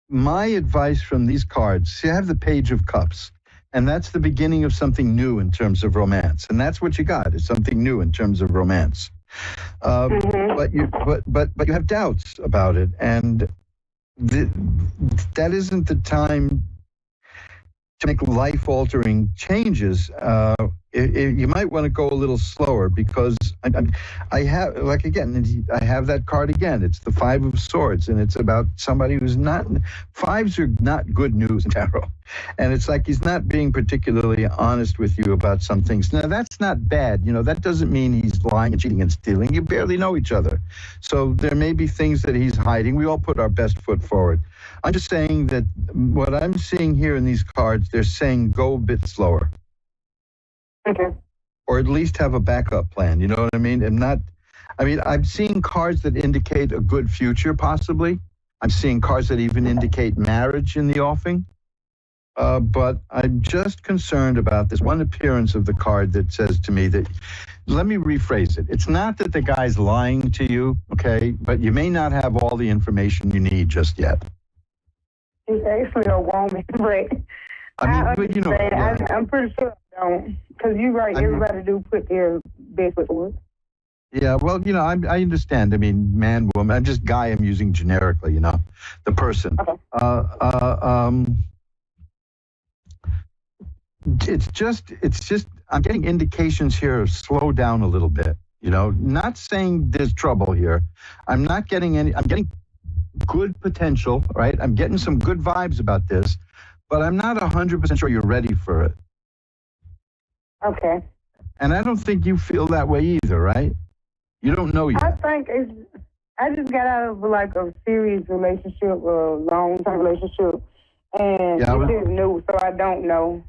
my advice from these cards, see, I have the Page of Cups, and that's the beginning of something new in terms of romance. And that's what you got, is something new in terms of romance. But you have doubts about it, and that isn't the time to make life-altering changes. You might want to go a little slower because I have, like, again, I have that card again. It's the 5 of Swords, and it's about somebody who's not, 5s are not good news in tarot. And it's like he's not being particularly honest with you about some things. Now, that's not bad. That doesn't mean he's lying and cheating and stealing. You barely know each other. So there may be things that he's hiding. We all put our best foot forward. I'm just saying that what I'm seeing here in these cards, they're saying go a bit slower. Okay. Or at least have a backup plan, you know what I mean? I'm seeing cards that indicate a good future, possibly. I'm seeing cards that even indicate marriage in the offing. But I'm just concerned about this one appearance of the card that says to me that, let me rephrase it. It's not that the guy's lying to you, okay? But you may not have all the information you need just yet. He's actually a woman, but I'm pretty sure don't. Because you're right, everybody do put their best foot forward. Yeah, well, I understand. I mean, man, woman. I'm just guy. I'm using generically, the person. Okay. It's just. I'm getting indications here of slow down a little bit. Not saying there's trouble here. I'm not getting any. I'm getting good potential, right? I'm getting some good vibes about this, but I'm not 100% sure you're ready for it. Okay. And I don't think you feel that way either, right? You don't know yet. I think I just got out of like a serious relationship, a long-term relationship, and it is new, so I don't know.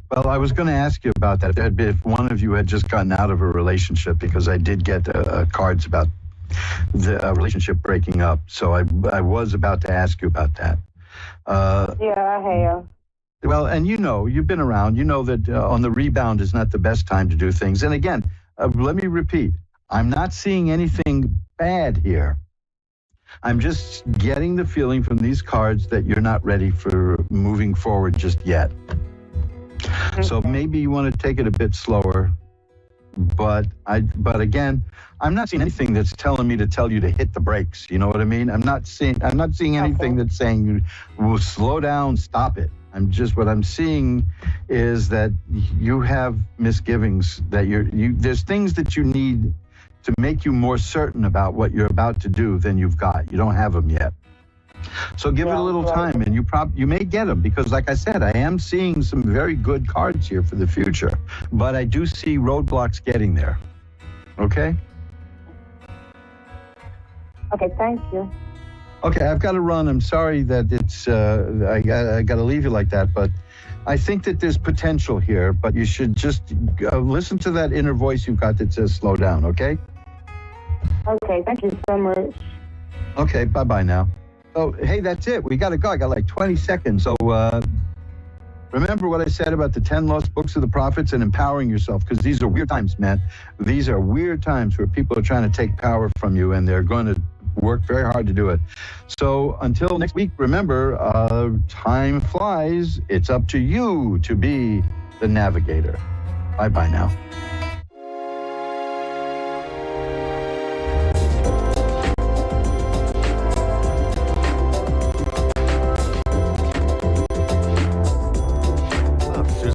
Well, I was going to ask you about that. If one of you had just gotten out of a relationship, because I did get cards about the relationship breaking up, so I was about to ask you about that. Yeah, I have. Well, and you've been around. You know that on the rebound is not the best time to do things. And again, let me repeat. I'm not seeing anything bad here. I'm just getting the feeling from these cards that you're not ready for moving forward just yet. Okay. So maybe you want to take it a bit slower. But again, I'm not seeing anything that's telling me to tell you to hit the brakes. You know what I mean? I'm not seeing anything that's saying you will slow down, stop it. What I'm seeing is that you have misgivings, that there's things that you need to make you more certain about what you're about to do than you've got. You don't have them yet. So give it a little time, and you may get them, because like I said, I am seeing some very good cards here for the future, but I do see roadblocks getting there. Okay? Okay, thank you. Okay, I've got to run. I'm sorry that it's I got to leave you like that, but I think that there's potential here, but you should just listen to that inner voice you've got that says slow down, okay? Okay, thank you so much. Okay, bye-bye now. Oh, hey, that's it. We got to go. I got like 20 seconds. So remember what I said about the 10 lost books of the prophets and empowering yourself, because these are weird times, man. These are weird times where people are trying to take power from you, and they're going to work very hard to do it. So until next week, remember, time flies. It's up to you to be the navigator. Bye-bye now.